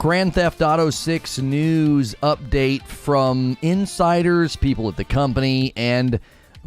Grand Theft Auto 6 news update from insiders, people at the company, and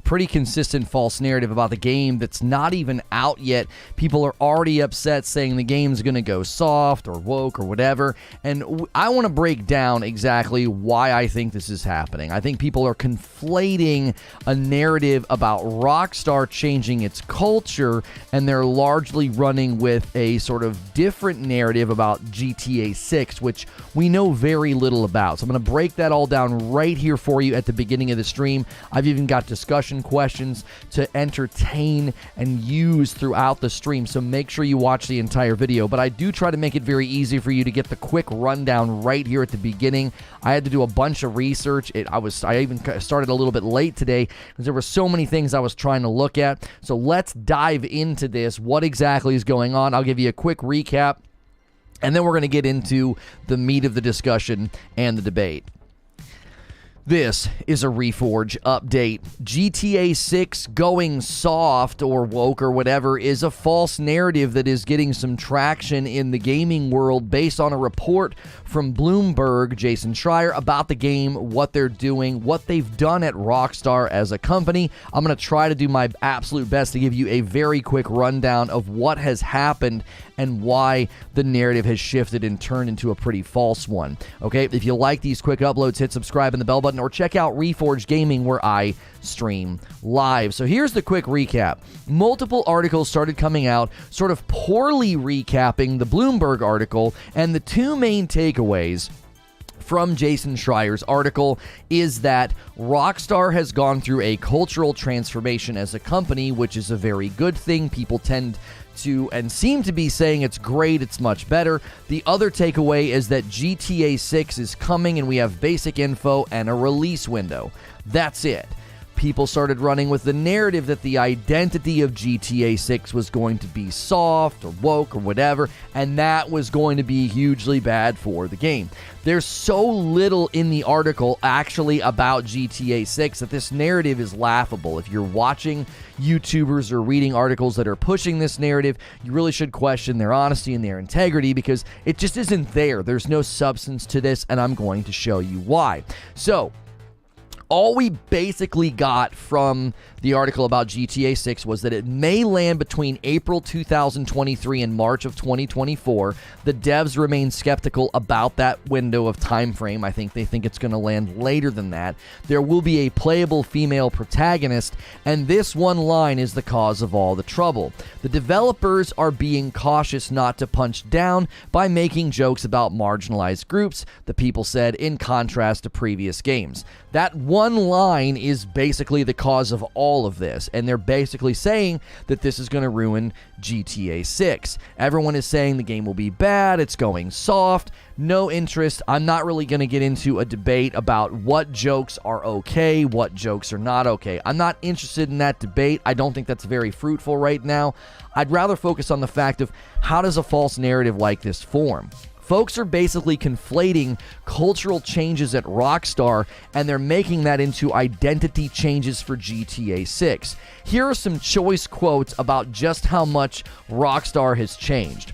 pretty consistent false narrative about the game that's not even out yet. People are already upset saying the game's going to go soft or woke or whatever, and I want to break down exactly why I think this is happening. I think people are conflating a narrative about Rockstar changing its culture, and they're largely running with a sort of different narrative about GTA 6, which we know very little about. So I'm going to break that all down right here for you at the beginning of the stream. I've even got discussion questions to entertain and use throughout the stream, so make sure you watch the entire video. But I do try to make it very easy for you to get the quick rundown right here at the beginning. I had to do a bunch of research. I even started a little bit late today because there were so many things I was trying to look at. So let's dive into this. What exactly is going on? I'll give you a quick recap, and then we're going to get into the meat of the discussion and the debate. This is a Reforge update. GTA 6 going soft or woke or whatever is a false narrative that is getting some traction in the gaming world based on a report from Bloomberg, Jason Schreier, about the game, what they're doing, what they've done at Rockstar as a company. I'm going to try to do my absolute best to give you a very quick rundown of what has happened and why the narrative has shifted and turned into a pretty false one. Okay, if you like these quick uploads, hit subscribe and the bell button, or check out Reforge Gaming where I stream live. So here's the quick recap. Multiple articles started coming out, sort of poorly recapping the Bloomberg article, and the two main takeaways from Jason Schreier's article is that Rockstar has gone through a cultural transformation as a company, which is a very good thing. People tend to and seem to be saying it's great, it's much better. The other takeaway is that GTA 6 is coming and we have basic info and a release window. That's it. People started running with the narrative that the identity of GTA 6 was going to be soft or woke or whatever, and that was going to be hugely bad for the game. There's so little in the article actually about GTA 6 that this narrative is laughable. If you're watching YouTubers or reading articles that are pushing this narrative, you really should question their honesty and their integrity, because it just isn't there. There's no substance to this, and I'm going to show you why. So, all we basically got from the article about GTA 6 was that it may land between April 2023 and March of 2024. The devs remain skeptical about that window of time frame. I think they think it's going to land later than that. There will be a playable female protagonist, and this one line is the cause of all the trouble. The developers are being cautious not to punch down by making jokes about marginalized groups, the people said, in contrast to previous games. That one line is basically the cause of all of this, and they're basically saying that this is going to ruin GTA 6. Everyone is saying the game will be bad, it's going soft, no interest. I'm not really going to get into a debate about what jokes are okay, what jokes are not okay. I'm not interested in that debate. I don't think that's very fruitful right now. I'd rather focus on the fact of how does a false narrative like this form. Folks are basically conflating cultural changes at Rockstar, and they're making that into identity changes for GTA 6. Here are some choice quotes about just how much Rockstar has changed.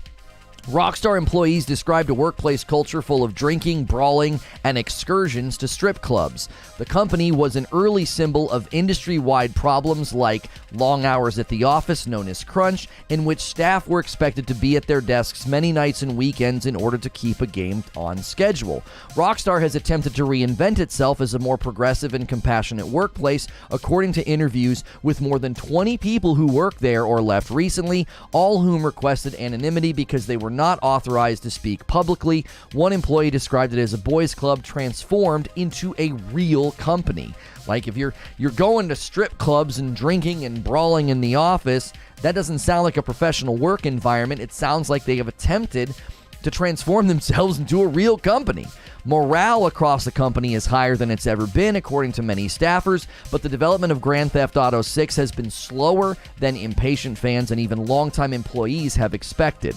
Rockstar employees described a workplace culture full of drinking, brawling, and excursions to strip clubs. The company was an early symbol of industry-wide problems like long hours at the office, known as crunch, in which staff were expected to be at their desks many nights and weekends in order to keep a game on schedule. Rockstar has attempted to reinvent itself as a more progressive and compassionate workplace, according to interviews with more than 20 people who work there or left recently, all whom requested anonymity because they were not authorized to speak publicly. One employee described it as a boys' club transformed into a real company. Like, if you're going to strip clubs and drinking and brawling in the office, that doesn't sound like a professional work environment. It sounds like they have attempted to transform themselves into a real company. Morale across the company is higher than it's ever been, according to many staffers, but the development of Grand Theft Auto 6 has been slower than impatient fans and even longtime employees have expected.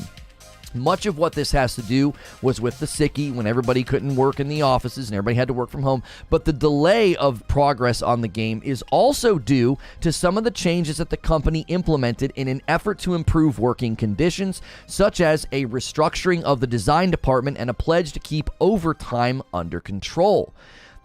Much of what this has to do was with the sickie when everybody couldn't work in the offices and everybody had to work from home. But the delay of progress on the game is also due to some of the changes that the company implemented in an effort to improve working conditions, such as a restructuring of the design department and a pledge to keep overtime under control.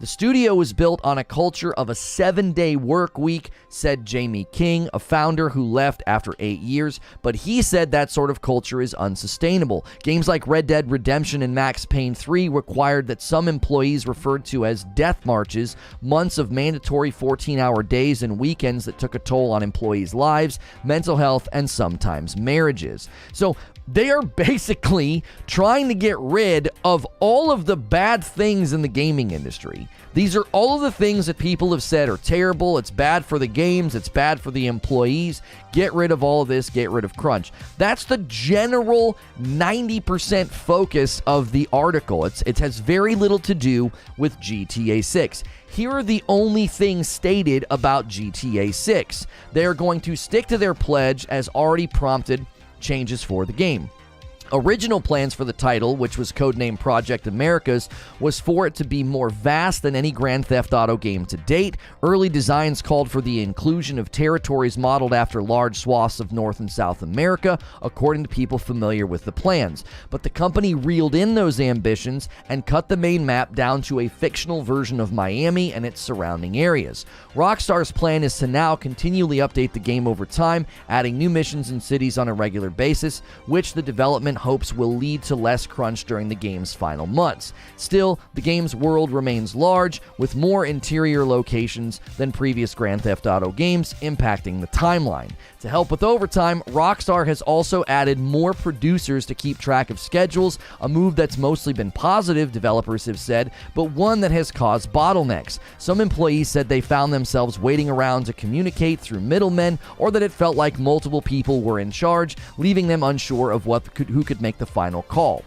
The studio was built on a culture of a 7-day work week, said Jamie King, a founder who left after 8 years, but he said that sort of culture is unsustainable. Games like Red Dead Redemption and Max Payne 3 required that some employees referred to as death marches, months of mandatory 14-hour days and weekends that took a toll on employees' lives, mental health, and sometimes marriages. So they are basically trying to get rid of all of the bad things in the gaming industry. These are all of the things that people have said are terrible. It's bad for the games. It's bad for the employees. Get rid of all of this. Get rid of crunch. That's the general 90% focus of the article. It has very little to do with GTA 6. Here are the only things stated about GTA 6. They are going to stick to their pledge as already prompted changes for the game. Original plans for the title, which was codenamed Project Americas, was for it to be more vast than any Grand Theft Auto game to date. Early designs called for the inclusion of territories modeled after large swaths of North and South America, according to people familiar with the plans. But the company reeled in those ambitions and cut the main map down to a fictional version of Miami and its surrounding areas. Rockstar's plan is to now continually update the game over time, adding new missions and cities on a regular basis, which the development hopes will lead to less crunch during the game's final months. Still, the game's world remains large, with more interior locations than previous Grand Theft Auto games, impacting the timeline. To help with overtime, Rockstar has also added more producers to keep track of schedules, a move that's mostly been positive, developers have said, but one that has caused bottlenecks. Some employees said they found themselves waiting around to communicate through middlemen, or that it felt like multiple people were in charge, leaving them unsure of who could make the final call.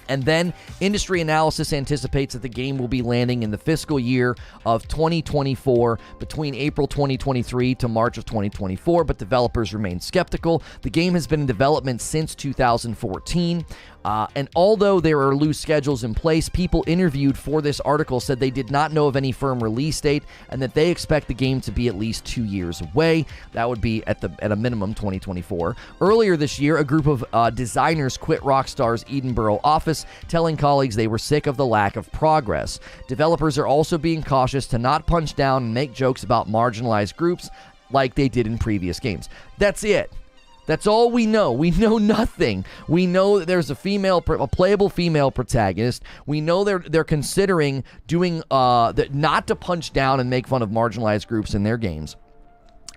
And then industry analysis anticipates that the game will be landing in the fiscal year of 2024, between April 2023 to March of 2024, but developers remain skeptical. The game has been in development since 2014. And although there are loose schedules in place, people interviewed for this article said they did not know of any firm release date and that they expect the game to be at least 2 years away. That would be at a minimum 2024. Earlier this year, a group of designers quit Rockstar's Edinburgh office, telling colleagues they were sick of the lack of progress. Developers are also being cautious to not punch down and make jokes about marginalized groups like they did in previous games. That's it. That's all we know. We know nothing. We know that there's a playable female protagonist. We know they're considering doing not to punch down and make fun of marginalized groups in their games.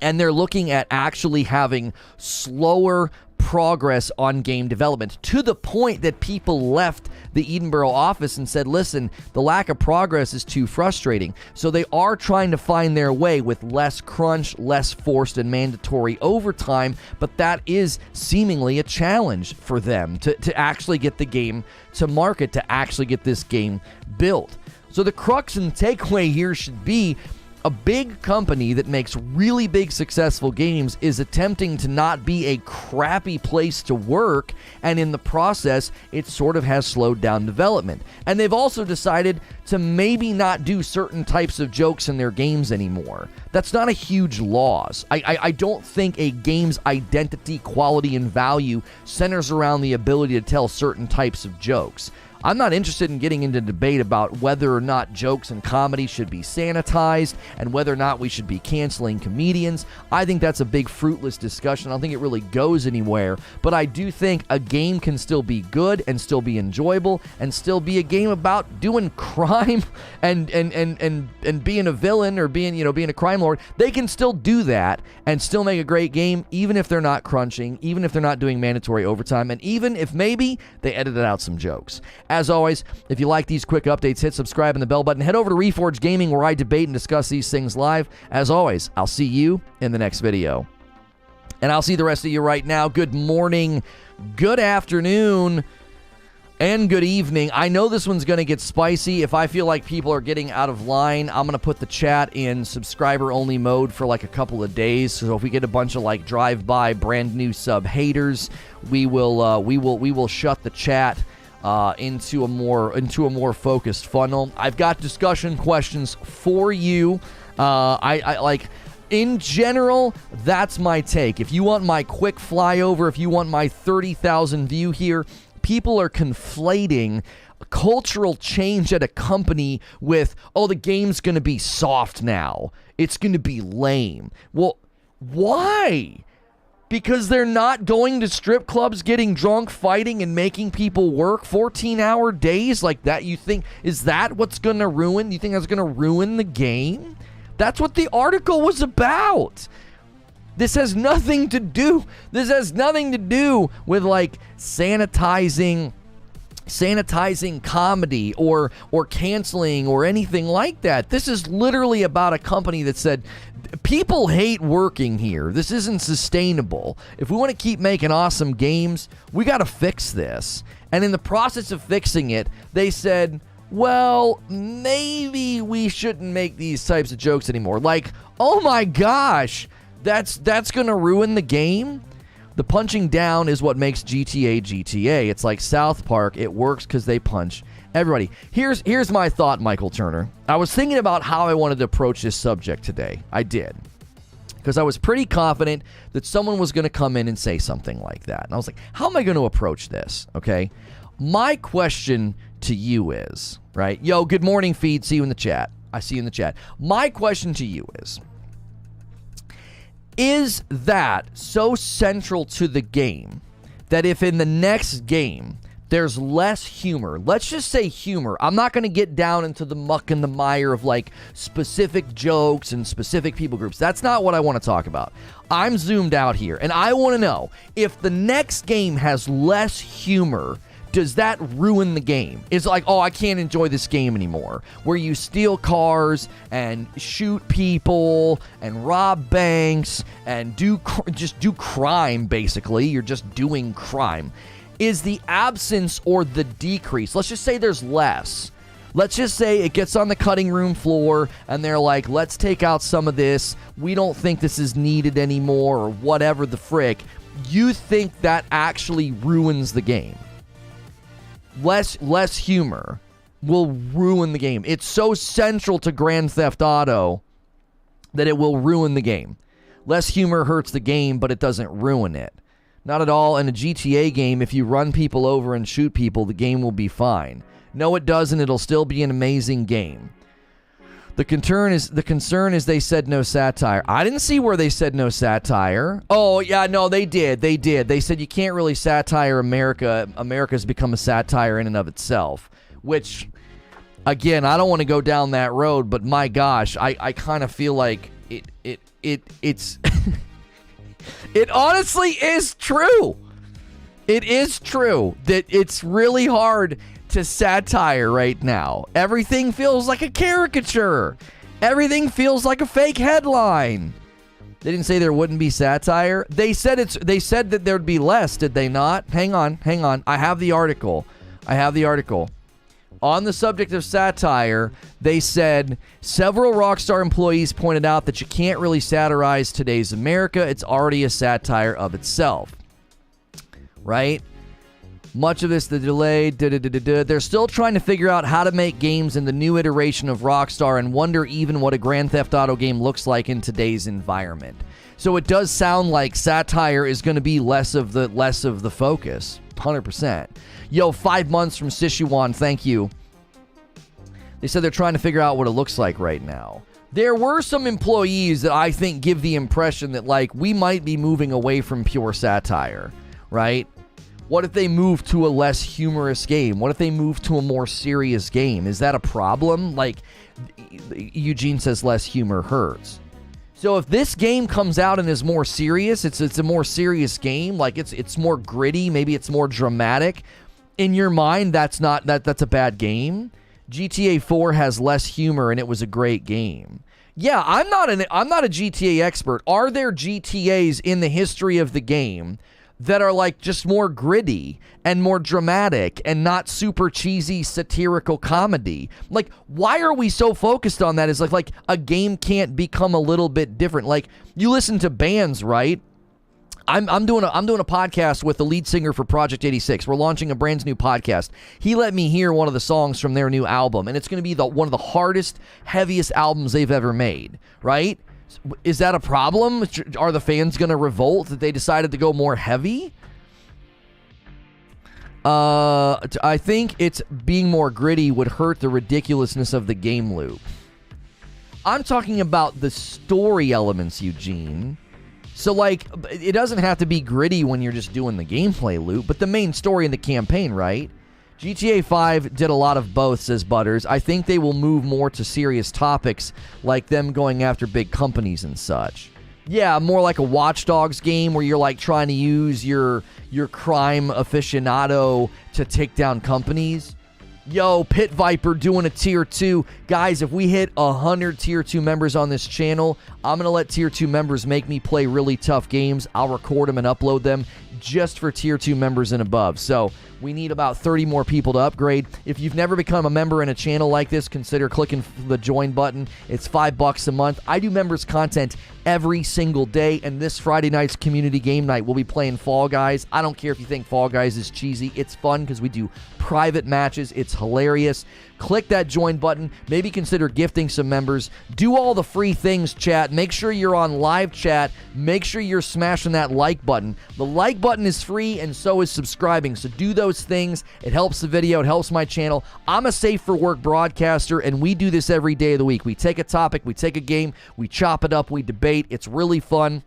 And they're looking at actually having slower progress on game development, to the point that people left the Edinburgh office and said, listen, the lack of progress is too frustrating. So they are trying to find their way with less crunch, less forced and mandatory overtime, but that is seemingly a challenge for them to actually get the game to market, to actually get this game built. So the crux and takeaway here should be, a big company that makes really big successful games is attempting to not be a crappy place to work, and in the process, it sort of has slowed down development. And they've also decided to maybe not do certain types of jokes in their games anymore. That's not a huge loss. I don't think a game's identity, quality, and value centers around the ability to tell certain types of jokes. I'm not interested in getting into debate about whether or not jokes and comedy should be sanitized and whether or not we should be canceling comedians. I think that's a big fruitless discussion. I don't think it really goes anywhere. But I do think a game can still be good and still be enjoyable and still be a game about doing crime and being a villain or being a crime lord. They can still do that and still make a great game, even if they're not crunching, even if they're not doing mandatory overtime, and even if maybe they edited out some jokes. As always, if you like these quick updates, hit subscribe and the bell button. Head over to Reforge Gaming, where I debate and discuss these things live. As always, I'll see you in the next video. And I'll see the rest of you right now. Good morning, good afternoon, And good evening. I know this one's going to get spicy. If I feel like people are getting out of line, I'm going to put the chat in subscriber-only mode for like a couple of days. So if we get a bunch of like drive-by brand new sub haters, we will shut the chat into a more focused funnel. I've got discussion questions for you. I like. In general, that's my take. If you want my quick flyover, if you want my 30,000 view here, people are conflating cultural change at a company with, oh, the game's going to be soft now. It's going to be lame. Well, why? Because they're not going to strip clubs, getting drunk, fighting, and making people work 14-hour days like that. You think, is that what's going to ruin? You think that's going to ruin the game? That's what the article was about. This has nothing to do with like sanitizing comedy or canceling or anything like that. This is literally about a company that said people hate working here. This isn't sustainable. If we want to keep making awesome games, we got to fix this. And in the process of fixing it, they said, well, maybe we shouldn't make these types of jokes anymore. Like, oh my gosh, that's going to ruin the game. The punching down is what makes GTA. It's like South Park. It works because they punch everybody. Here's my thought, Michael Turner. I was thinking about how I wanted to approach this subject today. I did. Because I was pretty confident that someone was going to come in and say something like that. And I was like, how am I going to approach this? Okay. My question to you is, right? Yo, good morning, feed. See you in the chat. I see you in the chat. My question to you is that so central to the game that if in the next game there's less humor, let's just say humor, I'm not going to get down into the muck and the mire of like specific jokes and specific people groups. That's not what I want to talk about. I'm zoomed out here, and I want to know if the next game has less humor, does that ruin the game? It's like, oh, I can't enjoy this game anymore. Where you steal cars and shoot people and rob banks and just do crime, basically. You're just doing crime. Is the absence or the decrease? Let's just say there's less. Let's just say it gets on the cutting room floor and they're like, let's take out some of this. We don't think this is needed anymore or whatever the frick. You think that actually ruins the game? Less humor will ruin the game. It's so central to Grand Theft Auto that it will ruin the game. Less humor hurts the game, but it doesn't ruin it. Not at all. In a GTA game, if you run people over and shoot people, the game will be fine. No, it doesn't. It'll still be an amazing game. The concern is they said no satire. I didn't see where they said no satire. Oh, yeah, no, they did. They said you can't really satire America. America's become a satire in and of itself, which, again, I don't want to go down that road, but my gosh, I kind of feel like it's it honestly is true. It is true that it's really hard to satire right now. Everything feels like a caricature. Everything feels like a fake headline. They didn't say there wouldn't be satire. They said that there'd be less, did they not? Hang on. I have the article. On the subject of satire, they said several Rockstar employees pointed out that you can't really satirize today's America. It's already a satire of itself. Right? Much of this, the delay, they're still trying to figure out how to make games in the new iteration of Rockstar and wonder even what a Grand Theft Auto game looks like in today's environment. So it does sound like satire is going to be less of the focus. 100%. Yo, 5 months from Sichuan, thank you. They said they're trying to figure out what it looks like right now. There were some employees that I think give the impression that, like, we might be moving away from pure satire, right? What if they move to a less humorous game? What if they move to a more serious game? Is that a problem? Like, Eugene says less humor hurts. So if this game comes out and is more serious, it's a more serious game, like it's more gritty, maybe it's more dramatic. In your mind, that's a bad game. GTA 4 has less humor and it was a great game. Yeah, I'm not a GTA expert. Are there GTAs in the history of the game that are like just more gritty and more dramatic and not super cheesy satirical comedy. Like, why are we so focused on that? Is like a game can't become a little bit different. Like, you listen to bands, right? I'm doing a podcast with the lead singer for Project 86. We're launching a brand new podcast. He let me hear one of the songs from their new album, and it's going to be one of the hardest, heaviest albums they've ever made, right? Is that a problem? Are the fans going to revolt that they decided to go more heavy? I think it's being more gritty would hurt the ridiculousness of the game loop. I'm talking about the story elements, Eugene. So, like, it doesn't have to be gritty when you're just doing the gameplay loop, but the main story in the campaign, right? GTA 5 did a lot of both, says Butters. I think they will move more to serious topics, like them going after big companies and such. Yeah, more like a Watch Dogs game where you're, like, trying to use your crime aficionado to take down companies. Yo, Pit Viper doing a tier 2. Guys, if we hit 100 tier 2 members on this channel, I'm going to let tier 2 members make me play really tough games. I'll record them and upload them just for tier 2 members and above. So we need about 30 more people to upgrade. If you've never become a member in a channel like this, consider clicking the join button. It's $5 a month. I do members content every single day, and this Friday night's community game night, we'll be playing Fall Guys. I don't care if you think Fall Guys is cheesy. It's fun because we do private matches. It's hilarious. Click that join button. Maybe consider gifting some members. Do all the free things, chat. Make sure you're on live chat. Make sure you're smashing that like button. The like button is free, and so is subscribing. So do those things. It helps the video. It helps my channel. I'm a safe for work broadcaster, and we do this every day of the week. We take a topic, we take a game, we chop it up, we debate. It's really fun.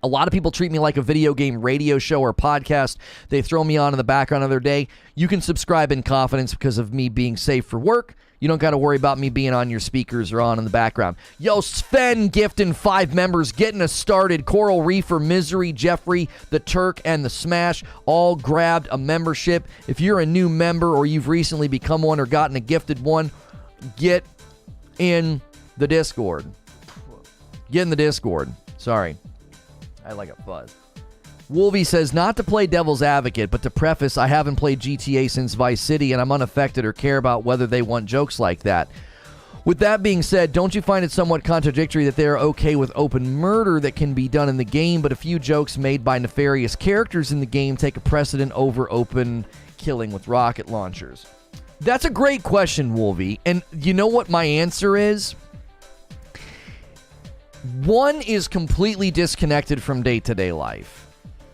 A lot of people treat me like a video game radio show or podcast. They throw me on in the background of their day. You can subscribe in confidence because of me being safe for work. You don't got to worry about me being on your speakers or on in the background. Yo, Sven gifting 5 members, getting us started. Coral Reefer, Misery, Jeffrey, the Turk, and the Smash all grabbed a membership. If you're a new member or you've recently become one or gotten a gifted one, get in the Discord. Get in the Discord. Sorry. I like a fuzz. Wolvie says, not to play devil's advocate, but to preface, I haven't played GTA since Vice City, and I'm unaffected or care about whether they want jokes like that. With that being said, don't you find it somewhat contradictory that they are okay with open murder that can be done in the game, but a few jokes made by nefarious characters in the game take a precedent over open killing with rocket launchers? That's a great question, Wolvie. And you know what my answer is? One is completely disconnected from day-to-day life.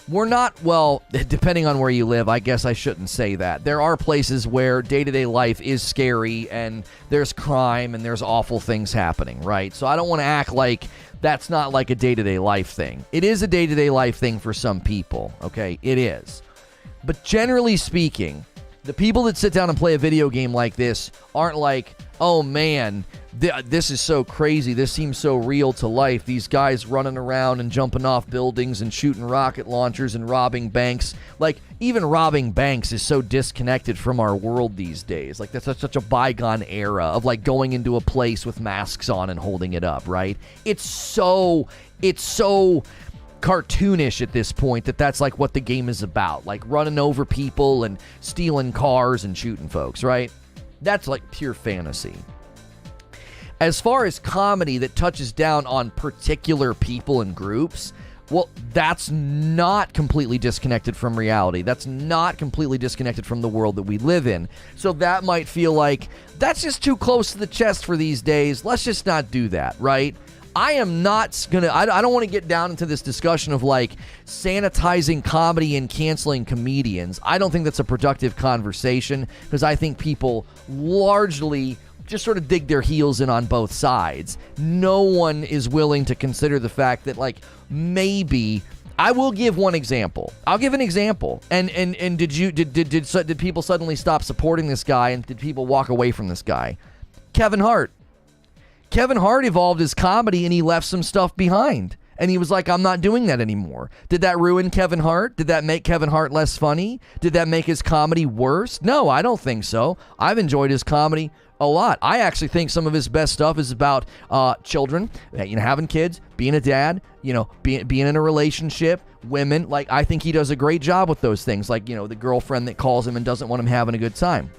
We're not, well, depending on where you live, I guess I shouldn't say that. There are places where day-to-day life is scary and there's crime and there's awful things happening, right? So I don't want to act like that's not like a day-to-day life thing. It is a day-to-day life thing for some people, okay? It is. But generally speaking, the people that sit down and play a video game like this aren't like, oh man, this is so crazy. This seems so real to life. These guys running around and jumping off buildings and shooting rocket launchers and robbing banks. Like, even robbing banks is so disconnected from our world these days. Like, that's such a bygone era of, like, going into a place with masks on and holding it up, right? It's so cartoonish at this point that's like what the game is about. Like, running over people and stealing cars and shooting folks, right? That's like pure fantasy. As far as comedy that touches down on particular people and groups, well, that's not completely disconnected from reality. That's not completely disconnected from the world that we live in. So that might feel like that's just too close to the chest for these days. Let's just not do that, right? I am not gonna, I don't want to get down into this discussion of like sanitizing comedy and canceling comedians. I don't think that's a productive conversation because I think people largely just sort of dig their heels in on both sides. No one is willing to consider the fact that, like, maybe I will give one example. I'll give an example. And did people suddenly stop supporting this guy, and did people walk away from this guy? Kevin Hart. Kevin Hart evolved his comedy and he left some stuff behind. And he was like, I'm not doing that anymore. Did that ruin Kevin Hart? Did that make Kevin Hart less funny? Did that make his comedy worse? No, I don't think so. I've enjoyed his comedy A lot. I actually think some of his best stuff is about children, having kids, being a dad, being in a relationship, women. Like, I think he does a great job with those things. Like, the girlfriend that calls him and doesn't want him having a good time.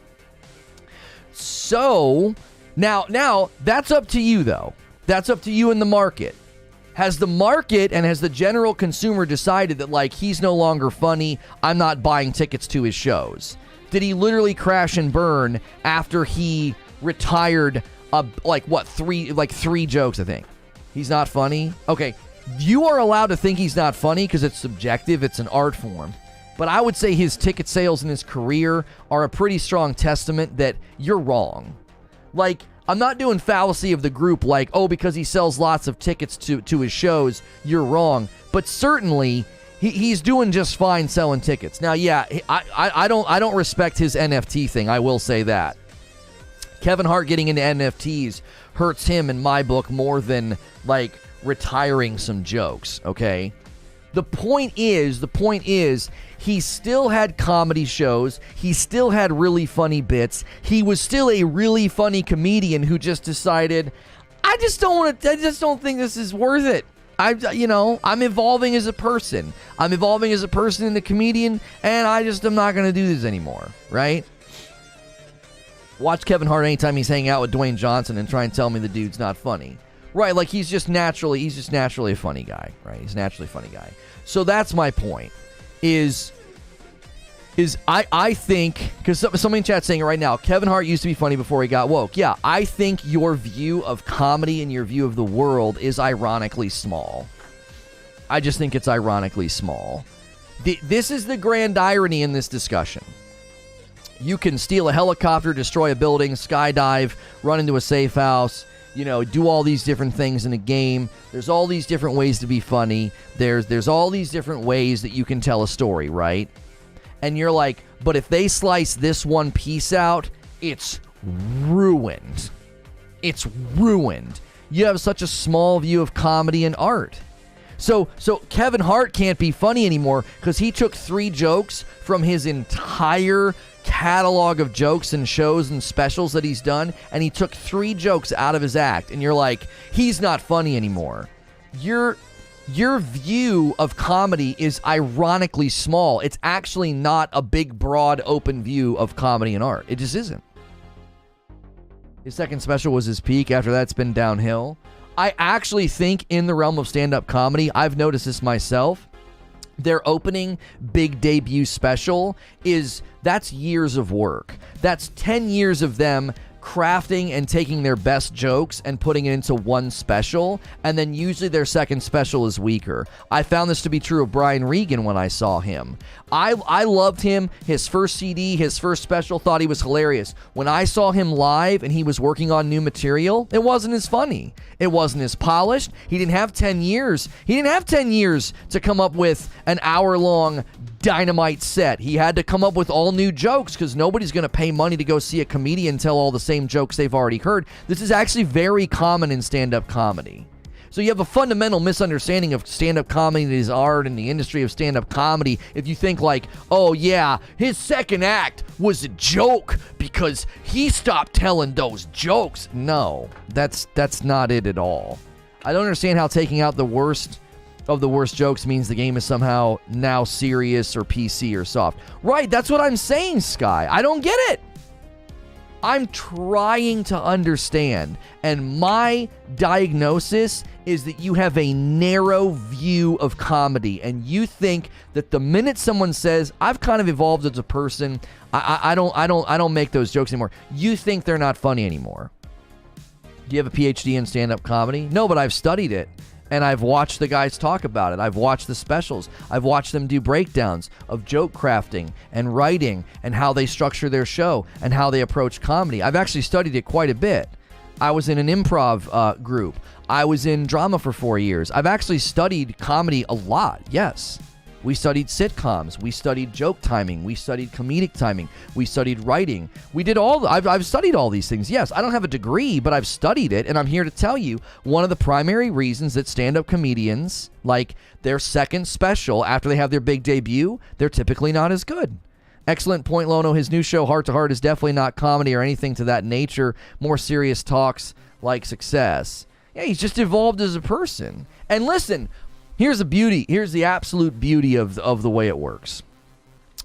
So, now that's up to you, though. That's up to you in the market. Has the market and has the general consumer decided that, like, he's no longer funny, I'm not buying tickets to his shows? Did he literally crash and burn after he retired, three jokes, I think? He's not funny? Okay, you are allowed to think he's not funny because it's subjective, it's an art form. But I would say his ticket sales and his career are a pretty strong testament that you're wrong. Like, I'm not doing fallacy of the group like, oh, because he sells lots of tickets to his shows, you're wrong. But certainly, he's doing just fine selling tickets. Now, yeah, I don't respect his NFT thing. I will say that. Kevin Hart getting into NFTs hurts him in my book more than, like, retiring some jokes, okay? The point is, he still had comedy shows. He still had really funny bits. He was still a really funny comedian who just decided, I just don't think this is worth it. I'm evolving as a person. I'm evolving as a person and a comedian, and I'm not going to do this anymore, right? Watch Kevin Hart anytime he's hanging out with Dwayne Johnson and try and tell me the dude's not funny. Right, like he's just naturally a funny guy, right? He's naturally a funny guy. So that's my point, is I think, because somebody in chat saying it right now, Kevin Hart used to be funny before he got woke. Yeah, I think your view of comedy and your view of the world is ironically small. I just think it's ironically small. This is the grand irony in this discussion. You can steal a helicopter, destroy a building, skydive, run into a safe house, do all these different things in a game. There's all these different ways to be funny. There's all these different ways that you can tell a story, right? And you're like, but if they slice this one piece out, it's ruined. It's ruined. You have such a small view of comedy and art. So Kevin Hart can't be funny anymore because he took 3 jokes from his entire catalog of jokes and shows and specials that he's done, and he took 3 jokes out of his act, and you're like, he's not funny anymore. Your view of comedy is ironically small. It's actually not a big, broad, open view of comedy and art. It just isn't. His second special was his peak. After that, it's been downhill. I actually think in the realm of stand-up comedy, I've noticed this myself, their opening big debut special that's years of work. That's 10 years of them crafting and taking their best jokes and putting it into one special, and then usually their second special is weaker. I found this to be true of Brian Regan when I saw him. I loved him, his first CD, his first special, thought he was hilarious. When I saw him live and he was working on new material, it wasn't as funny. It wasn't as polished. He didn't have 10 years. He didn't have 10 years to come up with an hour-long dynamite set. He had to come up with all new jokes because nobody's going to pay money to go see a comedian tell all the same jokes they've already heard. This is actually very common in stand-up comedy. So you have a fundamental misunderstanding of stand-up comedy, his art, and the industry of stand-up comedy if you think like, oh yeah, his second act was a joke because he stopped telling those jokes. No, that's not it at all. I don't understand how taking out the worst of the worst jokes means the game is somehow now serious or PC or soft. Right, that's what I'm saying, Sky. I don't get it. I'm trying to understand, and my diagnosis is that you have a narrow view of comedy, and you think that the minute someone says, I've kind of evolved as a person, I don't make those jokes anymore, you think they're not funny anymore. Do you have a PhD in stand-up comedy? No, but I've studied it. And I've watched the guys talk about it. I've watched the specials. I've watched them do breakdowns of joke crafting and writing and how they structure their show and how they approach comedy. I've actually studied it quite a bit. I was in an improv group. I was in drama for 4 years. I've actually studied comedy a lot, yes. We studied sitcoms. We studied joke timing. We studied comedic timing. We studied writing. We did I've studied all these things. Yes, I don't have a degree, but I've studied it, and I'm here to tell you one of the primary reasons that stand-up comedians, like their second special after they have their big debut, they're typically not as good. Excellent point, Lono. His new show, Heart to Heart, is definitely not comedy or anything to that nature. More serious talks like success. Yeah, he's just evolved as a person. And listen, here's the beauty. Here's the absolute beauty of the way it works.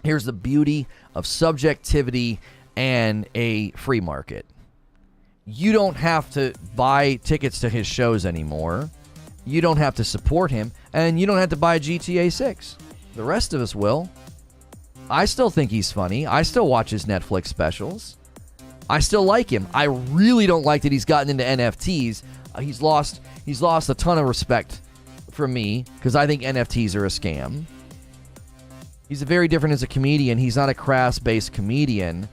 Here's the beauty of subjectivity and a free market. You don't have to buy tickets to his shows anymore. You don't have to support him. And you don't have to buy GTA 6. The rest of us will. I still think he's funny. I still watch his Netflix specials. I still like him. I really don't like that he's gotten into NFTs. He's lost a ton of respect from me because I think NFTs are a scam. He's very different as a comedian. He's not a crass-based comedian.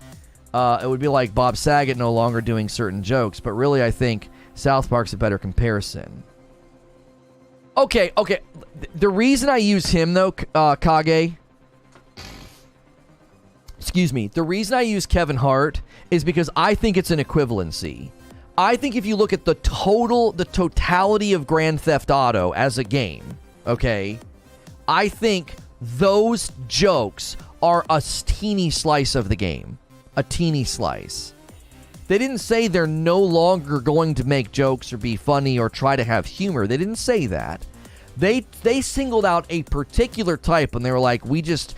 It would be like Bob Saget no longer doing certain jokes, but really I think South Park's a better comparison. Okay. The reason I use him, though, Kage... Excuse me. The reason I use Kevin Hart is because I think it's an equivalency. I think if you look at the totality of Grand Theft Auto as a game, okay, I think those jokes are a teeny slice of the game. A teeny slice. They didn't say they're no longer going to make jokes or be funny or try to have humor. They didn't say that. They singled out a particular type and they were like, we just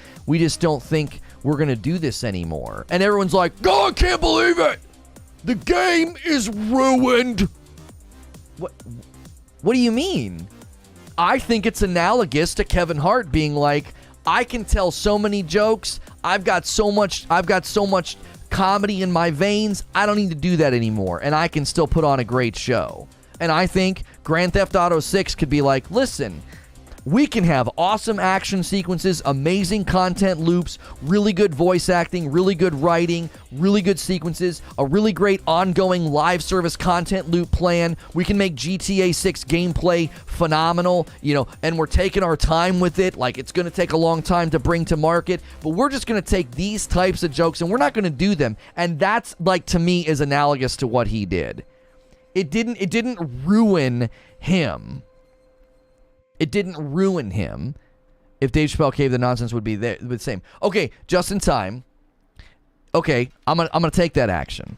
don't think we're going to do this anymore. And everyone's like, oh, I can't believe it. The game is ruined. What do you mean? I think it's analogous to Kevin Hart being like, I can tell so many jokes. I've got so much comedy in my veins. I don't need to do that anymore. And I can still put on a great show. And I think Grand Theft Auto 6 could be like, listen, we can have awesome action sequences, amazing content loops, really good voice acting, really good writing, really good sequences, a really great ongoing live service content loop plan. We can make GTA 6 gameplay phenomenal, and we're taking our time with it. Like, it's going to take a long time to bring to market, but we're just going to take these types of jokes and we're not going to do them. And that's, like, to me, is analogous to what he did. It didn't ruin him. It didn't ruin him. If Dave Chappelle caved, the nonsense would be the same. Okay, just in time. Okay, I'm gonna take that action.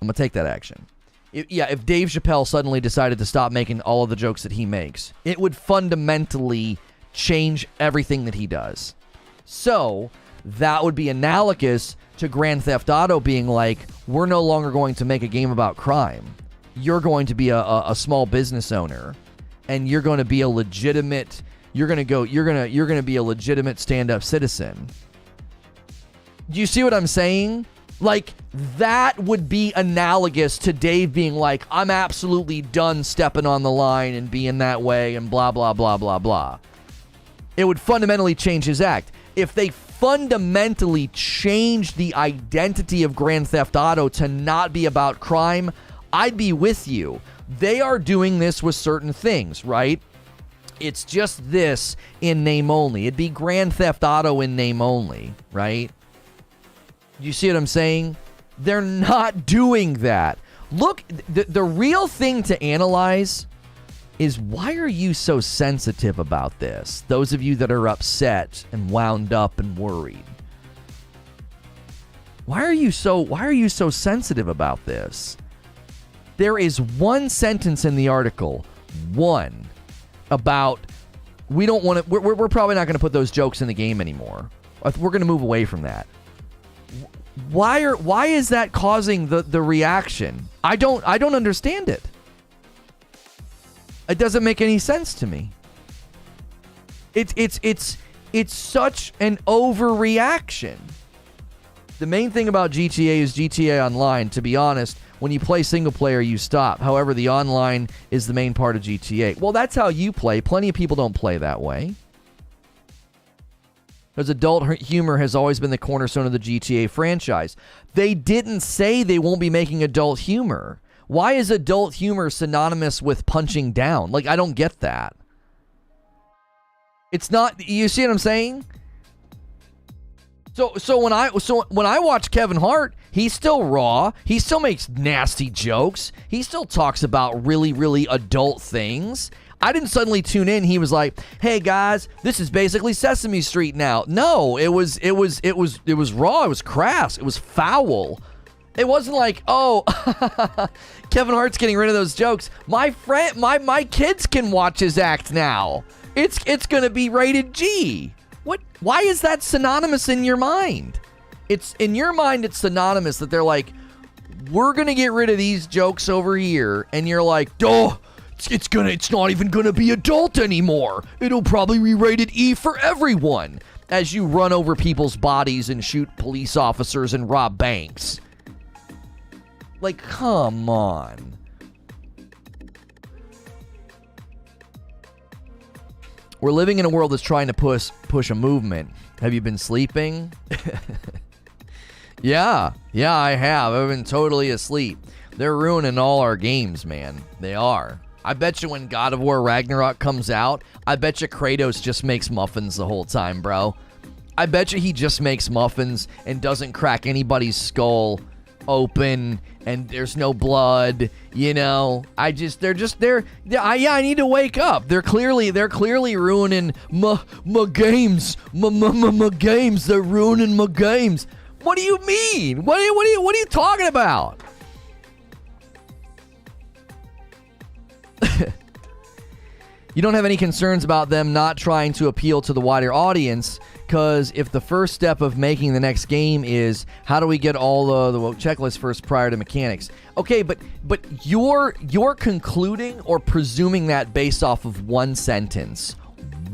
If Dave Chappelle suddenly decided to stop making all of the jokes that he makes, it would fundamentally change everything that he does. So that would be analogous to Grand Theft Auto being like, we're no longer going to make a game about crime. You're going to be a small business owner. And you're going to be a legitimate. You're going to be a legitimate stand-up citizen. Do you see what I'm saying? Like, that would be analogous to Dave being like, I'm absolutely done stepping on the line and being that way and blah blah blah blah blah. It would fundamentally change his act. If they fundamentally changed the identity of Grand Theft Auto to not be about crime, I'd be with you. They are doing this with certain things, right? It's just this in name only. It'd be Grand Theft Auto in name only, right? You see what I'm saying? They're not doing that. Look, the real thing to analyze is, why are you so sensitive about this? Those of you that are upset and wound up and worried. Why are you so sensitive about this? There is one sentence in the article, about we don't want to. We're probably not going to put those jokes in the game anymore. We're going to move away from that. Why is that causing the reaction? I don't understand it. It doesn't make any sense to me. It's such an overreaction. The main thing about GTA is GTA Online, to be honest. When you play single player, you stop. However, the online is the main part of GTA. Well, that's how you play. Plenty of people don't play that way. Because adult humor has always been the cornerstone of the GTA franchise. They didn't say they won't be making adult humor. Why is adult humor synonymous with punching down? Like, I don't get that. It's not. You see what I'm saying? So when I watch Kevin Hart, he's still raw. He still makes nasty jokes. He still talks about really, really adult things. I didn't suddenly tune in. He was like, "Hey guys, this is basically Sesame Street now." No, it was raw. It was crass. It was foul. It wasn't like, "Oh, Kevin Hart's getting rid of those jokes. My kids can watch his act now. It's going to be rated G." What? Why is that synonymous in your mind? It's in your mind. It's synonymous that they're like, "We're going to get rid of these jokes over here," and you're like, "Oh, it's not even going to be adult anymore. It'll probably be rated E for everyone," as you run over people's bodies and shoot police officers and rob banks. Like, come on. We're living in a world that's trying to push a movement. Have you been sleeping? Yeah, I have. I've been totally asleep. They're ruining all our games, man. They are. I bet you when God of War Ragnarok comes out, I bet you Kratos just makes muffins the whole time, bro. I bet you he just makes muffins and doesn't crack anybody's skull open, and there's no blood, you know. I need to wake up. They're clearly ruining my games. My games. They're ruining my games. What do you mean? What are you talking about? You don't have any concerns about them not trying to appeal to the wider audience, because if the first step of making the next game is how do we get all the checklist first prior to mechanics? Okay, but you're concluding or presuming that based off of one sentence.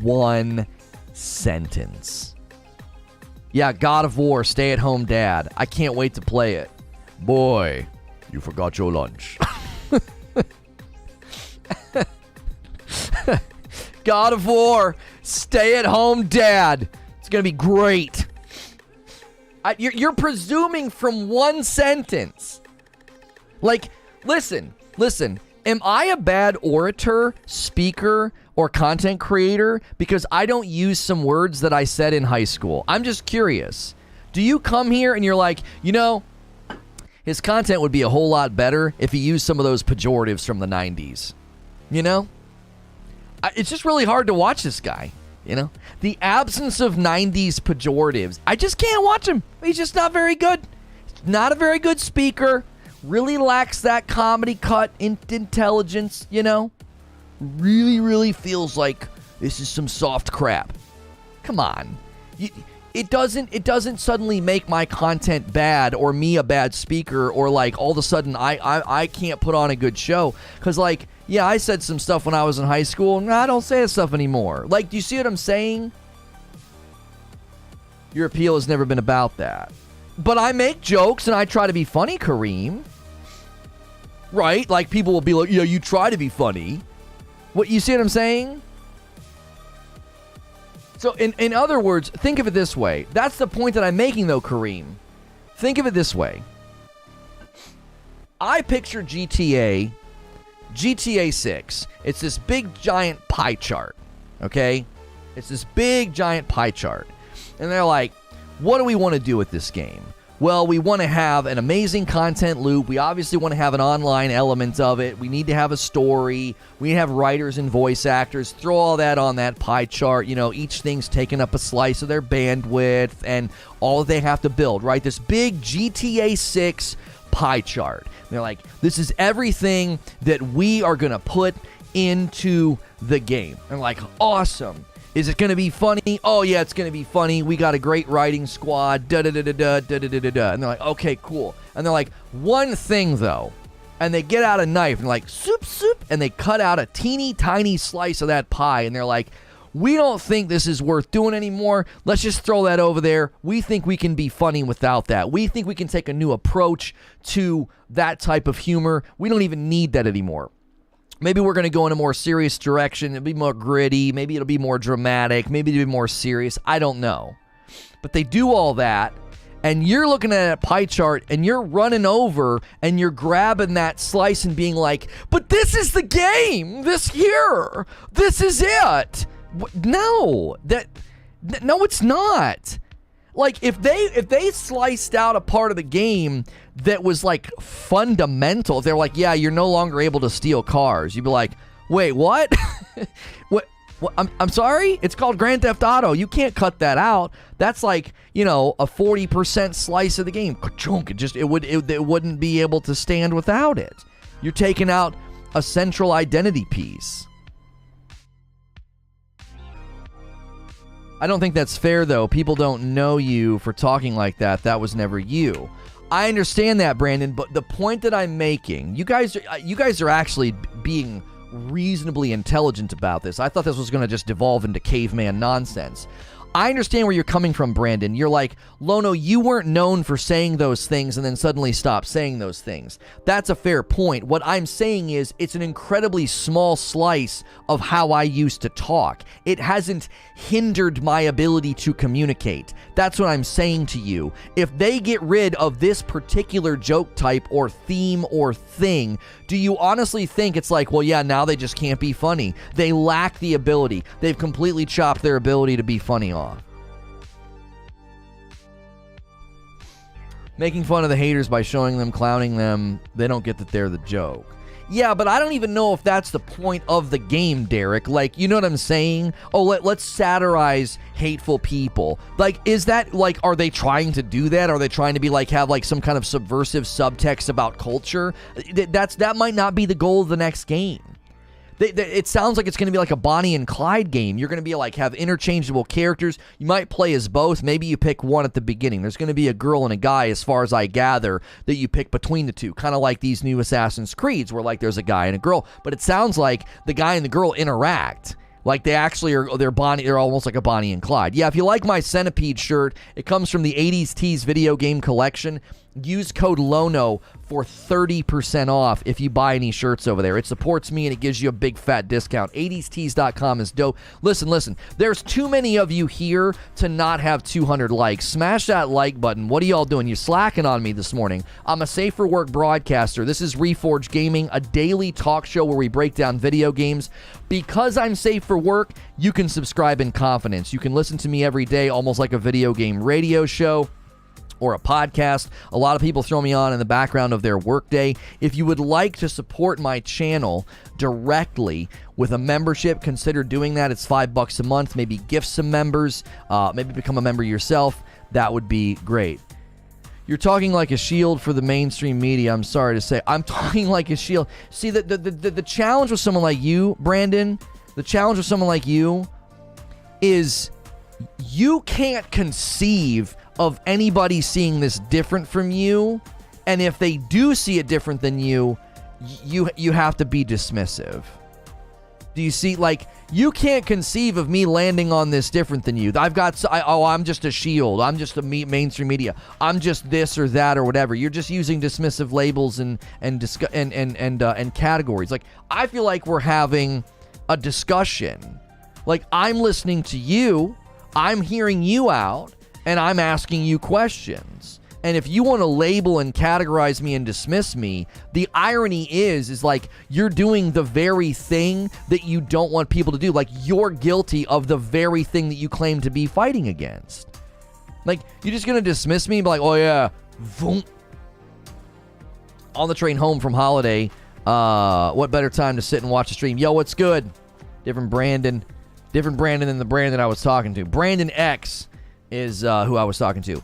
One sentence. Yeah, God of War, stay-at-home dad. I can't wait to play it. Boy, you forgot your lunch. God of War, stay-at-home dad. It's going to be great. You're presuming from one sentence. Like, listen. Am I a bad orator, speaker, or content creator because I don't use some words that I said in high school? I'm just curious. Do you come here and you're like, you know, his content would be a whole lot better if he used some of those pejoratives from the 90s? You know? It's just really hard to watch this guy, you know? The absence of 90s pejoratives. I just can't watch him. He's just not very good. Not a very good speaker. Really lacks that comedy cut intelligence, you know? Really feels like this is some soft crap. Come on. It doesn't suddenly make my content bad or me a bad speaker or like all of a sudden I can't put on a good show. Because like, yeah, I said some stuff when I was in high school and I don't say that stuff anymore. Like, do you see what I'm saying? Your appeal has never been about that. But I make jokes and I try to be funny, Kareem. Right? Like, people will be like, yeah, you try to be funny. What, you see what I'm saying? So, in other words, think of it this way. That's the point that I'm making, though, Kareem. Think of it this way. I picture GTA 6. It's this big, giant pie chart, okay? It's this big, giant pie chart. And they're like, what do we want to do with this game? Well, we want to have an amazing content loop. We obviously want to have an online element of it. We need to have a story. We need to have writers and voice actors. Throw all that on that pie chart. You know, each thing's taking up a slice of their bandwidth and all they have to build, right? This big GTA 6 pie chart. And they're like, this is everything that we are going to put into the game. And like, awesome. Is it going to be funny? Oh, yeah, it's going to be funny. We got a great writing squad. Da-da-da-da-da, da-da-da-da-da. And they're like, okay, cool. And they're like, one thing, though. And they get out a knife and like, soup. And they cut out a teeny tiny slice of that pie. And they're like, we don't think this is worth doing anymore. Let's just throw that over there. We think we can be funny without that. We think we can take a new approach to that type of humor. We don't even need that anymore. Maybe we're going to go in a more serious direction. It'll be more gritty. Maybe it'll be more dramatic. Maybe it'll be more serious. I don't know. But they do all that, and you're looking at a pie chart, and you're running over, and you're grabbing that slice and being like, but this is the game! This here! This is it! No! No, it's not! Like, if they sliced out a part of the game that was, like, fundamental, if they're like, yeah, you're no longer able to steal cars, you'd be like, Wait, what? What? I'm sorry? It's called Grand Theft Auto. You can't cut that out. That's like, a 40% slice of the game. Ka-chunk. It wouldn't be able to stand without it. You're taking out a central identity piece. I don't think that's fair, though. People don't know you for talking like that. That was never you. I understand that, Brandon, but the point that I'm making, you guys are actually being reasonably intelligent about this. I thought this was going to just devolve into caveman nonsense. I understand where you're coming from, Brandon. You're like, Lono, you weren't known for saying those things and then suddenly stopped saying those things. That's a fair point. What I'm saying is it's an incredibly small slice of how I used to talk. It hasn't hindered my ability to communicate. That's what I'm saying to you. If they get rid of this particular joke type or theme or thing, do you honestly think it's like, well, yeah, now they just can't be funny? They lack the ability. They've completely chopped their ability to be funny off. Making fun of the haters by showing them, clowning them, they don't get that they're the joke. Yeah, but I don't even know if that's the point of the game, Derek. Like, you know what I'm saying? Oh, let's satirize hateful people. Like, is that, like, are they trying to do that? Are they trying to be, like, have, like, some kind of subversive subtext about culture? That might not be the goal of the next game. It sounds like it's going to be like a Bonnie and Clyde game. You're going to be like, have interchangeable characters. You might play as both. Maybe you pick one at the beginning. There's going to be a girl and a guy, as far as I gather, that you pick between the two. Kind of like these new Assassin's Creeds where like there's a guy and a girl. But it sounds like the guy and the girl interact. Like they actually are, they're almost like a Bonnie and Clyde. Yeah, if you like my Centipede shirt, it comes from the 80s Tees video game collection. Use code LONO for 30% off if you buy any shirts over there. It supports me and it gives you a big fat discount. 80stees.com is dope. Listen. There's too many of you here to not have 200 likes. Smash that like button. What are y'all doing? You're slacking on me this morning. I'm a Safe for Work broadcaster. This is Reforge Gaming, a daily talk show where we break down video games. Because I'm safe for work, you can subscribe in confidence. You can listen to me every day, almost like a video game radio show or a podcast. A lot of people throw me on in the background of their workday. If you would like to support my channel directly with a membership, consider doing that. It's $5 a month. Maybe gift some members. Maybe become a member yourself. That would be great. You're talking like a shield for the mainstream media. I'm sorry to say. I'm talking like a shield. See, the challenge with someone like you, Brandon, the challenge with someone like you is you can't conceive of anybody seeing this different from you, and if they do see it different than you have to be dismissive. Do you see? Like, you can't conceive of me landing on this different than you. I'm just a shield. I'm just a mainstream media. I'm just this or that or whatever. You're just using dismissive labels and categories. Like, I feel like we're having a discussion. Like, I'm listening to you. I'm hearing you out. And I'm asking you questions. And if you want to label and categorize me and dismiss me, the irony is like you're doing the very thing that you don't want people to do. Like, you're guilty of the very thing that you claim to be fighting against. Like, you're just going to dismiss me and be like, oh yeah, voom. On the train home from holiday, what better time to sit and watch the stream? Yo, what's good? Different Brandon than the Brandon I was talking to. Brandon X is who I was talking to.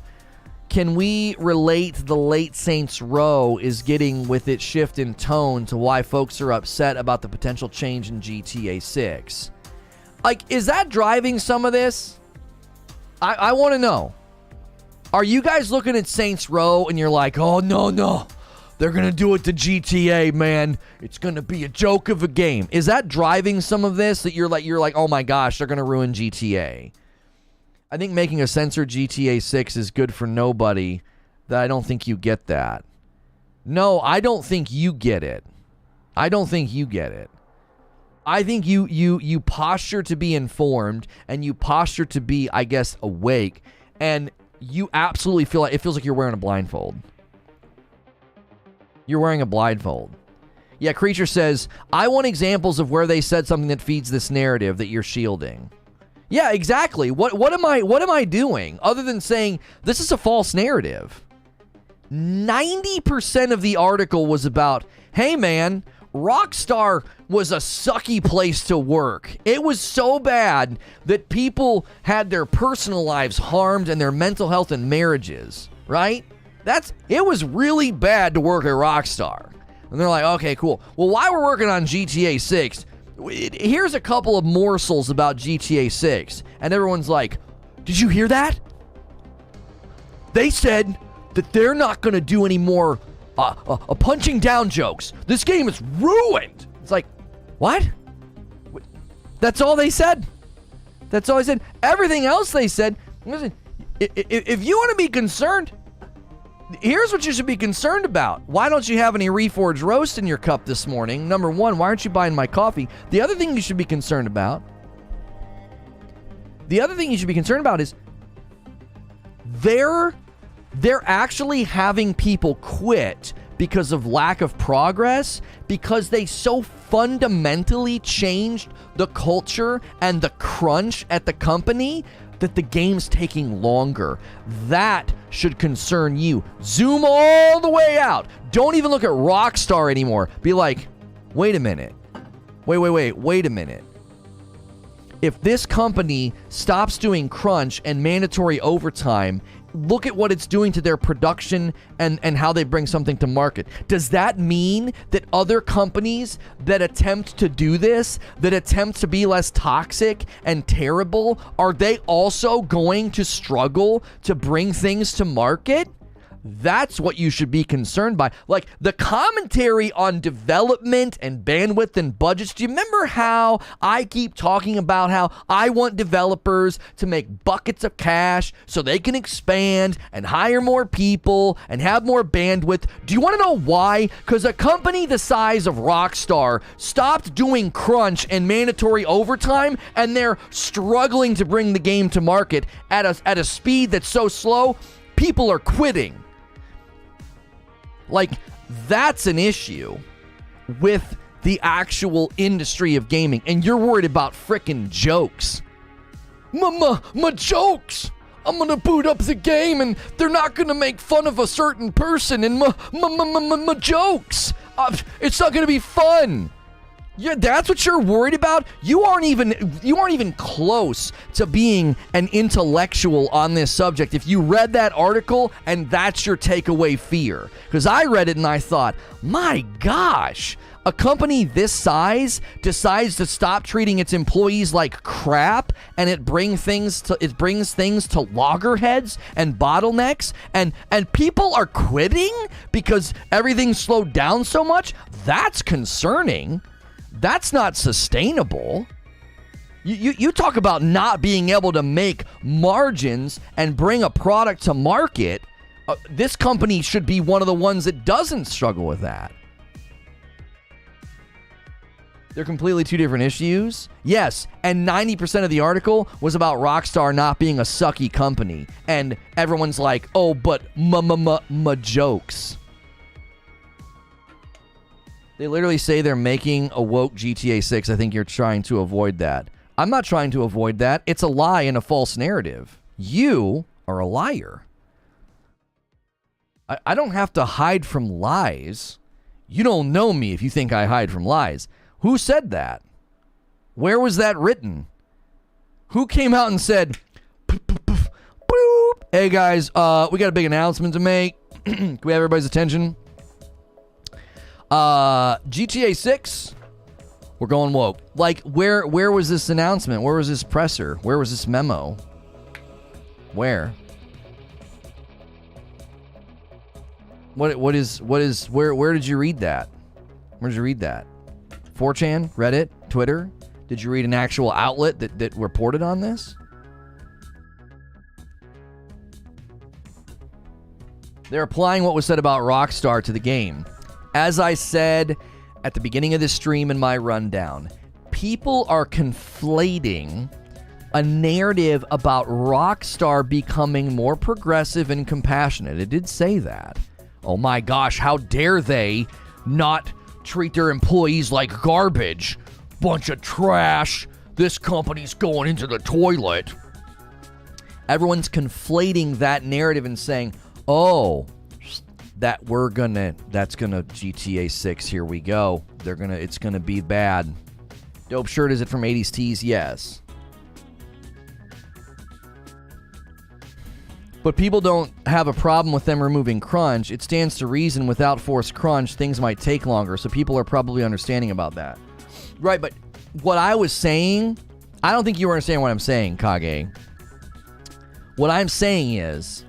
Can we relate the late Saints Row is getting with its shift in tone to why folks are upset about the potential change in GTA 6? Like, is that driving some of this? I want to know. Are you guys looking at Saints Row and you're like, oh, no, they're going to do it to GTA, man. It's going to be a joke of a game. Is that driving some of this that you're like, oh my gosh, they're going to ruin GTA? I think making a censored GTA 6 is good for nobody. That I don't think you get that. No, I don't think you get it. I think you posture to be informed and you posture to be, I guess, awake, and you absolutely feel like it feels like you're wearing a blindfold. You're wearing a blindfold. Yeah, Creature says, I want examples of where they said something that feeds this narrative that you're shielding. Yeah, exactly. What am I doing other than saying this is a false narrative? 90% of the article was about, hey man, Rockstar was a sucky place to work. It was so bad that people had their personal lives harmed and their mental health and marriages, right? It was really bad to work at Rockstar. And they're like, okay, cool. Well, while we're working on GTA 6, here's a couple of morsels about GTA 6. And everyone's like, did you hear that? They said that they're not going to do any more punching down jokes. This game is ruined. It's like, what? That's all they said. That's all they said. Everything else they said, listen, if you want to be concerned, here's what you should be concerned about. Why don't you have any Reforge roast in your cup this morning? Number one, why aren't you buying my coffee? The other thing you should be concerned about is they're actually having people quit because of lack of progress, because they so fundamentally changed the culture and the crunch at the company that the game's taking longer. That should concern you. Zoom all the way out. Don't even look at Rockstar anymore. Be like, wait a minute. Wait a minute. If this company stops doing crunch and mandatory overtime, look at what it's doing to their production and how they bring something to market. Does that mean that other companies that attempt to do this, that attempt to be less toxic and terrible, are they also going to struggle to bring things to market? That's what you should be concerned by. Like, the commentary on development and bandwidth and budgets. Do you remember how I keep talking about how I want developers to make buckets of cash so they can expand and hire more people and have more bandwidth? Do you want to know why? Because a company the size of Rockstar stopped doing crunch and mandatory overtime, and they're struggling to bring the game to market at a speed that's so slow, people are quitting. Like, that's an issue with the actual industry of gaming, and you're worried about frickin' jokes. My jokes! I'm gonna boot up the game and they're not gonna make fun of a certain person, and my jokes! It's not gonna be fun! Yeah, that's what you're worried about? You aren't even close to being an intellectual on this subject if you read that article and that's your takeaway fear. Because I read it and I thought, my gosh, a company this size decides to stop treating its employees like crap, and it brings things to loggerheads and bottlenecks, and people are quitting because everything's slowed down so much? That's concerning. That's not sustainable. You talk about not being able to make margins and bring a product to market. This company should be one of the ones that doesn't struggle with that. They're completely two different issues. Yes, and 90% of the article was about Rockstar not being a sucky company. And everyone's like, oh, but my jokes. They literally say they're making a woke GTA 6. I think you're trying to avoid that. I'm not trying to avoid that. It's a lie and a false narrative. You are a liar. I don't have to hide from lies. You don't know me if you think I hide from lies. Who said that? Where was that written? Who came out and said, boop, hey guys, we got a big announcement to make. Can we have everybody's attention? GTA 6, we're going woke. Like, where was this announcement? Where was this presser? Where was this memo? Where did you read that? Where did you read that? 4chan, Reddit, Twitter? Did you read an actual outlet that reported on this? They're applying what was said about Rockstar to the game. As I said at the beginning of this stream in my rundown, people are conflating a narrative about Rockstar becoming more progressive and compassionate. It did say that. Oh my gosh, how dare they not treat their employees like garbage? Bunch of trash. This company's going into the toilet. Everyone's conflating that narrative and saying, oh, that's gonna GTA 6. Here we go. It's gonna be bad. Dope shirt. Is it from 80s Tees? Yes. But people don't have a problem with them removing crunch. It stands to reason without forced crunch, things might take longer. So people are probably understanding about that. Right, but what I was saying, I don't think you understand what I'm saying, Kage. What I'm saying is,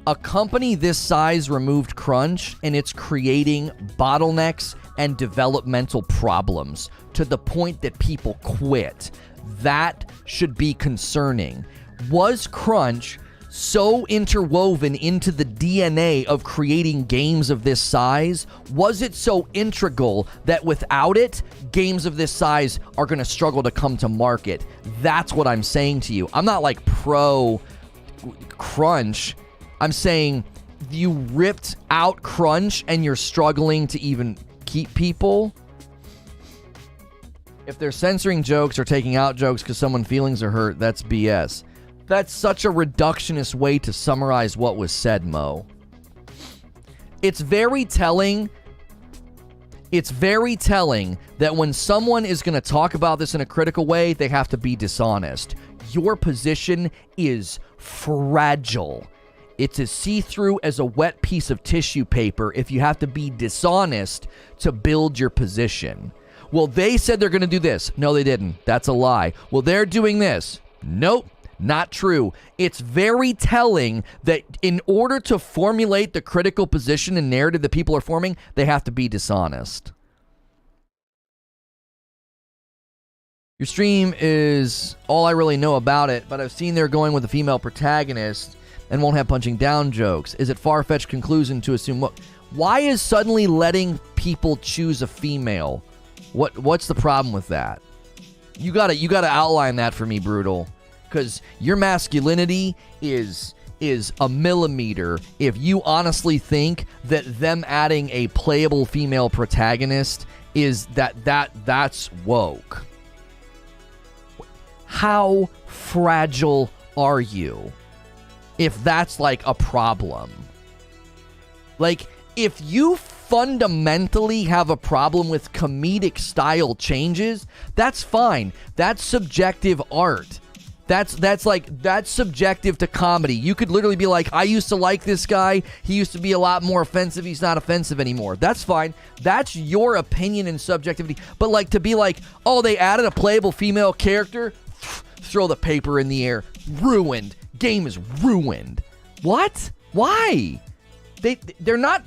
a company this size removed crunch, and it's creating bottlenecks and developmental problems to the point that people quit. That should be concerning. Was crunch so interwoven into the DNA of creating games of this size? Was it so integral that without it, games of this size are going to struggle to come to market? That's what I'm saying to you. I'm not like pro crunch. I'm saying you ripped out crunch and you're struggling to even keep people. If they're censoring jokes or taking out jokes because someone's feelings are hurt, that's BS. That's such a reductionist way to summarize what was said, Mo. It's very telling. It's very telling that when someone is going to talk about this in a critical way, they have to be dishonest. Your position is fragile. It's as see-through as a wet piece of tissue paper if you have to be dishonest to build your position. Well, they said they're going to do this. No, they didn't. That's a lie. Well, they're doing this. Nope. Not true. It's very telling that in order to formulate the critical position and narrative that people are forming, they have to be dishonest. Your stream is all I really know about it, but I've seen they're going with a female protagonist and won't have punching down jokes. Is it far-fetched conclusion to assume why is suddenly letting people choose a female? What's the problem with that? You gotta outline that for me, Brutal. Because your masculinity is a millimeter if you honestly think that them adding a playable female protagonist is that's woke. How fragile are you if that's like a problem? Like, if you fundamentally have a problem with comedic style changes, that's fine. That's subjective art. That's subjective to comedy. You could literally be like, I used to like this guy. He used to be a lot more offensive. He's not offensive anymore. That's fine. That's your opinion and subjectivity. But like to be like, oh, they added a playable female character, throw the paper in the air. Ruined. Game is ruined. What? Why? They're not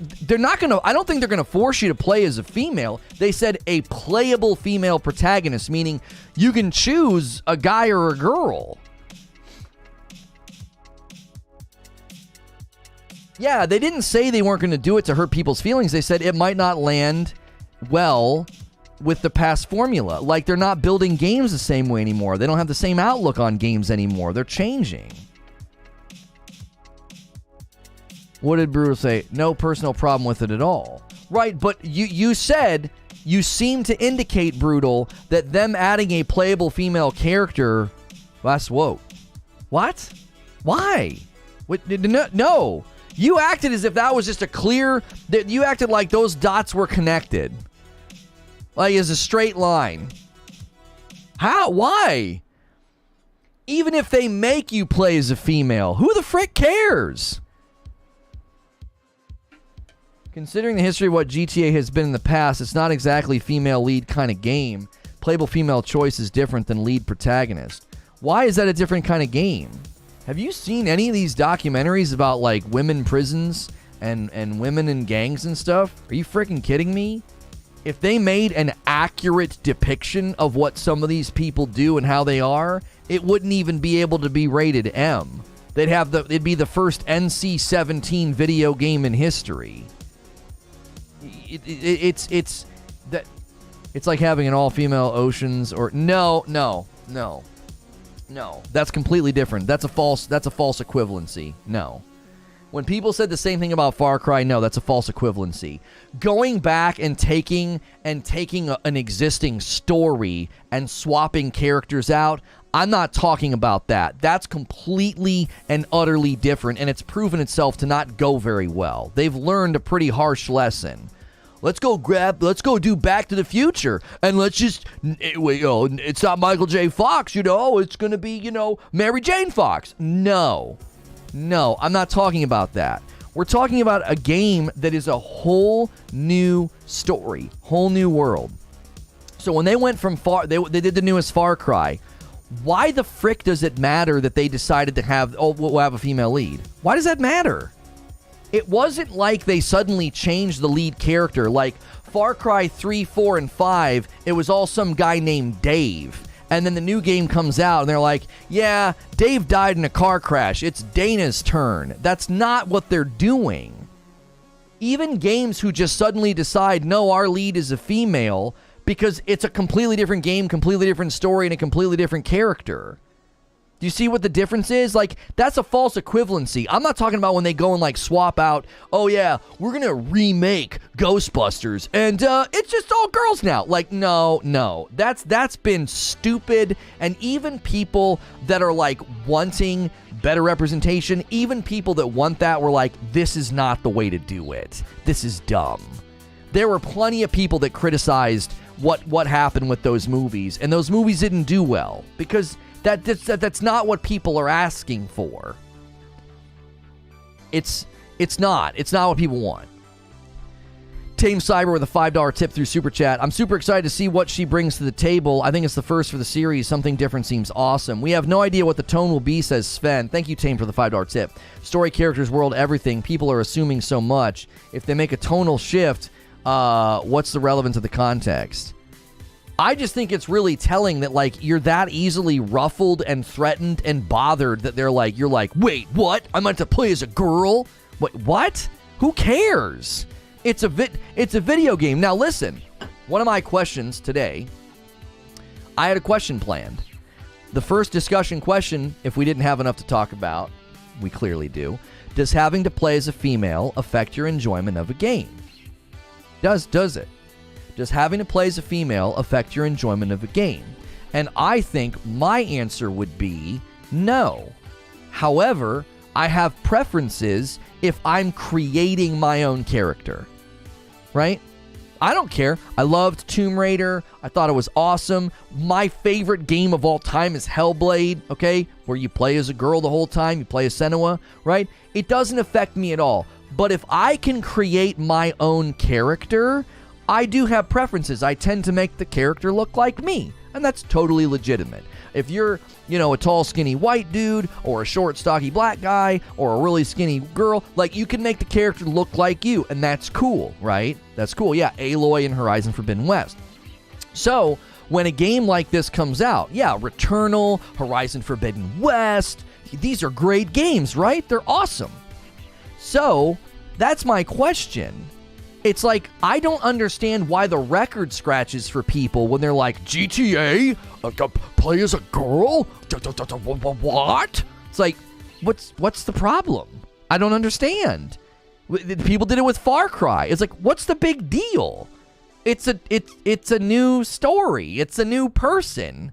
gonna, I don't think they're gonna force you to play as a female. They said a playable female protagonist, meaning you can choose a guy or a girl. Yeah, they didn't say they weren't gonna do it to hurt people's feelings. They said it might not land well with the past formula. Like, they're not building games the same way anymore. They don't have the same outlook on games anymore. They're changing. What did Brutal say? No personal problem with it at all. Right, but you said, you seem to indicate, Brutal, that them adding a playable female character, that's woke. What? Why? No. You acted as if that was just a clear, that you acted like those dots were connected. Like as a straight line. How? Why? Even if they make you play as a female, who the frick cares? Considering the history of what GTA has been in the past, it's not exactly female lead kind of game. Playable female choice is different than lead protagonist. Why is that a different kind of game? Have you seen any of these documentaries about like women prisons and women in gangs and stuff? Are you freaking kidding me? If they made an accurate depiction of what some of these people do and how they are, it wouldn't even be able to be rated M. It'd be the first NC-17 video game in history. It's like having an all-female Oceans or no. That's completely different. That's a false equivalency. No. When people said the same thing about Far Cry, no, that's a false equivalency. Going back and taking an existing story and swapping characters out, I'm not talking about that. That's completely and utterly different, and it's proven itself to not go very well. They've learned a pretty harsh lesson. Let's go do Back to the Future, and let's just, it's not Michael J. Fox, it's going to be, Mary Jane Fox. No, I'm not talking about that. We're talking about a game that is a whole new story, whole new world. So when they went from they did the newest Far Cry. Why the frick does it matter that they decided to have, we'll have a female lead? Why does that matter? It wasn't like they suddenly changed the lead character. Like Far Cry 3, 4, and 5, it was all some guy named Dave. And then the new game comes out, and they're like, yeah, Dave died in a car crash. It's Dana's turn. That's not what they're doing. Even games who just suddenly decide, no, our lead is a female, because it's a completely different game, completely different story, and a completely different character. Do you see what the difference is? Like, that's a false equivalency. I'm not talking about when they go and, like, swap out, oh, yeah, we're going to remake Ghostbusters, and it's just all girls now. Like, no. That's been stupid, and even people that are, like, wanting better representation, even people that want that were like, this is not the way to do it. This is dumb. There were plenty of people that criticized what happened with those movies, and those movies didn't do well, because that's not what people are asking for. It's not what people want. Tame Cyber with a $5 tip through Super Chat. I'm super excited to see what she brings to the table. I think it's the first for the series. Something different seems awesome. We have no idea what the tone will be, says Sven. Thank you, Tame, for the $5 tip. Story, characters, world, everything. People are assuming so much. If they make a tonal shift, what's the relevance of the context? I just think it's really telling that, like, you're that easily ruffled and threatened and bothered that you're like, wait, what? I'm meant to play as a girl? Wait, what? Who cares? It's a video game. Now, listen, one of my questions today, I had a question planned. The first discussion question, if we didn't have enough to talk about, we clearly do. Does having to play as a female affect your enjoyment of a game? Does it? Does having to play as a female affect your enjoyment of a game? And I think my answer would be no. However, I have preferences if I'm creating my own character, right? I don't care. I loved Tomb Raider. I thought it was awesome. My favorite game of all time is Hellblade, okay? Where you play as a girl the whole time. You play as Senua, right? It doesn't affect me at all. But if I can create my own character, I do have preferences. I tend to make the character look like me, and that's totally legitimate. If you're, a tall, skinny white dude, or a short, stocky black guy, or a really skinny girl, like, you can make the character look like you, and that's cool, right? That's cool. Yeah, Aloy in Horizon Forbidden West. So, when a game like this comes out, yeah, Returnal, Horizon Forbidden West, these are great games, right? They're awesome. So, that's my question. It's like, I don't understand why the record scratches for people when they're like, GTA? Play as a girl? What? It's like, what's the problem? I don't understand. People did it with Far Cry. It's like, what's the big deal? It's a new story. It's a new person.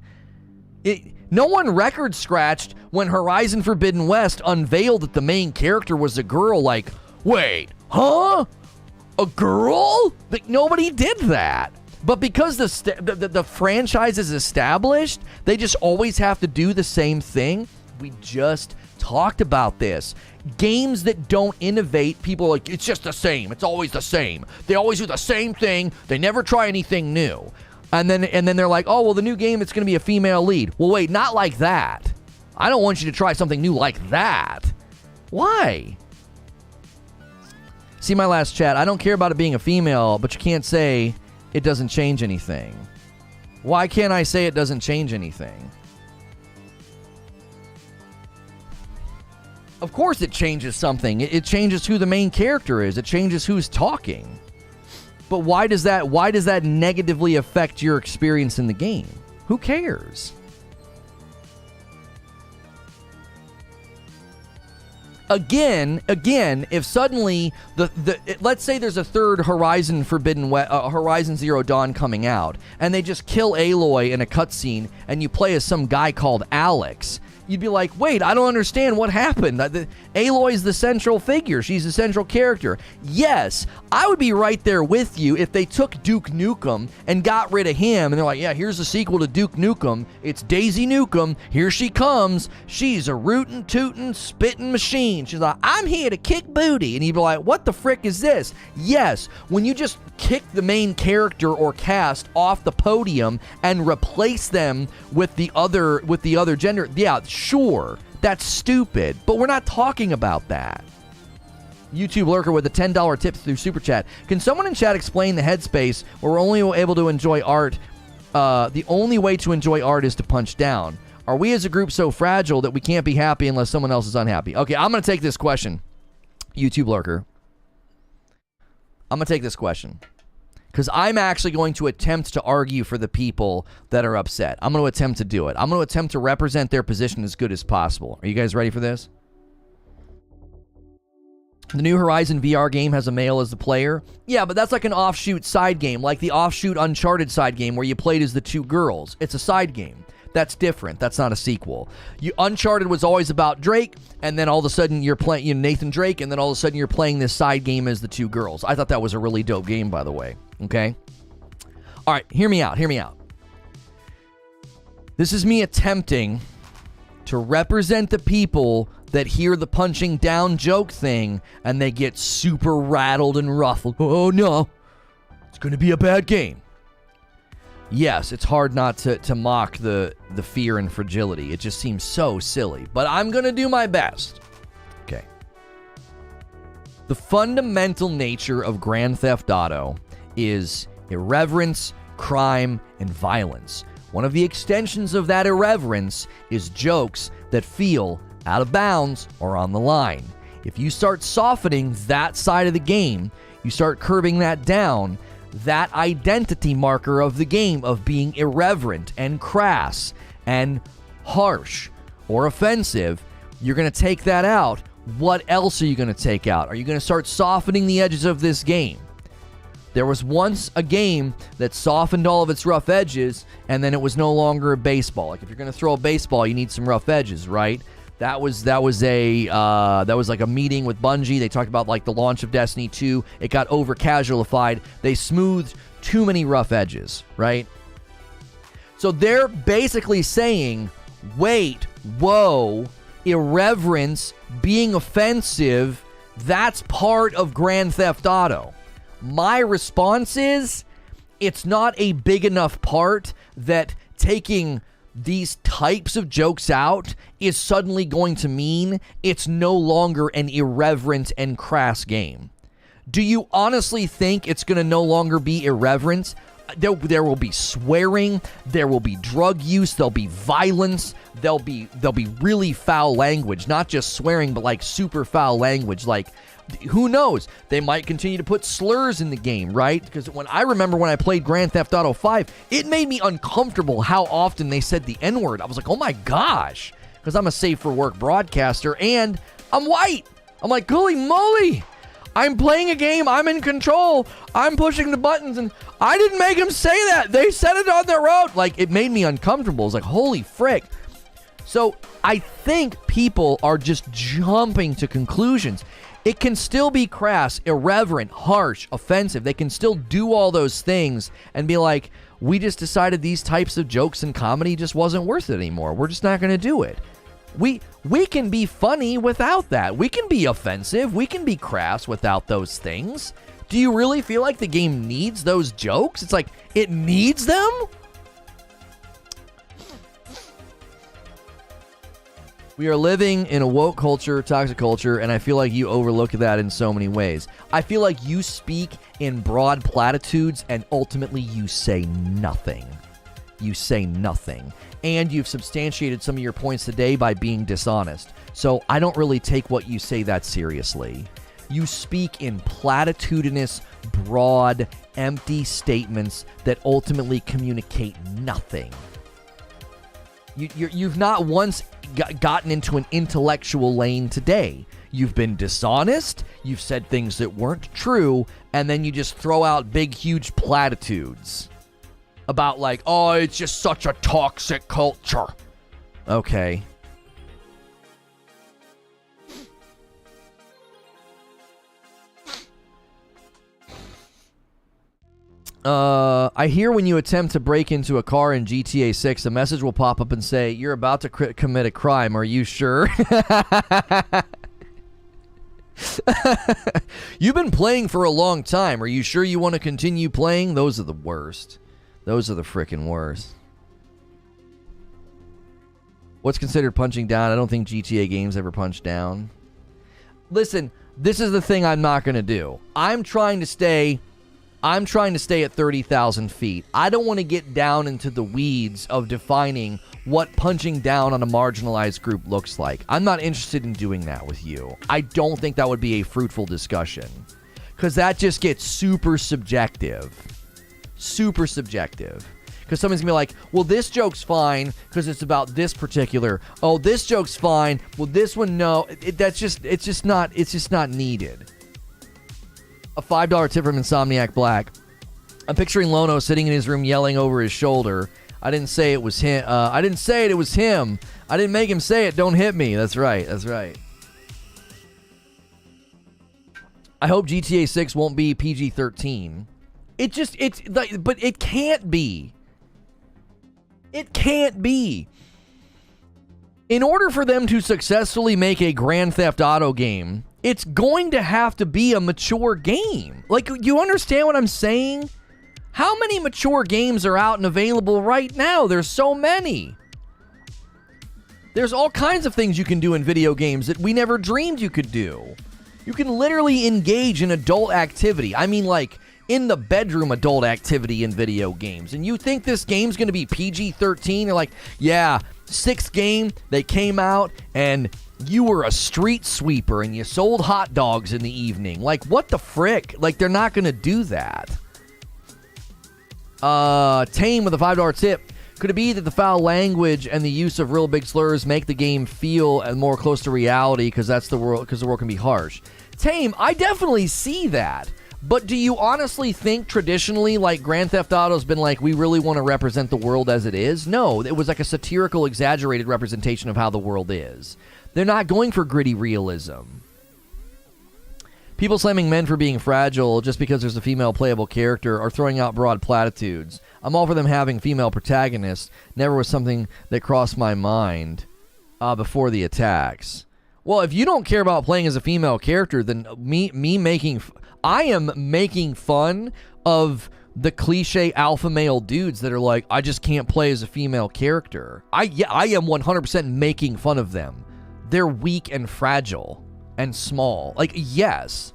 No one record scratched when Horizon Forbidden West unveiled that the main character was a girl. Like, wait, huh? A girl? Like, nobody did that. But because the franchise is established, they just always have to do the same thing. We just talked about this. Games that don't innovate, people are like, it's just the same. It's always the same. They always do the same thing. They never try anything new. And then they're like, oh, well, the new game, it's going to be a female lead. Well, wait, not like that. I don't want you to try something new like that. Why? See my last chat. I don't care about it being a female, but you can't say it doesn't change anything. Why can't I say it doesn't change anything? Of course it changes something. It changes who the main character is. It changes who's talking. But why does that negatively affect your experience in the game? Who cares? Again, if suddenly let's say there's a third Horizon Horizon Zero Dawn coming out, and they just kill Aloy in a cutscene, and you play as some guy called Alex, you'd be like, wait, I don't understand what happened. Aloy's the central figure. She's the central character. Yes, I would be right there with you if they took Duke Nukem and got rid of him, and they're like, yeah, here's a sequel to Duke Nukem. It's Daisy Nukem. Here she comes. She's a rootin', tootin', spittin' machine. She's like, I'm here to kick booty. And you'd be like, what the frick is this? Yes, when you just kick the main character or cast off the podium and replace them with the other gender, yeah, sure, that's stupid, but we're not talking about that. YouTube Lurker with a $10 tip through Super Chat. Can someone in chat explain the headspace where we're only able to enjoy art? The only way to enjoy art is to punch down. Are we as a group so fragile that we can't be happy unless someone else is unhappy? Okay, I'm going to take this question, YouTube Lurker. I'm going to take this question because I'm actually going to attempt to argue for the people that are upset. I'm going to attempt to do it. I'm going to attempt to represent their position as good as possible. Are you guys ready for this? The new Horizon VR game has a male as the player. Yeah, but that's like an offshoot side game, like the offshoot Uncharted side game where you played as the two girls. It's a side game. That's different. That's not a sequel. Uncharted was always about Drake, and then all of a sudden you're playing Nathan Drake, and then all of a sudden you're playing this side game as the two girls. I thought that was a really dope game, by the way. Okay? All right, hear me out. Hear me out. This is me attempting to represent the people that hear the punching down joke thing, and they get super rattled and ruffled. Oh, no. It's going to be a bad game. Yes, it's hard not to mock the fear and fragility. It just seems so silly. But I'm going to do my best. Okay. The fundamental nature of Grand Theft Auto is irreverence, crime, and violence. One of the extensions of that irreverence is jokes that feel out of bounds or on the line. If you start softening that side of the game, you start curbing that down, that identity marker of the game of being irreverent and crass and harsh or offensive, you're going to take that out. What else are you going to take out? Are you going to start softening the edges of this game? There was once a game that softened all of its rough edges, and then it was no longer a baseball. Like if you're going to throw a baseball, you need some rough edges, right? That was like a meeting with Bungie. They talked about like the launch of Destiny 2. It got over casualified. They smoothed too many rough edges, right? So they're basically saying, wait, whoa, irreverence, being offensive, that's part of Grand Theft Auto. My response is, it's not a big enough part that taking these types of jokes out is suddenly going to mean it's no longer an irreverent and crass game. Do you honestly think it's going to no longer be irreverent? There will be swearing, there will be drug use, there'll be violence, there'll be really foul language, not just swearing, but like super foul language. Like, who knows? They might continue to put slurs in the game, right? Because when I played Grand Theft Auto 5, it made me uncomfortable how often they said the N-word. I was like, oh my gosh, because I'm a safe for work broadcaster and I'm white. I'm like, holy moly. I'm playing a game. I'm in control. I'm pushing the buttons, and I didn't make them say that. They said it on their own. Like, it made me uncomfortable. It's like, holy frick. So I think people are just jumping to conclusions. It can still be crass, irreverent, harsh, offensive. They can still do all those things and be like, we just decided these types of jokes and comedy just wasn't worth it anymore. We're just not going to do it. We can be funny without that. We can be offensive. We can be crass without those things. Do you really feel like the game needs those jokes? It's like, it needs them? We are living in a woke culture, toxic culture, and I feel like you overlook that in so many ways. I feel like you speak in broad platitudes and ultimately you say nothing. You say nothing. And you've substantiated some of your points today by being dishonest. So I don't really take what you say that seriously. You speak in platitudinous, broad, empty statements that ultimately communicate nothing. You've not once gotten into an intellectual lane today. you've been dishonest, you've said things that weren't true, and then you just throw out big, huge platitudes about like, oh, it's just such a toxic culture. Okay. I hear when you attempt to break into a car in GTA 6, a message will pop up and say, you're about to commit a crime. Are you sure? You've been playing for a long time. Are you sure you want to continue playing? Those are the worst. Those are the freaking worst. What's considered punching down? I don't think GTA games ever punch down. Listen, this is the thing I'm not going to do. I'm trying to stay at 30,000 feet. I don't want to get down into the weeds of defining what punching down on a marginalized group looks like. I'm not interested in doing that with you. I don't think that would be a fruitful discussion, because that just gets super subjective. Super subjective. Because someone's going to be like, well, this joke's fine because it's about this particular. Oh, this joke's fine. Well, this one, no. It's just not needed. A $5 tip from Insomniac Black. I'm picturing Lono sitting in his room yelling over his shoulder. I didn't say it was him. I didn't say it. It was him. I didn't make him say it. Don't hit me. That's right. That's right. I hope GTA 6 won't be PG-13. But it can't be. It can't be. In order for them to successfully make a Grand Theft Auto game, it's going to have to be a mature game. Like, you understand what I'm saying? How many mature games are out and available right now? There's so many. There's all kinds of things you can do in video games that we never dreamed you could do. You can literally engage in adult activity. I mean, like, in the bedroom adult activity in video games. And you think this game's going to be PG-13? You're like, yeah, 6th game, they came out and you were a street sweeper and you sold hot dogs in the evening. Like, what the frick? Like, they're not going to do that. Tame with a $5 tip. Could it be that the foul language and the use of real big slurs make the game feel more close to reality because the world can be harsh? Tame, I definitely see that. But do you honestly think traditionally, like, Grand Theft Auto's been like, we really want to represent the world as it is? No, it was like a satirical, exaggerated representation of how the world is. They're not going for gritty realism. People slamming men for being fragile just because there's a female playable character or throwing out broad platitudes. I'm all for them having female protagonists. Never was something that crossed my mind before the attacks. Well, if you don't care about playing as a female character, then I am making fun of the cliche alpha male dudes that are like, I just can't play as a female character. I am 100% making fun of them. They're weak and fragile and small. Like, yes.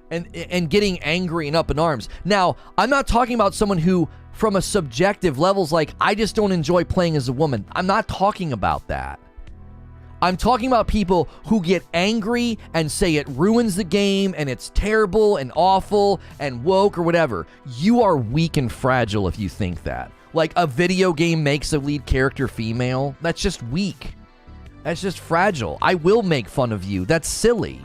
And getting angry and up in arms. Now, I'm not talking about someone who, from a subjective level, is like, I just don't enjoy playing as a woman. I'm not talking about that. I'm talking about people who get angry and say it ruins the game and it's terrible and awful and woke or whatever. You are weak and fragile if you think that. Like, a video game makes a lead character female. That's just weak. That's just fragile. I will make fun of you. That's silly.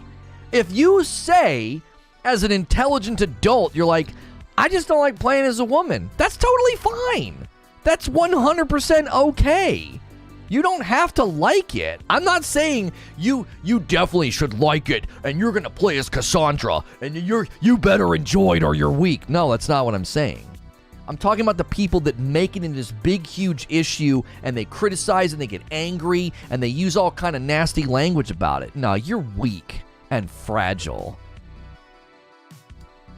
If you say, as an intelligent adult, you're like, I just don't like playing as a woman, that's totally fine. That's 100% okay. You don't have to like it. I'm not saying you definitely should like it and you're going to play as Cassandra and you better enjoy it or you're weak. No, that's not what I'm saying. I'm talking about the people that make it into this big, huge issue and they criticize and they get angry and they use all kind of nasty language about it. No, you're weak and fragile.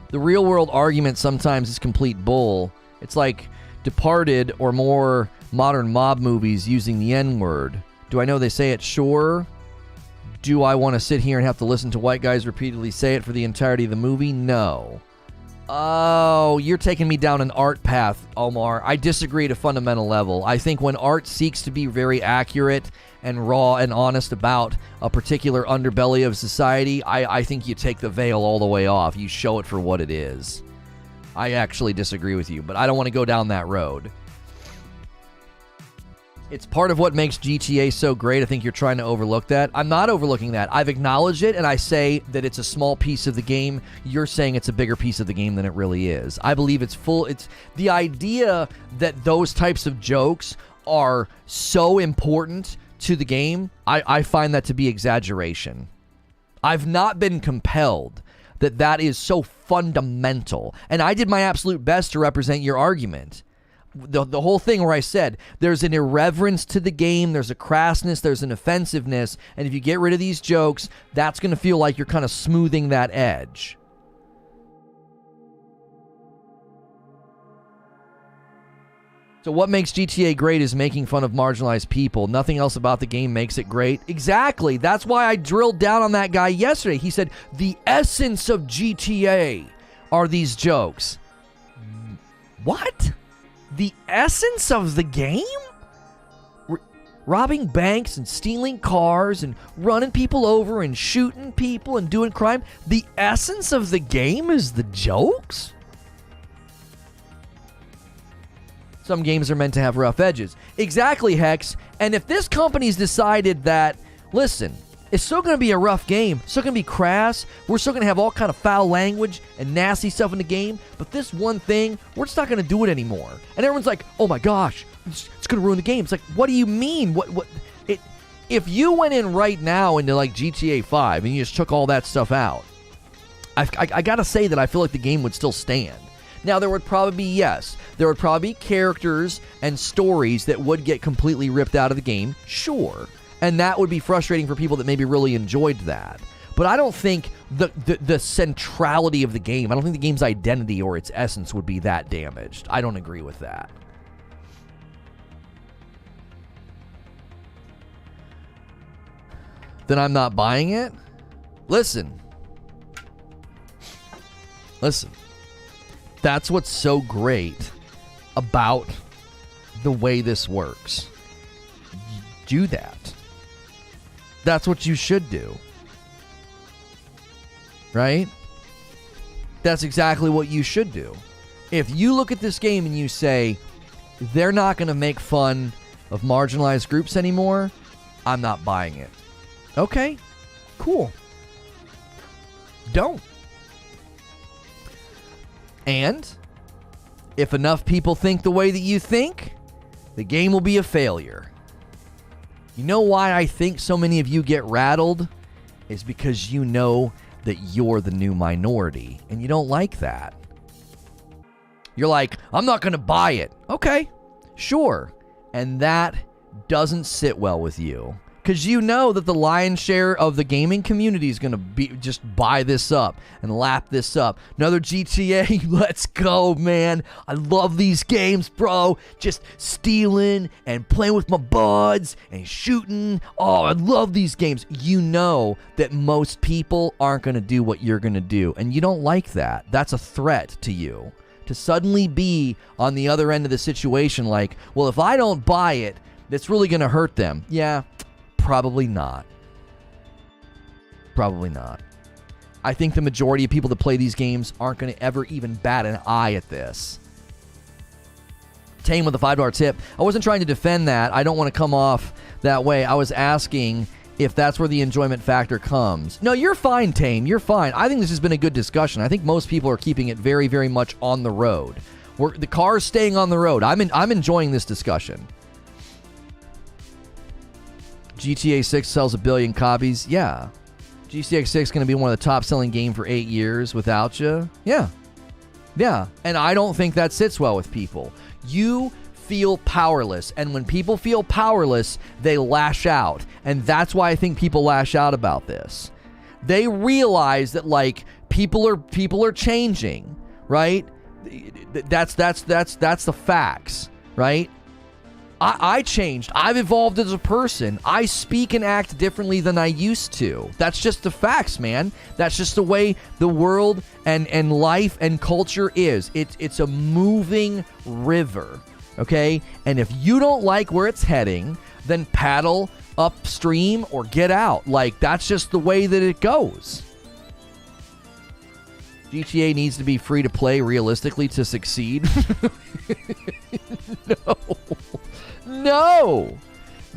The real world argument sometimes is complete bull. It's like Departed or more modern mob movies using the N-word. Do I know they say it? Sure. Do I want to sit here and have to listen to white guys repeatedly say it for the entirety of the movie? No. Oh, you're taking me down an art path, Omar. I disagree at a fundamental level. I think when art seeks to be very accurate and raw and honest about a particular underbelly of society, I think you take the veil all the way off. You show it for what it is. I actually disagree with you, but I don't want to go down that road. It's part of what makes GTA so great. I think you're trying to overlook that. I'm not overlooking that. I've acknowledged it, and I say that it's a small piece of the game. You're saying it's a bigger piece of the game than it really is. I believe it's full. It's the idea that those types of jokes are so important to the game. I find that to be exaggeration. I've not been compelled that is so fundamental. And I did my absolute best to represent your argument. The whole thing where I said there's an irreverence to the game, there's a crassness, there's an offensiveness, and if you get rid of these jokes, that's going to feel like you're kind of smoothing that edge. So what makes GTA great is making fun of marginalized people. Nothing else about the game makes it great. Exactly. That's why I drilled down on that guy yesterday. He said the essence of GTA are these jokes. What? The essence of the game? Robbing banks and stealing cars and running people over and shooting people and doing crime. The essence of the game is the jokes? Some games are meant to have rough edges. Exactly, Hex. And if this company's decided that, listen, it's still going to be a rough game, still going to be crass, we're still going to have all kind of foul language and nasty stuff in the game, but this one thing, we're just not going to do it anymore. And everyone's like, oh my gosh, it's going to ruin the game. It's like, what do you mean? If you went in right now into like GTA 5 and you just took all that stuff out, I got to say that I feel like the game would still stand. Now, there would probably be characters and stories that would get completely ripped out of the game, sure. And that would be frustrating for people that maybe really enjoyed that. But I don't think the centrality of the game, I don't think the game's identity or its essence would be that damaged. I don't agree with that. Then I'm not buying it? Listen. That's what's so great about the way this works. Do that. That's what you should do. Right? That's exactly what you should do. If you look at this game and you say, they're not going to make fun of marginalized groups anymore, I'm not buying it. Okay, cool. Don't. And if enough people think the way that you think, the game will be a failure. You know why I think so many of you get rattled? Is because you know that you're the new minority, and you don't like that. You're like, I'm not going to buy it. Okay, sure. And that doesn't sit well with you. Because you know that the lion's share of the gaming community is going to be just buy this up and lap this up. Another GTA, let's go, man. I love these games, bro. Just stealing and playing with my buds and shooting. Oh, I love these games. You know that most people aren't going to do what you're going to do. And you don't like that. That's a threat to you. To suddenly be on the other end of the situation like, well, if I don't buy it, that's really going to hurt them. Yeah. Probably not. Probably not. I think the majority of people that play these games aren't going to ever even bat an eye at this. Tame with a $5 tip. I wasn't trying to defend that. I don't want to come off that way. I was asking if that's where the enjoyment factor comes. No, you're fine, Tame. You're fine. I think this has been a good discussion. I think most people are keeping it very, very much on the road. The car's staying on the road. I'm enjoying this discussion. GTA 6 sells 1 billion copies. Yeah. GTA 6 is going to be one of the top-selling games for 8 years without you. Yeah. Yeah. And I don't think that sits well with people. You feel powerless. And when people feel powerless, they lash out. And that's why I think people lash out about this. They realize that, like, people are changing, right? That's the facts, right? I changed. I've evolved as a person. I speak and act differently than I used to. That's just the facts, man. That's just the way the world and life and culture is. It's a moving river, okay? And if you don't like where it's heading, then paddle upstream or get out. Like, that's just the way that it goes. GTA needs to be free to play realistically to succeed. No.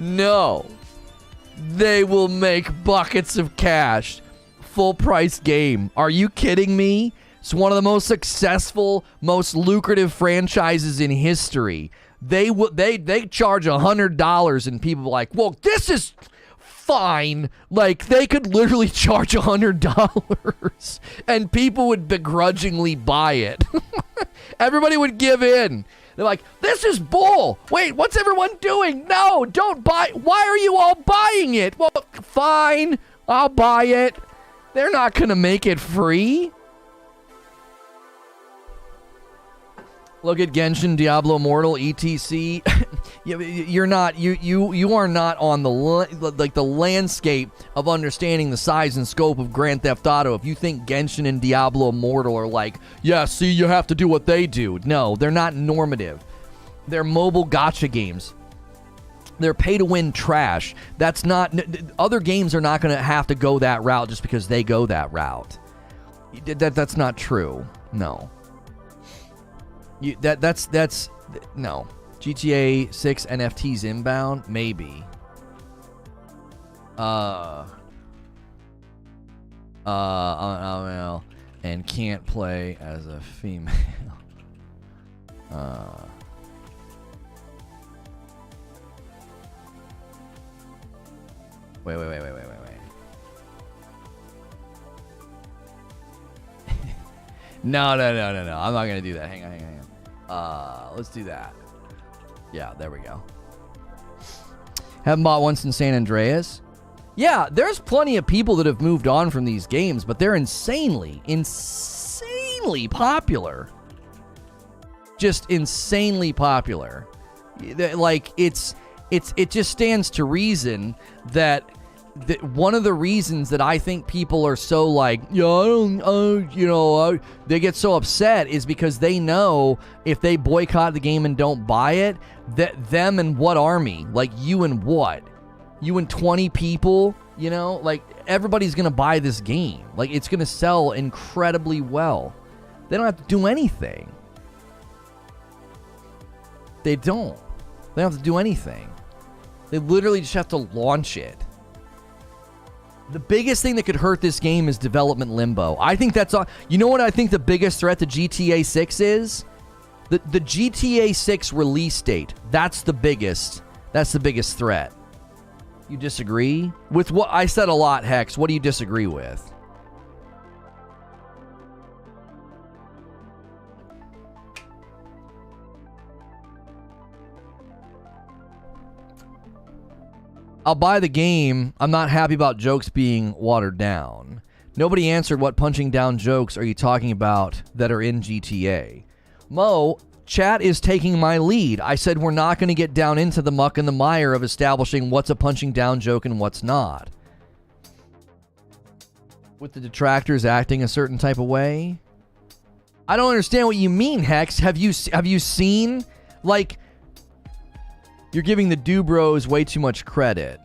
No. They will make buckets of cash. Full price game. Are you kidding me? It's one of the most successful, most lucrative franchises in history. They charge $100 and people are like, well, this is fine. Like, they could literally charge $100 and people would begrudgingly buy it. Everybody would give in. They're like, this is bull. Wait, what's everyone doing? No, don't buy. Why are you all buying it? Well, fine, I'll buy it. They're not going to make it free. Look at Genshin, Diablo Immortal, etc. You're not. You are not on the landscape of understanding the size and scope of Grand Theft Auto. If you think Genshin and Diablo Immortal are like, yeah, see, you have to do what they do. No, they're not normative. They're mobile gacha games. They're pay-to-win trash. That's not. Other games are not going to have to go that route just because they go that route. That's not true. No. That's no. GTA 6 NFTs inbound? Maybe. And can't play as a female. Wait. No. I'm not gonna do that. Hang on. Let's do that. Yeah, there we go. Haven't bought one since San Andreas. Yeah, there's plenty of people that have moved on from these games, but they're insanely popular. Just insanely popular. Like, it just stands to reason that one of the reasons that I think people are so like, they get so upset is because they know if they boycott the game and don't buy it, that them and what army? Like, you and what? You and 20 people? Like, everybody's going to buy this game. Like, it's going to sell incredibly well. They don't have to do anything. They don't. They don't have to do anything. They literally just have to launch it. The biggest thing that could hurt this game is development limbo. I think that's all. You know what I think the biggest threat to GTA 6 is? The GTA 6 release date. That's the biggest threat. You disagree with what I said a lot, Hex? What do you disagree with? I'll buy the game. I'm not happy about jokes being watered down. Nobody answered what punching down jokes are you talking about that are in GTA. Mo, chat is taking my lead. I said we're not going to get down into the muck and the mire of establishing what's a punching down joke and what's not. With the detractors acting a certain type of way? I don't understand what you mean, Hex. Have you seen, like... You're giving the Dude Bros way too much credit.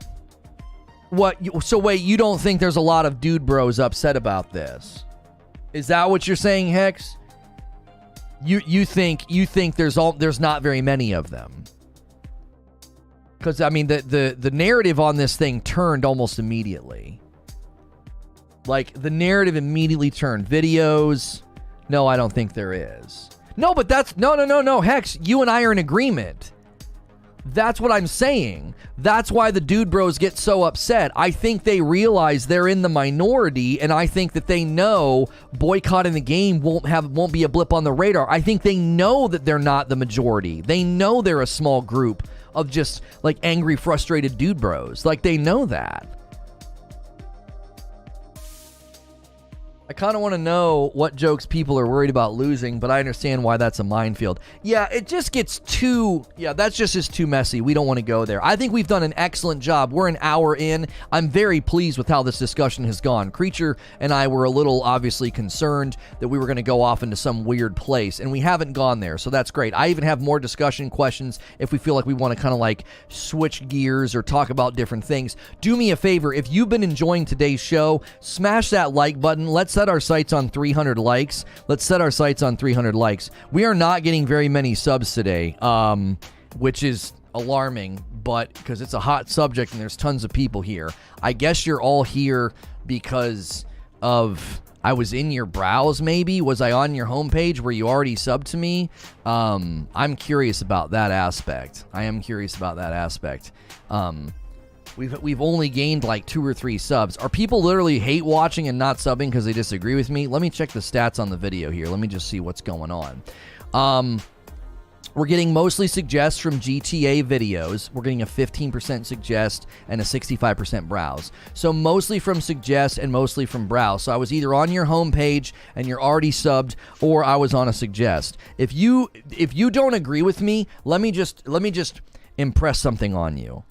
So wait, you don't think there's a lot of Dude Bros upset about this? Is that what you're saying, Hex? You think there's not very many of them? Because I mean the narrative on this thing turned almost immediately. Like, the narrative immediately turned. Videos? No, I don't think there is. No, but that's no, Hex. You and I are in agreement. That's what I'm saying. That's why the Dude Bros get so upset. I think they realize they're in the minority, and I think that they know boycotting the game won't be a blip on the radar. I think they know that they're not the majority. They know they're a small group of just like angry, frustrated Dude Bros. Like, they know that. I kind of want to know what jokes people are worried about losing, but I understand why that's a minefield. Yeah, it just gets too... Yeah, that's just too messy. We don't want to go there. I think we've done an excellent job. We're an hour in. I'm very pleased with how this discussion has gone. Creature and I were a little obviously concerned that we were going to go off into some weird place, and we haven't gone there, so that's great. I even have more discussion questions if we feel like we want to kind of like switch gears or talk about different things. Do me a favor. If you've been enjoying today's show, smash that like button. Let's set our sights on 300 likes. Let's set our sights on 300 likes. We are not getting very many subs today, which is alarming, but because it's a hot subject and there's tons of people here. I guess you're all here because of I was in your browse, maybe? Was I on your homepage? Were you already subbed to me? I'm curious about that aspect. I am curious about that aspect. We've only gained like 2 or 3 subs. Are people literally hate watching and not subbing because they disagree with me? Let me check the stats on the video here. Let me just see what's going on. We're getting mostly suggests from GTA videos. We're getting a 15% suggest and a 65% browse. So mostly from suggest and mostly from browse. So I was either on your homepage and you're already subbed, or I was on a suggest. If you don't agree with me, let me just impress something on you.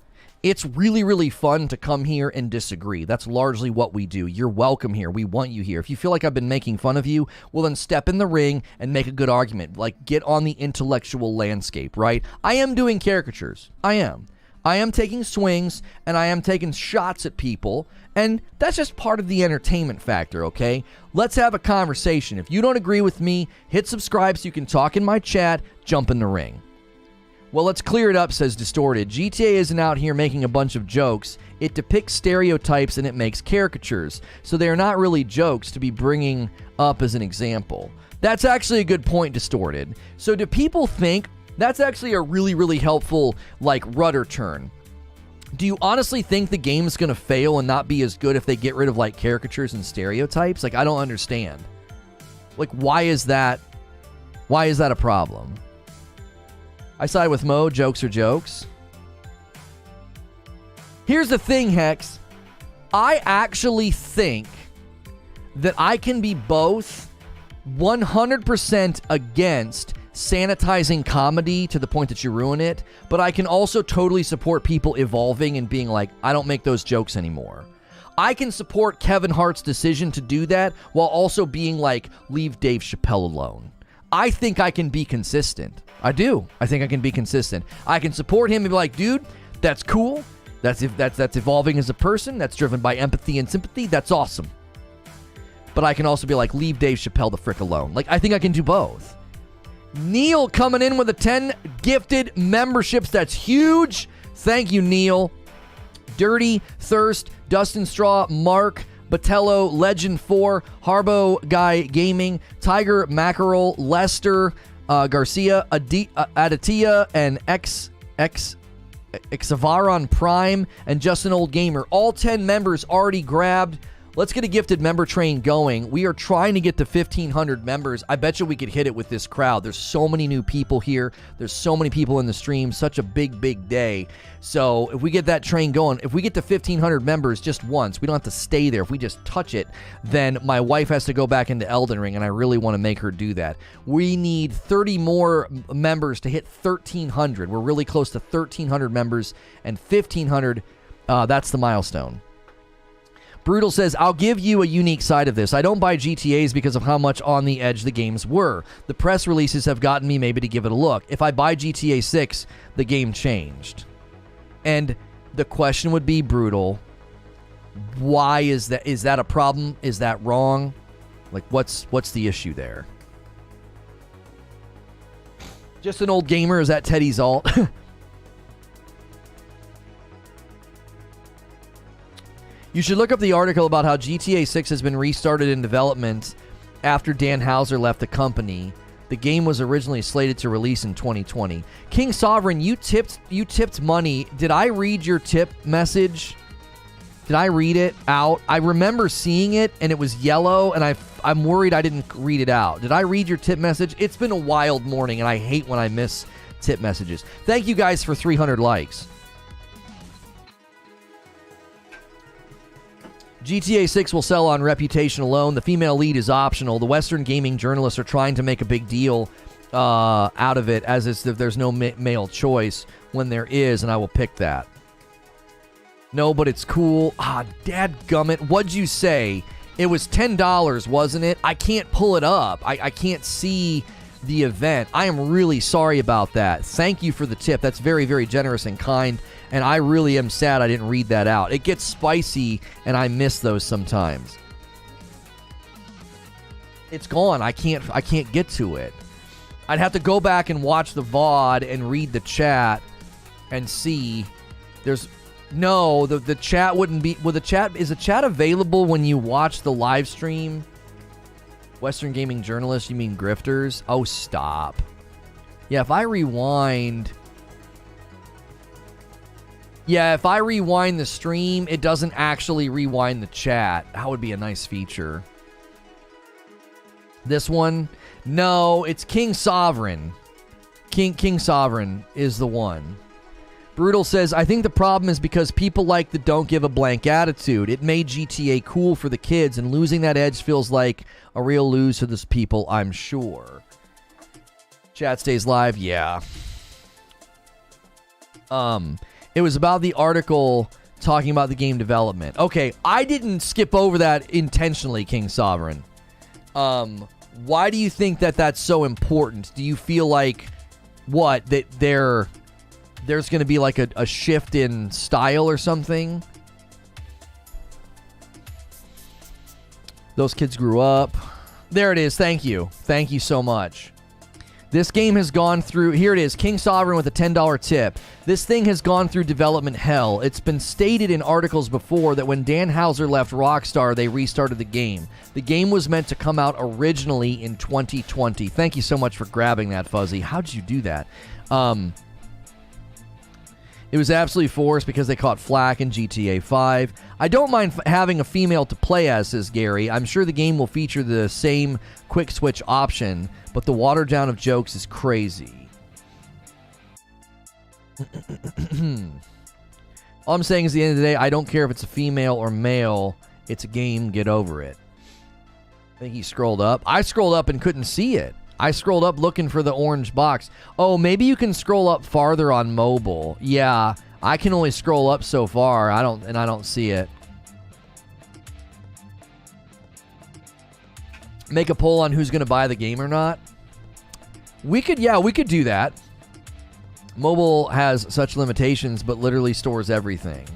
It's really, really fun to come here and disagree. That's largely what we do. You're welcome here. We want you here. If you feel like I've been making fun of you, well, then step in the ring and make a good argument. Like, get on the intellectual landscape, right? I am doing caricatures. I am taking swings, and I am taking shots at people, and that's just part of the entertainment factor, okay? Let's have a conversation. If you don't agree with me, hit subscribe so you can talk in my chat, jump in the ring. Well, let's clear it up, says Distorted. GTA isn't out here making a bunch of jokes. It depicts stereotypes and it makes caricatures. So they are not really jokes to be bringing up as an example. That's actually a good point, Distorted. So do people think that's actually a really, really helpful, like, rudder turn? Do you honestly think the game is going to fail and not be as good if they get rid of, like, caricatures and stereotypes? Like, I don't understand. Like, why is that a problem? I side with Mo. Jokes are jokes. Here's the thing, Hex. I actually think that I can be both 100% against sanitizing comedy to the point that you ruin it, but I can also totally support people evolving and being like, I don't make those jokes anymore. I can support Kevin Hart's decision to do that while also being like, leave Dave Chappelle alone. I think I can be consistent. I do. I think I can be consistent. I can support him and be like, dude, that's cool. That's evolving as a person. That's driven by empathy and sympathy. That's awesome. But I can also be like, leave Dave Chappelle the frick alone. Like, I think I can do both. Neil coming in with a 10 gifted memberships. That's huge. Thank you, Neil. Dirty, Thirst, Dustin Straw, Mark, Batello, Legend 4, Harbo Guy Gaming, Tiger Mackerel, Lester, Garcia, Aditya, and Xavaron Prime, and Just an Old Gamer. All 10 members already grabbed. Let's get a gifted member train going. We are trying to get to 1,500 members. I bet you we could hit it with this crowd. There's so many new people here. There's so many people in the stream. Such a big, big day. So if we get that train going, if we get to 1,500 members just once, we don't have to stay there. If we just touch it, then my wife has to go back into Elden Ring, and I really want to make her do that. We need 30 more members to hit 1,300. We're really close to 1,300 members, and 1,500, that's the milestone. Brutal says, I'll give you a unique side of this. I don't buy GTAs because of how much on the edge the games were. The press releases have gotten me maybe to give it a look. If I buy GTA 6, the game changed. And the question would be, Brutal, why is that? Is that a problem? Is that wrong? Like, what's the issue there? Just an Old Gamer, is that Teddy's alt? You should look up the article about how GTA 6 has been restarted in development after Dan Houser left the company. The game was originally slated to release in 2020. King Sovereign, you tipped money. Did I read your tip message? Did I read it out? I remember seeing it, and it was yellow, and I'm worried I didn't read it out. Did I read your tip message? It's been a wild morning, and I hate when I miss tip messages. Thank you guys for 300 likes. GTA 6 will sell on reputation alone. The female lead is optional. The Western gaming journalists are trying to make a big deal out of it, as if there's no male choice when there is, and I will pick that. No, but it's cool. Dadgummit. What'd you say? It was $10, wasn't it? I can't pull it up. I can't see the event. I am really sorry about that. Thank you for the tip. That's very, very generous and kind. And I really am sad I didn't read that out. It gets spicy, and I miss those sometimes. It's gone. I can't get to it. I'd have to go back and watch the VOD and read the chat and see. There's no, the chat wouldn't be. Well, is the chat available when you watch the live stream? Western gaming journalists, you mean grifters? Oh, stop. Yeah, if I rewind. Yeah, if I rewind the stream, it doesn't actually rewind the chat. That would be a nice feature. This one? No, it's King Sovereign. King Sovereign is the one. Brutal says, I think the problem is because people like the don't give a blank attitude. It made GTA cool for the kids, and losing that edge feels like a real lose to those people, I'm sure. Chat stays live? Yeah. It was about the article talking about the game development. Okay, I didn't skip over that intentionally, King Sovereign. Why do you think that that's so important? Do you feel like, what, that there's going to be like a shift in style or something? Those kids grew up. There it is. Thank you. Thank you so much. This game has gone through, here it is, King Sovereign with a $10 tip. This thing has gone through development hell. It's been stated in articles before that when Dan Houser left Rockstar, they restarted the game. The game was meant to come out originally in 2020. Thank you so much for grabbing that, Fuzzy. How'd you do that? It was absolutely forced because they caught flack in GTA 5. I don't mind having a female to play as, says Gary. I'm sure the game will feature the same quick switch option, but the water down of jokes is crazy. All I'm saying is, at the end of the day, I don't care if it's a female or male. It's a game. Get over it. I think he scrolled up. I scrolled up and couldn't see it. I scrolled up looking for the orange box. Oh, maybe you can scroll up farther on mobile. Yeah, I can only scroll up so far. I don't see it. Make a poll on who's going to buy the game or not. We could do that. Mobile has such limitations, but literally stores everything.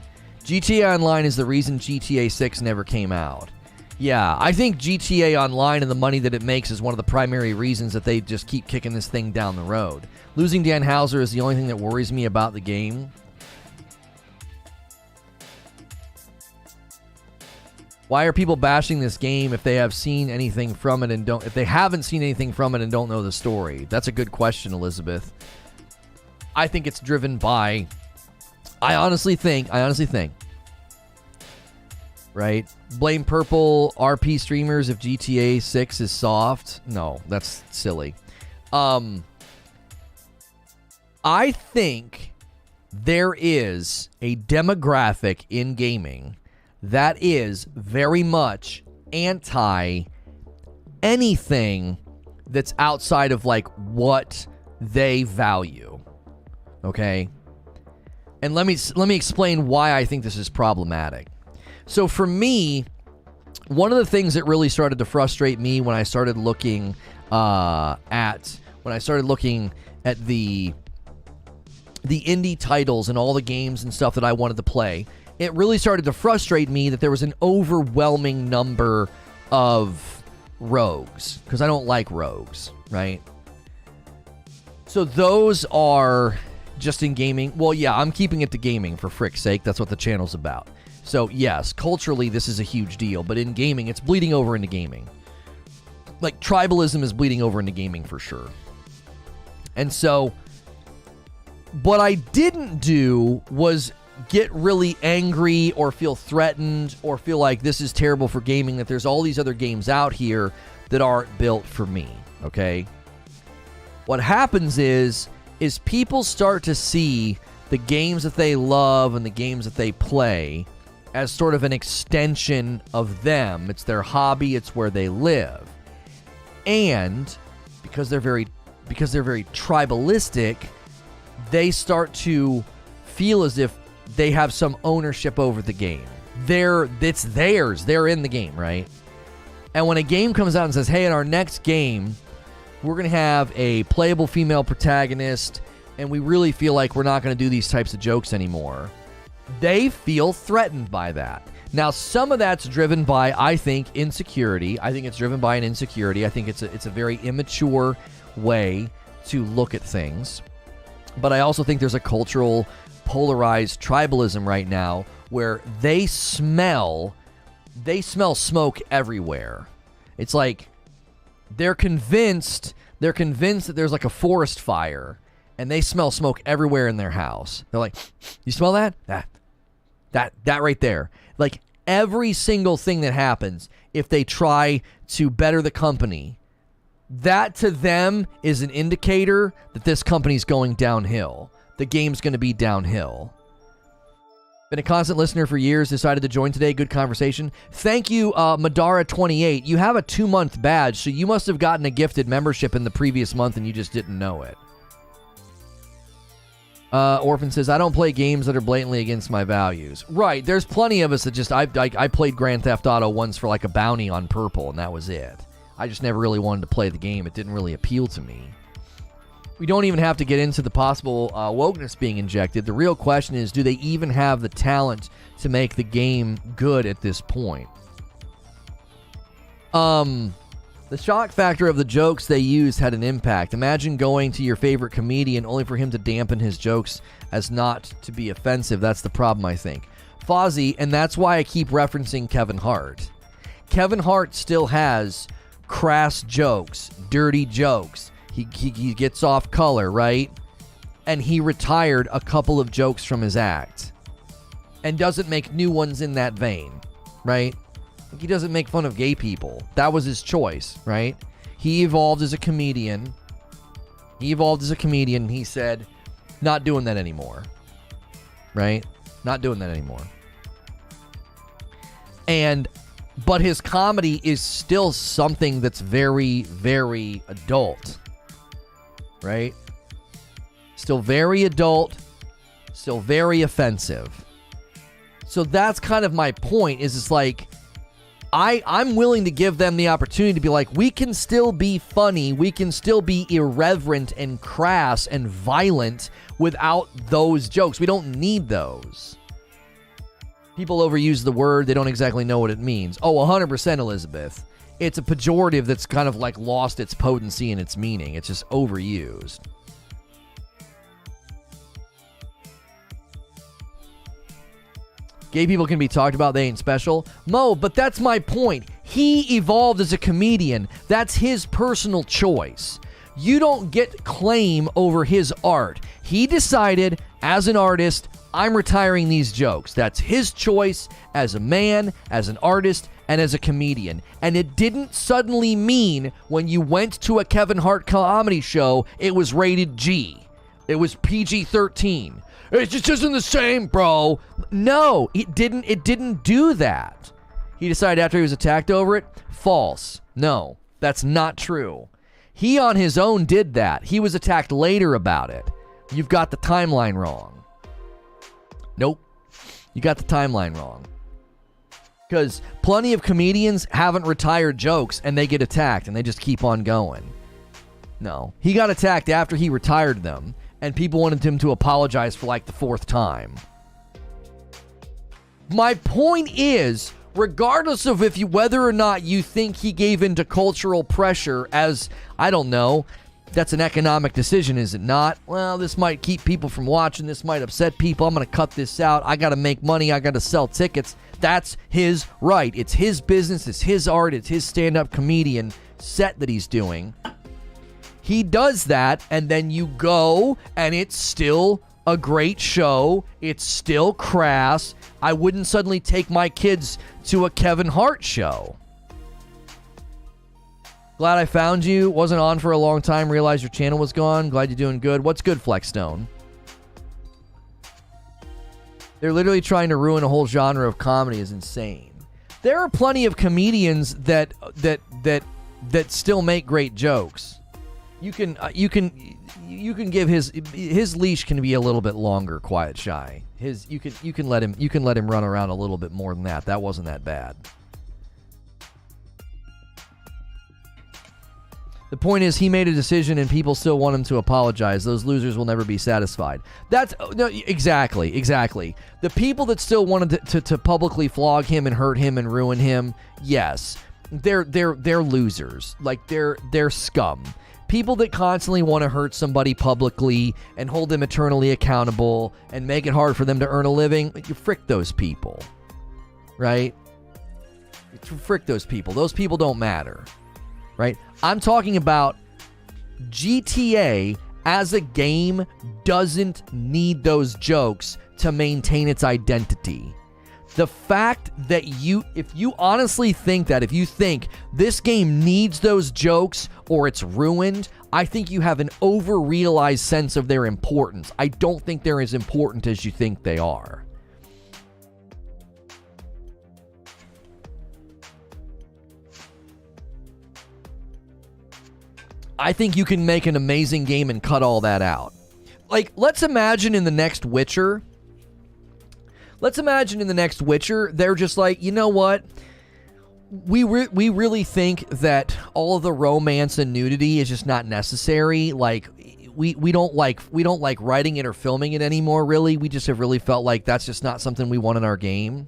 GTA Online is the reason GTA 6 never came out. Yeah, I think GTA Online and the money that it makes is one of the primary reasons that they just keep kicking this thing down the road. Losing Dan Houser is the only thing that worries me about the game. Why are people bashing this game if they have seen anything from it and don't? If they haven't seen anything from it and don't know the story? That's a good question, Elizabeth. I think it's driven by. I honestly think. Right? Blame purple RP streamers if GTA 6 is soft. No, that's silly. I think there is a demographic in gaming that is very much anti anything that's outside of like what they value. Okay? And let me explain why I think this is problematic. So for me, one of the things that really started to frustrate me when I started looking at the indie titles and all the games and stuff that I wanted to play, it really started to frustrate me that there was an overwhelming number of rogues, because I don't like rogues, right? So those are just in gaming. Well, yeah, I'm keeping it to gaming for frick's sake. That's what the channel's about. So, yes, culturally, this is a huge deal. But in gaming, it's bleeding over into gaming. Like, tribalism is bleeding over into gaming for sure. And so, what I didn't do was get really angry or feel threatened or feel like this is terrible for gaming, that there's all these other games out here that aren't built for me, okay? What happens is people start to see the games that they love and the games that they play as sort of an extension of them. It's their hobby, it's where they live. And because they're very tribalistic, they start to feel as if they have some ownership over the game. It's theirs. They're in the game, right? And when a game comes out and says, hey, in our next game, we're going to have a playable female protagonist, and we really feel like we're not going to do these types of jokes anymore, they feel threatened by that. Now, some of that's driven by, I think, insecurity. I think it's driven by an insecurity. I think it's a very immature way to look at things. But I also think there's a cultural polarized tribalism right now where they smell smoke everywhere. It's like they're convinced that there's like a forest fire and they smell smoke everywhere in their house. They're like, you smell that? That right there. Like every single thing that happens, if they try to better the company, that to them is an indicator that this company's going downhill. The game's going to be downhill. Been a constant listener for years, decided to join today. Good conversation. Thank you, Madara28. You have a 2-month badge, so you must have gotten a gifted membership in the previous month and you just didn't know it. Orphan says, I don't play games that are blatantly against my values. Right, there's plenty of us that just, I played Grand Theft Auto once for like a bounty on purple, and that was it. I just never really wanted to play the game. It didn't really appeal to me. We don't even have to get into the possible wokeness being injected. The real question is, do they even have the talent to make the game good at this point? The shock factor of the jokes they used had an impact. Imagine going to your favorite comedian only for him to dampen his jokes as not to be offensive. That's the problem, I think. Fozzie, and that's why I keep referencing Kevin Hart. Kevin Hart still has crass jokes, dirty jokes. He gets off color, right? And he retired a couple of jokes from his act and doesn't make new ones in that vein, right? He doesn't make fun of gay people. That was his choice, right? He evolved as a comedian. He said, not doing that anymore, right? Not doing that anymore. But his comedy is still something that's very, very adult, right? Still very adult, still very offensive. So that's kind of my point, is it's like, I'm willing to give them the opportunity to be like, we can still be funny, we can still be irreverent and crass and violent without those jokes. We don't need those. People overuse the word, they don't exactly know what it means. Oh, 100%, Elizabeth. It's a pejorative that's kind of like lost its potency and its meaning. It's just overused. Gay people can be talked about, they ain't special. Mo, but that's my point. He evolved as a comedian. That's his personal choice. You don't get claim over his art. He decided, as an artist, I'm retiring these jokes. That's his choice as a man, as an artist, and as a comedian. And it didn't suddenly mean when you went to a Kevin Hart comedy show, it was rated G. It was PG-13. It just isn't the same, bro. No, it didn't do that. He decided after he was attacked over it, false. No, that's not true. He on his own did that. He was attacked later about it. You've got the timeline wrong. Nope. You got the timeline wrong. Because plenty of comedians haven't retired jokes and they get attacked and they just keep on going. No. He got attacked after he retired them and people wanted him to apologize for like the 4th time. My point is, regardless of whether or not you think he gave into cultural pressure as, I don't know, that's an economic decision, is it not? Well, this might keep people from watching. This might upset people. I'm going to cut this out. I got to make money. I got to sell tickets. That's his right. It's his business. It's his art. It's his stand-up comedian set that he's doing. He does that, and then you go, and it's still a great show. It's still crass. I wouldn't suddenly take my kids to a Kevin Hart show. Glad I found you. Wasn't on for a long time. Realized your channel was gone. Glad you're doing good. What's good, Flexstone? They're literally trying to ruin a whole genre of comedy. Is insane. There are plenty of comedians that still make great jokes. You can give his leash can be a little bit longer. Quiet Shy. You can let him run around a little bit more than that. That wasn't that bad. The point is, he made a decision and people still want him to apologize. Those losers will never be satisfied. That's no, exactly. The people that still wanted to publicly flog him and hurt him and ruin him, yes, they're losers. Like they're scum. People that constantly want to hurt somebody publicly and hold them eternally accountable and make it hard for them to earn a living, you frick those people, right? Frick those people. Those people don't matter, right? I'm talking about GTA as a game doesn't need those jokes to maintain its identity. The fact that if you honestly think that, if you think this game needs those jokes or it's ruined, I think you have an over-realized sense of their importance. I don't think they're as important as you think they are. I think you can make an amazing game and cut all that out. Like, let's imagine in the next Witcher, they're just like, you know what? We really think that all of the romance and nudity is just not necessary. Like, we don't like writing it or filming it anymore, really. We just have really felt like that's just not something we want in our game.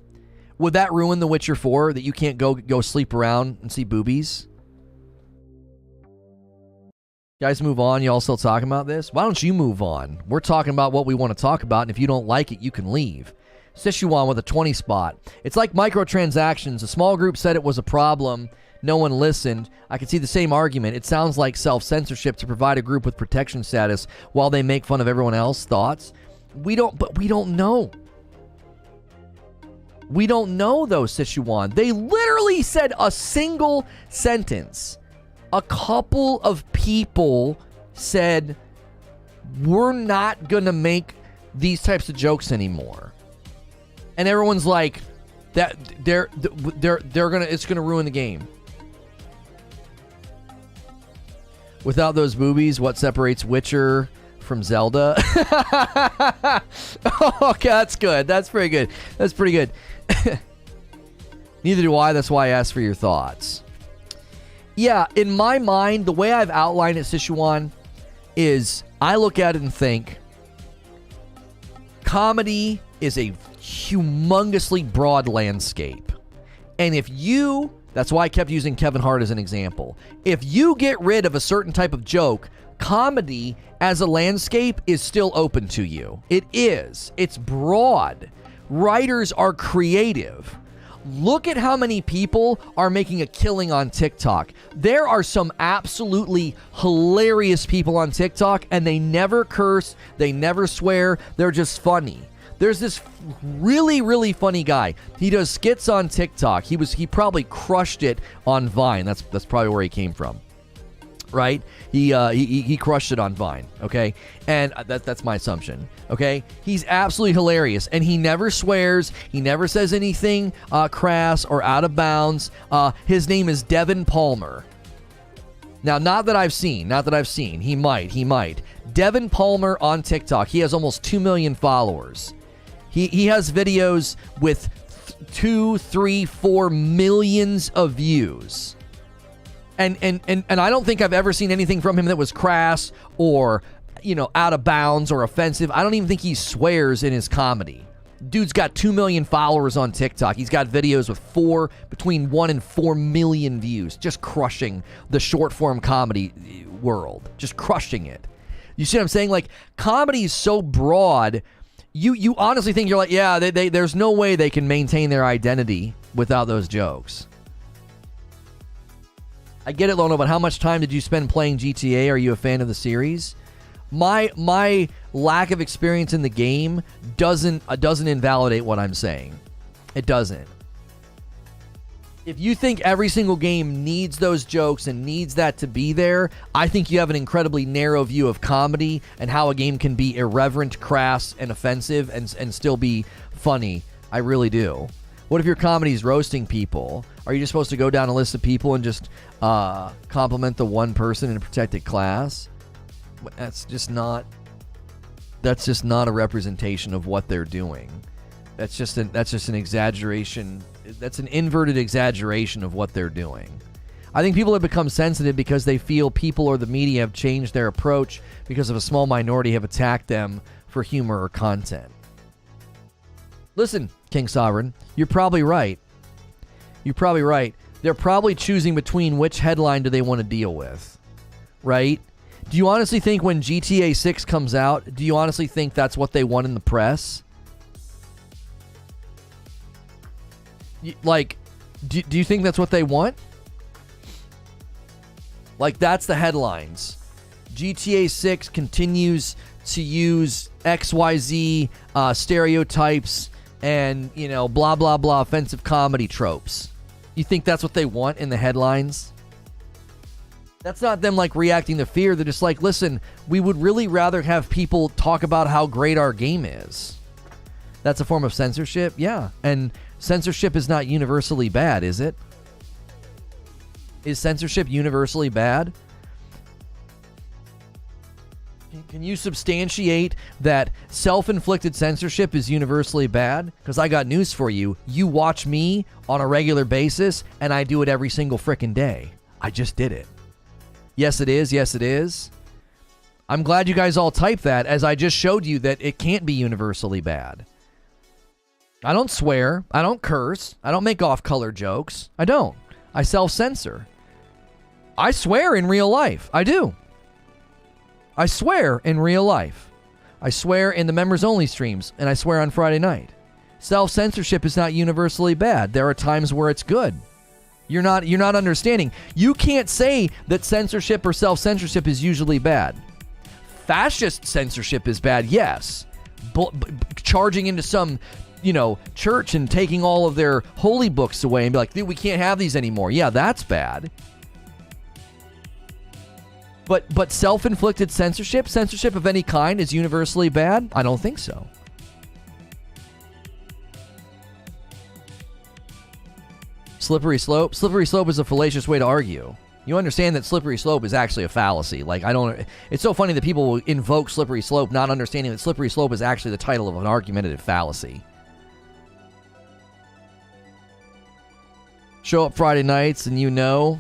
Would that ruin The Witcher 4, that you can't go sleep around and see boobies? Guys, move on. Y'all still talking about this? Why don't you move on? We're talking about what we want to talk about, and if you don't like it, you can leave. Sichuan with a 20 spot. It's like microtransactions. A small group said it was a problem. No one listened. I could see the same argument. It sounds like self-censorship to provide a group with protection status while they make fun of everyone else's thoughts. We don't know. We don't know, though, Sichuan. They literally said a single sentence. A couple of people said, we're not going to make these types of jokes anymore. And everyone's like, that they're gonna, it's gonna ruin the game. Without those boobies, what separates Witcher from Zelda? Okay, that's good. That's pretty good. That's pretty good. Neither do I. That's why I asked for your thoughts. Yeah, in my mind, the way I've outlined it, Sichuan, is I look at it and think comedy is a humongously broad landscape. And that's why I kept using Kevin Hart as an example. If you get rid of a certain type of joke, comedy as a landscape is still open to you. It is. It's broad. Writers are creative. Look at how many people are making a killing on TikTok. There are some absolutely hilarious people on TikTok, and they never curse, they never swear, they're just funny. There's this really, really funny guy. He does skits on TikTok. He probably crushed it on Vine. That's probably where he came from. Right? He crushed it on Vine, okay? And that's my assumption, okay? He's absolutely hilarious, and he never swears. He never says anything crass or out of bounds. His name is Devin Palmer. Now, not that I've seen. He might. Devin Palmer on TikTok. He has almost 2 million followers. He has videos with 2, 3, 4 millions of views. And I don't think I've ever seen anything from him that was crass or, out of bounds or offensive. I don't even think he swears in his comedy. Dude's got 2 million followers on TikTok. He's got videos with between 1 and 4 million views, just crushing the short form comedy world, just crushing it. You see what I'm saying? Like, comedy is so broad. You honestly think, you're like, yeah, there's no way they can maintain their identity without those jokes. I get it, Lono, but how much time did you spend playing GTA? Are you a fan of the series? My lack of experience in the game doesn't invalidate what I'm saying. It doesn't. If you think every single game needs those jokes and needs that to be there, I think you have an incredibly narrow view of comedy and how a game can be irreverent, crass, and offensive and still be funny. I really do. What if your comedy is roasting people? Are you just supposed to go down a list of people and just compliment the one person in a protected class? That's just not a representation of what they're doing. That's just an exaggeration. That's an inverted exaggeration of what they're doing. I think people have become sensitive because they feel people or the media have changed their approach because of a small minority have attacked them for humor or content. Listen, King Sovereign, you're probably right. You're probably right. They're probably choosing between which headline do they want to deal with, right? Do you honestly think when GTA 6 comes out, do you honestly think that's what they want in the press? Like, do you think that's what they want? Like, that's the headlines. GTA 6 continues to use XYZ stereotypes and, you know, blah, blah, blah, offensive comedy tropes. You think that's what they want in the headlines? That's not them, like, reacting to fear. They're just like, listen, we would really rather have people talk about how great our game is. That's a form of censorship? Yeah. And censorship is not universally bad, is it? Is censorship universally bad? Can you substantiate that self-inflicted censorship is universally bad? Because I got news for you. You watch me on a regular basis, and I do it every single frickin' day. I just did it. Yes, it is. Yes, it is. I'm glad you guys all typed that, as I just showed you that it can't be universally bad. I don't swear. I don't curse. I don't make off-color jokes. I don't. I self-censor. I swear in real life. I do. I swear in real life. I swear in the members-only streams, and I swear on Friday night. Self-censorship is not universally bad. There are times where it's good. You're not understanding. You can't say that censorship or self-censorship is usually bad. Fascist censorship is bad, yes. Charging into some, you know, church and taking all of their holy books away and be like, dude, we can't have these anymore. Yeah, that's bad. But self-inflicted censorship of any kind is universally bad? I don't think so. Slippery slope? Slippery slope is a fallacious way to argue. You understand that slippery slope is actually a fallacy. Like, it's so funny that people will invoke slippery slope not understanding that slippery slope is actually the title of an argumentative fallacy. Show up Friday nights and you know...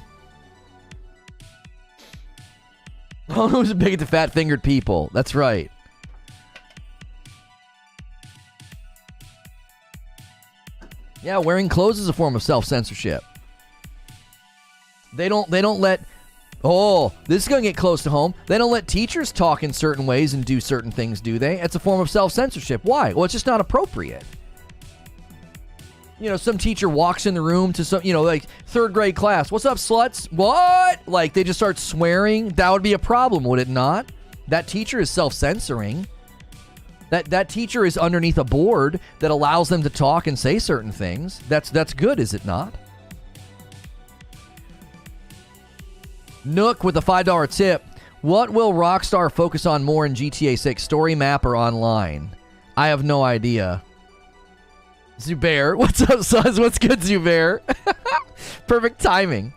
Oh, who's big at the fat-fingered people? That's right. Yeah, wearing clothes is a form of self-censorship. They don't let... Oh, this is going to get close to home. They don't let teachers talk in certain ways and do certain things, do they? It's a form of self-censorship. Why? Well, it's just not appropriate. You know, some teacher walks in the room to some, you know, like third grade class. What's up, sluts? What? Like, they just start swearing. That would be a problem, would it not? That teacher is self-censoring. That teacher is underneath a board that allows them to talk and say certain things. That's good, is it not? Nook with a $5 tip. What will Rockstar focus on more in GTA 6? Story, map, or online? I have no idea. Zubair. What's up, Suz? What's good, Zubair? Perfect timing.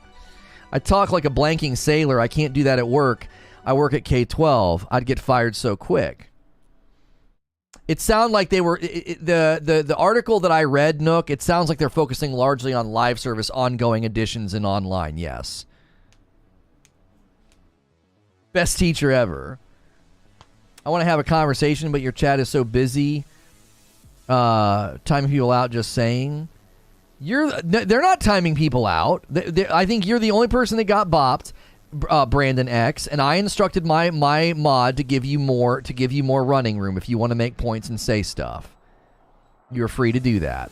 I talk like a blanking sailor. I can't do that at work. I work at K-12. I'd get fired so quick. It sounded like they were... The article that I read, Nook, it sounds like they're focusing largely on live service, ongoing editions, and online, yes. Best teacher ever. I want to have a conversation, but your chat is so busy. Timing people out, just saying. They're not timing people out. I think you're the only person that got bopped, Brandon X, and I instructed my mod to give you more running room if you want to make points and say stuff. You're free to do that.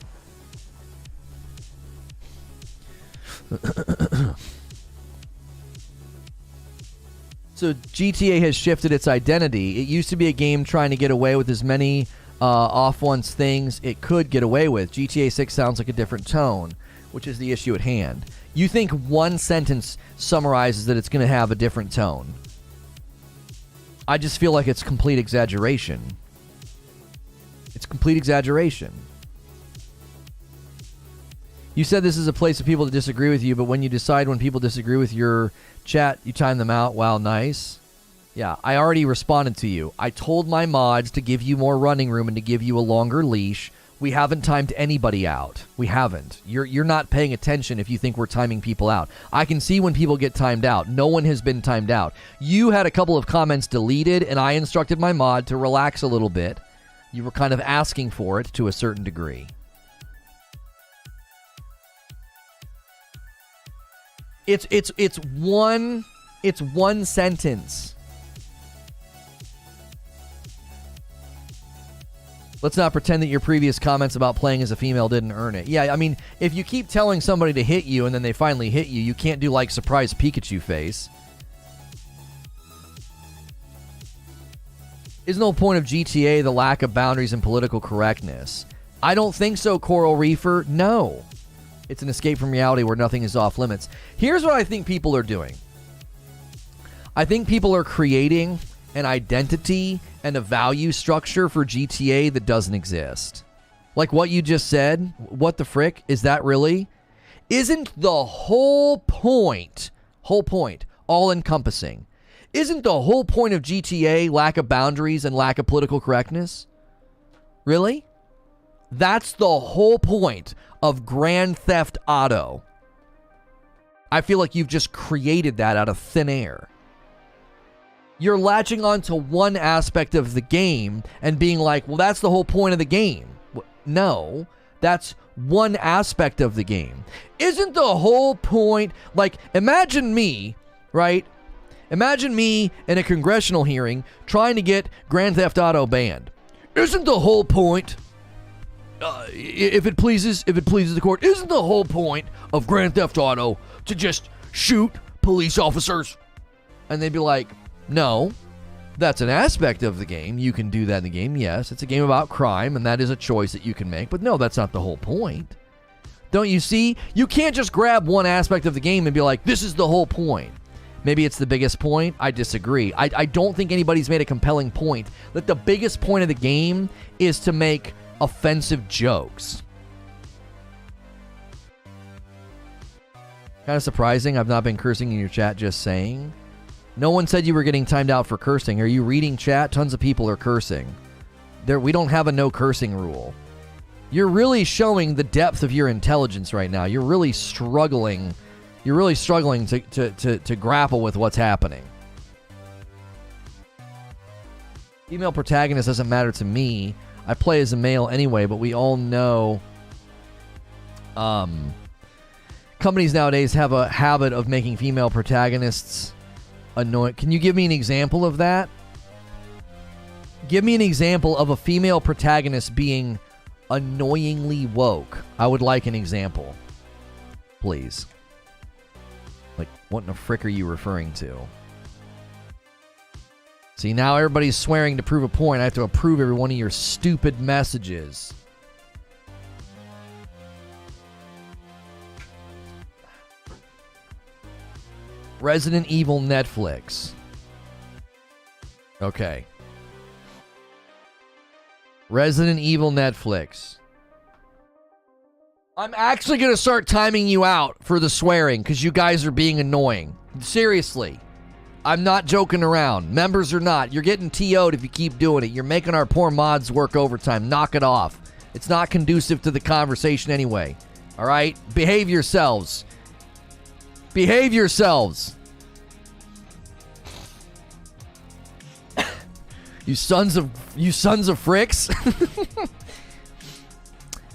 So GTA has shifted its identity. It used to be a game trying to get away with as many off-once things it could get away with. GTA 6 sounds like a different tone, which is the issue at hand. You think one sentence summarizes that it's going to have a different tone. I just feel like it's complete exaggeration. It's complete exaggeration. You said this is a place of people that disagree with you, but when you decide when people disagree with your chat, you time them out. Wow, nice. Yeah, I already responded to you. I told my mods to give you more running room and to give you a longer leash. We haven't timed anybody out. We haven't. You're not paying attention if you think we're timing people out. I can see when people get timed out. No one has been timed out. You had a couple of comments deleted, and I instructed my mod to relax a little bit. You were kind of asking for it to a certain degree. It's one sentence. Let's not pretend that your previous comments about playing as a female didn't earn it. Yeah, I mean, if you keep telling somebody to hit you and then they finally hit you, you can't do like surprise Pikachu face. Isn't the whole point of GTA the lack of boundaries and political correctness? I don't think so, Coral Reefer. No. It's an escape from reality where nothing is off limits. Here's what I think people are doing. I think people are creating an identity and a value structure for GTA that doesn't exist. Like what you just said, what the frick? Is that really? Isn't the whole point, all-encompassing? Isn't the whole point of GTA lack of boundaries and lack of political correctness? Really? That's the whole point of Grand Theft Auto. I feel like you've just created that out of thin air. You're latching onto one aspect of the game and being like, well, that's the whole point of the game. No, that's one aspect of the game. Isn't the whole point, like, imagine me, right? Imagine me in a congressional hearing trying to get Grand Theft Auto banned. Isn't the whole point, if it pleases the court, isn't the whole point of Grand Theft Auto to just shoot police officers? And they'd be like, no, that's an aspect of the game. You can do that in the game. Yes, it's a game about crime, and that is a choice that you can make. But no, that's not the whole point. Don't you see? You can't just grab one aspect of the game and be like, this is the whole point. Maybe it's the biggest point. I disagree. I don't think anybody's made a compelling point that the biggest point of the game is to make offensive jokes. Kind of surprising. I've not been cursing in your chat, just saying. No one said you were getting timed out for cursing. Are you reading chat? Tons of people are cursing. We don't have a no cursing rule. You're really showing the depth of your intelligence right now. You're really struggling. You're really struggling to grapple with what's happening. Female protagonist doesn't matter to me. I play as a male anyway, but we all know companies nowadays have a habit of making female protagonists annoying. Can you give me an example of that? Give me an example of a female protagonist being annoyingly woke. I would like an example, please. Like, what in the frick are you referring to? See, now everybody's swearing to prove a point. I have to approve every one of your stupid messages. Resident Evil Netflix. Okay. Resident Evil Netflix. I'm actually going to start timing you out for the swearing because you guys are being annoying. Seriously. I'm not joking around. Members or not, you're getting TO'd if you keep doing it. You're making our poor mods work overtime. Knock it off. It's not conducive to the conversation anyway. All right? Behave yourselves. Behave yourselves. You sons of fricks.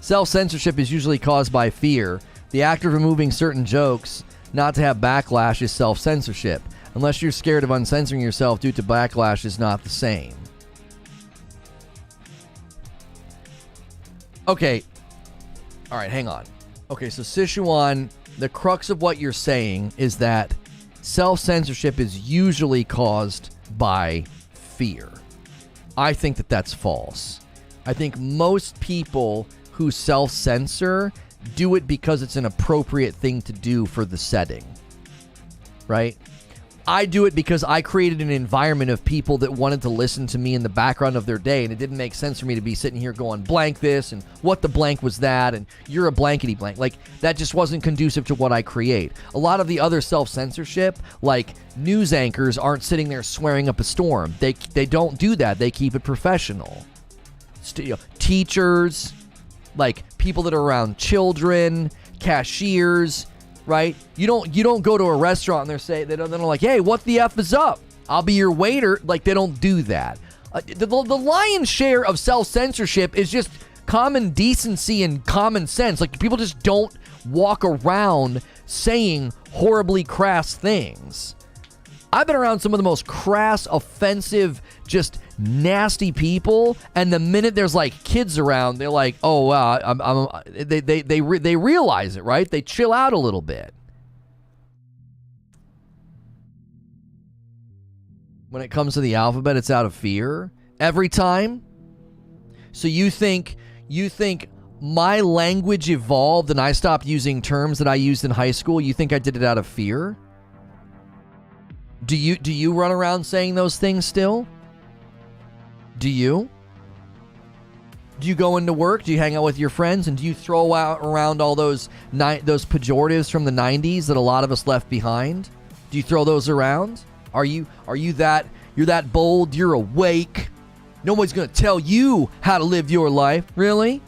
Self-censorship is usually caused by fear. The act of removing certain jokes not to have backlash is self-censorship. Unless you're scared of uncensoring yourself due to backlash is not the same. Okay. All right, hang on. Okay, so Sichuan, the crux of what you're saying is that self-censorship is usually caused by fear. I think that that's false. I think most people who self-censor do it because it's an appropriate thing to do for the setting, right? I do it because I created an environment of people that wanted to listen to me in the background of their day, and it didn't make sense for me to be sitting here going blank this and what the blank was that and you're a blankety blank. Like, that just wasn't conducive to what I create. A lot of the other self-censorship, like news anchors, aren't sitting there swearing up a storm. They don't do that. They keep it professional. Teachers, like people that are around children, cashiers, right? You don't go to a restaurant and they're not like, hey, what the F is up? I'll be your waiter. Like, they don't do that. The lion's share of self-censorship is just common decency and common sense. Like, people just don't walk around saying horribly crass things. I've been around some of the most crass, offensive, just nasty people, and the minute there's like kids around, they're like, "Oh, wow," they realize it, right? They chill out a little bit. When it comes to the alphabet, it's out of fear every time. So you think my language evolved and I stopped using terms that I used in high school? You think I did it out of fear? Do you run around saying those things still? Do you? Do you go into work? Do you hang out with your friends? And do you throw out around all those pejoratives from the 90s that a lot of us left behind? Do you throw those around? Are you that you're that bold? You're awake. Nobody's going to tell you how to live your life. Really?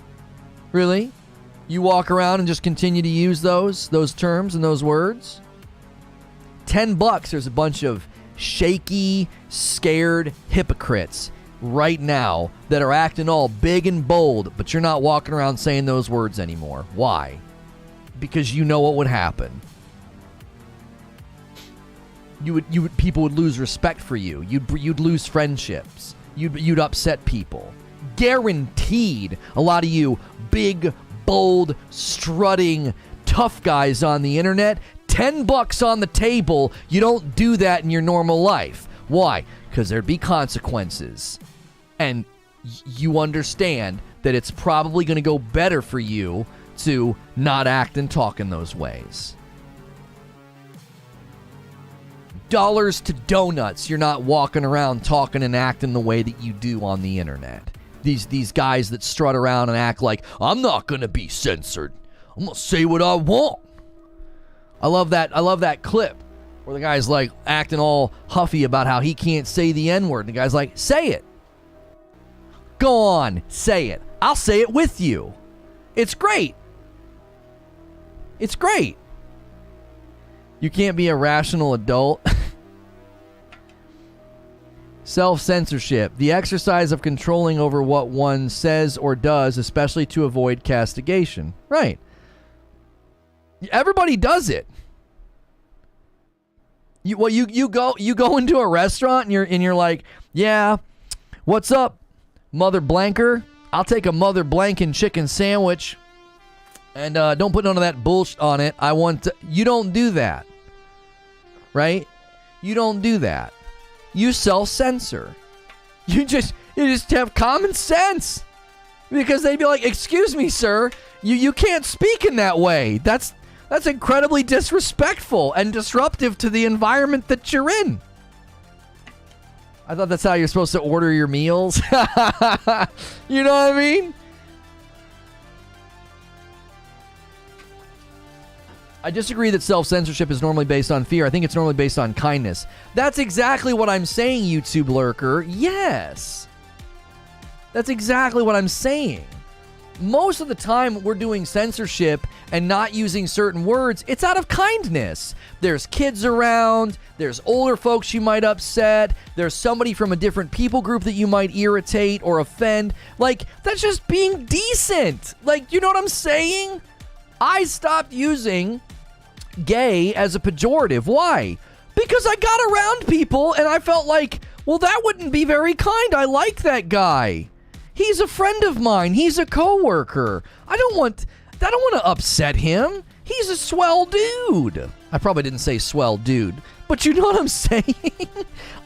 Really? You walk around and just continue to use those terms and those words? $10, there's a bunch of shaky, scared hypocrites right now that are acting all big and bold, but you're not walking around saying those words anymore. Why? Because you know what would happen. People would lose respect for you. You'd lose friendships. You'd upset people. Guaranteed. A lot of you big, bold, strutting, tough guys on the internet, $10 on the table. You don't do that in your normal life. Why? Because there'd be consequences. And you understand that it's probably going to go better for you to not act and talk in those ways. Dollars to donuts. You're not walking around talking and acting the way that you do on the internet. These guys that strut around and act like, I'm not going to be censored. I'm going to say what I want. I love that clip where the guy's like acting all huffy about how he can't say the N-word. And the guy's like, say it. Go on, say it. I'll say it with you. It's great. It's great. You can't be a rational adult. Self-censorship, the exercise of controlling over what one says or does, especially to avoid castigation. Right. Everybody does it. You go into a restaurant and you're like, yeah, what's up, Mother Blanker? I'll take a Mother Blankin chicken sandwich, and don't put none of that bullshit on it. You don't do that, right? You don't do that. You self-censor. You just have common sense, because they'd be like, excuse me, sir, you can't speak in that way. That's incredibly disrespectful and disruptive to the environment that you're in. I thought that's how you're supposed to order your meals. You know what I mean? I disagree that self-censorship is normally based on fear. I think it's normally based on kindness. That's exactly what I'm saying, YouTube lurker. Yes. That's exactly what I'm saying. Most of the time we're doing censorship and not using certain words, it's out of kindness. There's kids around, there's older folks you might upset, there's somebody from a different people group that you might irritate or offend. Like, that's just being decent. Like, you know what I'm saying? I stopped using gay as a pejorative. Why? Because I got around people and I felt like, well, that wouldn't be very kind. I like that guy. He's a friend of mine. He's a coworker. I don't want to upset him. He's a swell dude. I probably didn't say swell dude, but you know what I'm saying?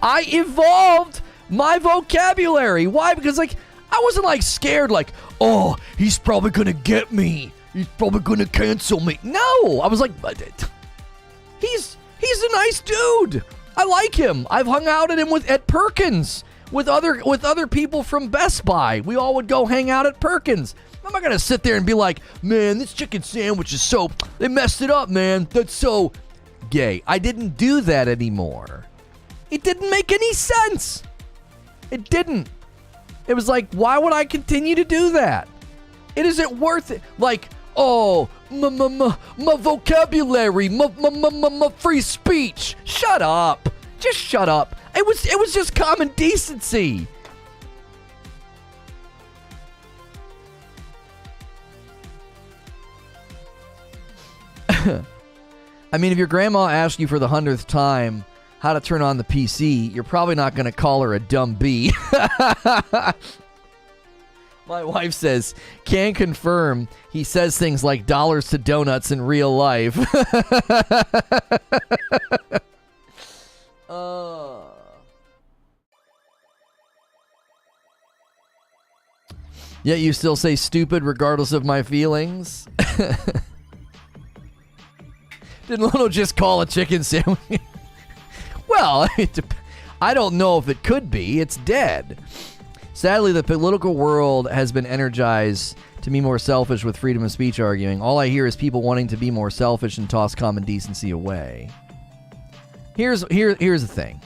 I evolved my vocabulary. Why? Because like I wasn't like scared like, oh, he's probably going to get me. He's probably going to cancel me. No, I was like, he's a nice dude. I like him. I've hung out at Perkins with other people from Best Buy. We all would go hang out at Perkins. I'm not going to sit there and be like, man, this chicken sandwich is so, they messed it up, man. That's so gay. I didn't do that anymore. It didn't make any sense. It didn't. It was like, why would I continue to do that? It isn't worth it. Like, oh, my vocabulary, my free speech. Shut up. Just shut up. It was just common decency. I mean, if your grandma asked you for the 100th time, how to turn on the PC, you're probably not going to call her a dumb bee. My wife says, can confirm he says things like dollars to donuts in real life. Yet you still say stupid regardless of my feelings. Did Lono just call a chicken sandwich? Well, I don't know if it could be. It's dead. Sadly, the political world has been energized to be more selfish with freedom of speech arguing. All I hear is people wanting to be more selfish and toss common decency away. Here's the thing.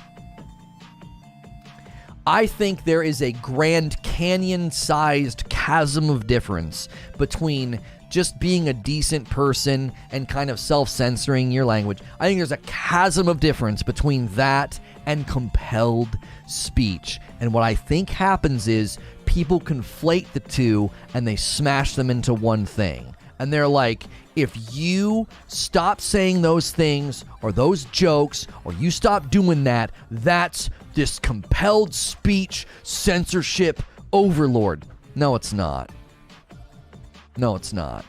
I think there is a Grand Canyon-sized chasm of difference between just being a decent person and kind of self-censoring your language. I think there's a chasm of difference between that and compelled speech. And what I think happens is people conflate the two and they smash them into one thing. And they're like, if you stop saying those things or those jokes or you stop doing that, that's this compelled speech censorship overlord. No, it's not. No, it's not.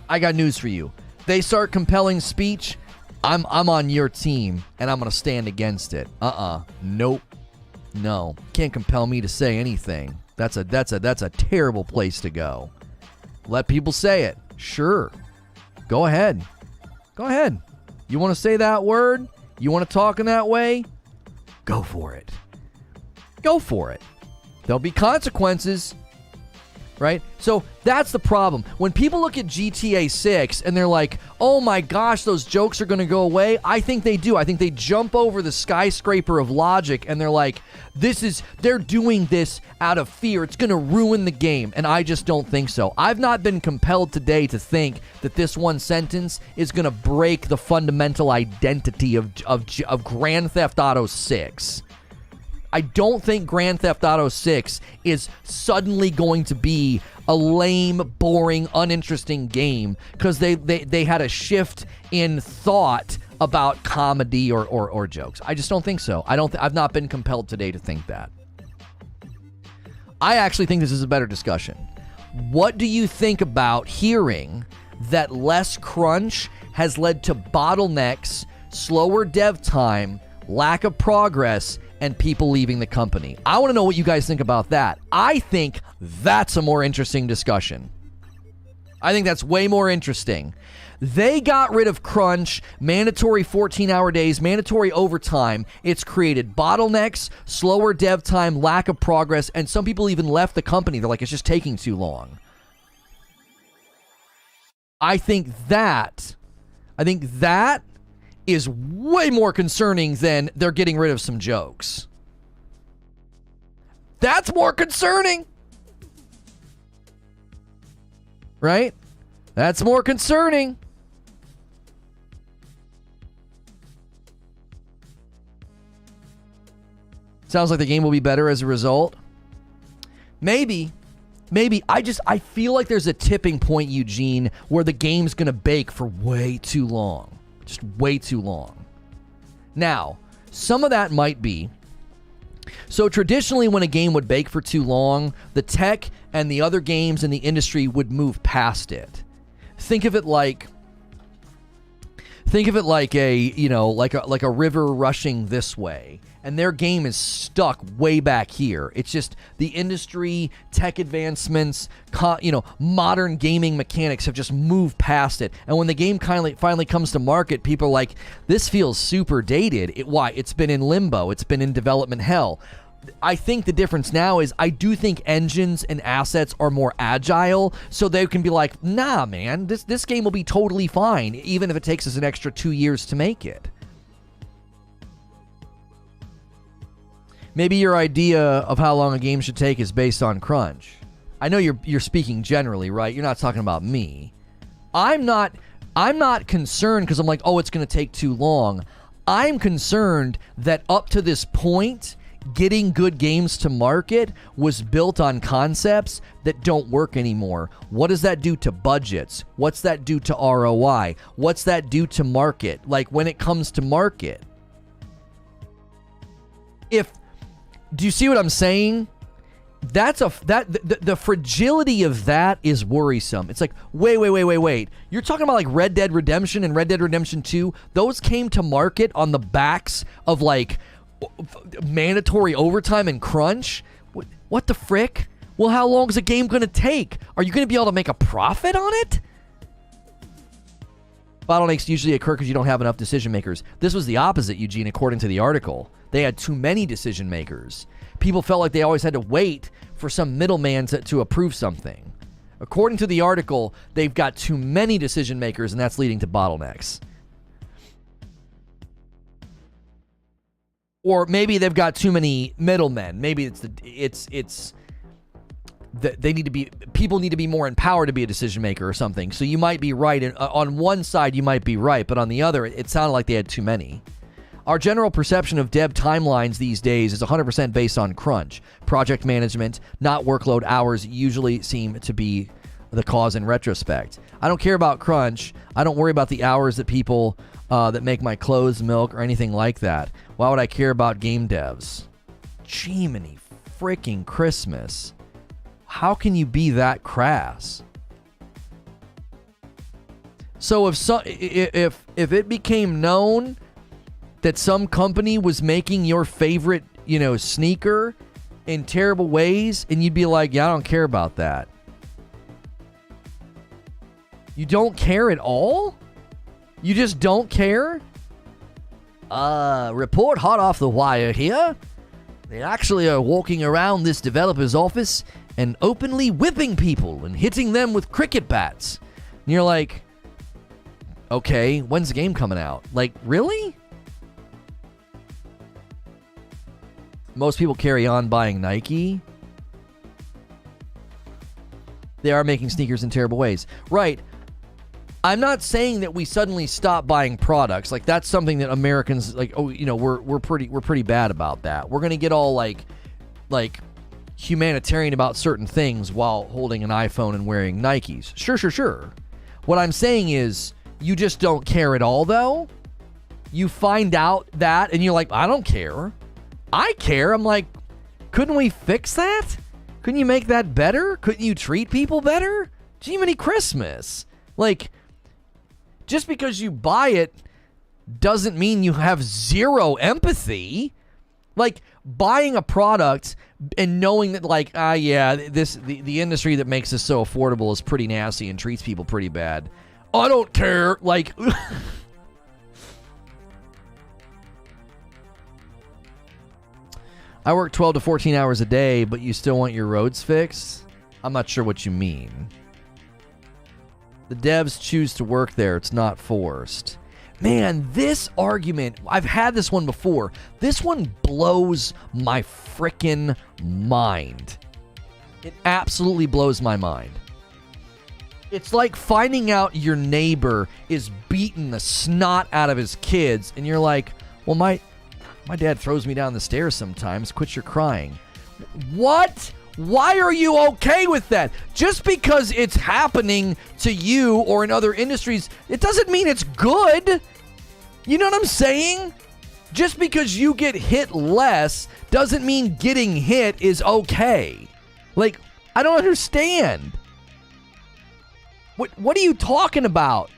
I got news for you. They start compelling speech, I'm on your team and I'm going to stand against it. Nope. No. Can't compel me to say anything. That's a terrible place to go. Let people say it. Sure. Go ahead. Go ahead. You want to say that word? You want to talk in that way? Go for it. Go for it. There'll be consequences, right? So that's the problem. When people look at GTA 6 and they're like, oh my gosh, those jokes are going to go away. I think they do. I think they jump over the skyscraper of logic and they're like, they're doing this out of fear. It's going to ruin the game. And I just don't think so. I've not been compelled today to think that this one sentence is going to break the fundamental identity of Grand Theft Auto 6. I don't think Grand Theft Auto 6 is suddenly going to be a lame, boring, uninteresting game because they had a shift in thought about comedy or jokes. I just don't think so. I've not been compelled today to think that. I actually think this is a better discussion. What do you think about hearing that less crunch has led to bottlenecks, slower dev time, lack of progress, and people leaving the company? I want to know what you guys think about that. I think that's a more interesting discussion. I think that's way more interesting. They got rid of crunch, mandatory 14-hour days, mandatory overtime. It's created bottlenecks, slower dev time, lack of progress, and some people even left the company. They're like, it's just taking too long. I think that is way more concerning than they're getting rid of some jokes. That's more concerning. Right? That's more concerning. Sounds like the game will be better as a result. Maybe. I feel like there's a tipping point, Eugene, where the game's going to bake for way too long. Just way too long. Now, some of that might be. So traditionally when a game would bake for too long, the tech and the other games in the industry would move past it. Think of it like a river rushing this way, and their game is stuck way back here. It's just the industry, tech advancements, modern gaming mechanics have just moved past it. And when the game finally comes to market, people are like, this feels super dated. Why? It's been in limbo. It's been in development hell. I think the difference now is I do think engines and assets are more agile, so they can be like, nah, man, this game will be totally fine, even if it takes us an extra 2 years to make it. Maybe your idea of how long a game should take is based on crunch. I know you're speaking generally, right? You're not talking about me. I'm not concerned because I'm like, oh, it's going to take too long. I'm concerned that up to this point, getting good games to market was built on concepts that don't work anymore. What does that do to budgets? What's that do to ROI? What's that do to market? Like when it comes to market, Do you see what I'm saying? The fragility of that is worrisome. It's like, wait. You're talking about like Red Dead Redemption and Red Dead Redemption 2. Those came to market on the backs of like mandatory overtime and crunch. What the frick? Well, how long is a game going to take? Are you going to be able to make a profit on it? Bottlenecks usually occur because you don't have enough decision makers. This was the opposite, Eugene, according to the article. They had too many decision makers. People felt like they always had to wait for some middleman to approve something. According to the article, they've got too many decision makers, and that's leading to bottlenecks. Or maybe they've got too many middlemen. Maybe they need to be, people need to be more empowered to be a decision maker or something. So you might be right. And on one side, you might be right, but on the other, it sounded like they had too many. Our general perception of dev timelines these days is 100% based on crunch. Project management, not workload hours, usually seem to be the cause in retrospect. I don't care about crunch. I don't worry about the hours that people that make my clothes, milk, or anything like that. Why would I care about game devs? Jiminy freaking Christmas. How can you be that crass? So if it became known that some company was making your favorite, sneaker in terrible ways, and you'd be like, yeah, I don't care about that. You don't care at all? You just don't care? Report hot off the wire here. They actually are walking around this developer's office and openly whipping people and hitting them with cricket bats. And you're like, okay, when's the game coming out? Like, really? Most people carry on buying Nike. They are making sneakers in terrible ways. Right. I'm not saying that we suddenly stop buying products. Like, that's something that Americans, like, we're pretty bad about that. We're going to get all like humanitarian about certain things while holding an iPhone and wearing Nikes. Sure. What I'm saying is, you just don't care at all, though. You find out that, and you're like, I don't care. I care. I'm like, couldn't we fix that? Couldn't you make that better? Couldn't you treat people better? Jiminy Christmas. Like, just because you buy it doesn't mean you have zero empathy. Like, buying a product and knowing that, like, the industry that makes this so affordable is pretty nasty and treats people pretty bad. I don't care. Like, I work 12 to 14 hours a day, but you still want your roads fixed? I'm not sure what you mean. The devs choose to work there. It's not forced. Man, this argument, I've had this one before. This one blows my frickin' mind. It absolutely blows my mind. It's like finding out your neighbor is beating the snot out of his kids, and you're like, well, my dad throws me down the stairs sometimes. Quit your crying. What? Why are you okay with that? Just because it's happening to you or in other industries, it doesn't mean it's good. You know what I'm saying? Just because you get hit less doesn't mean getting hit is okay. Like, I don't understand. What are you talking about?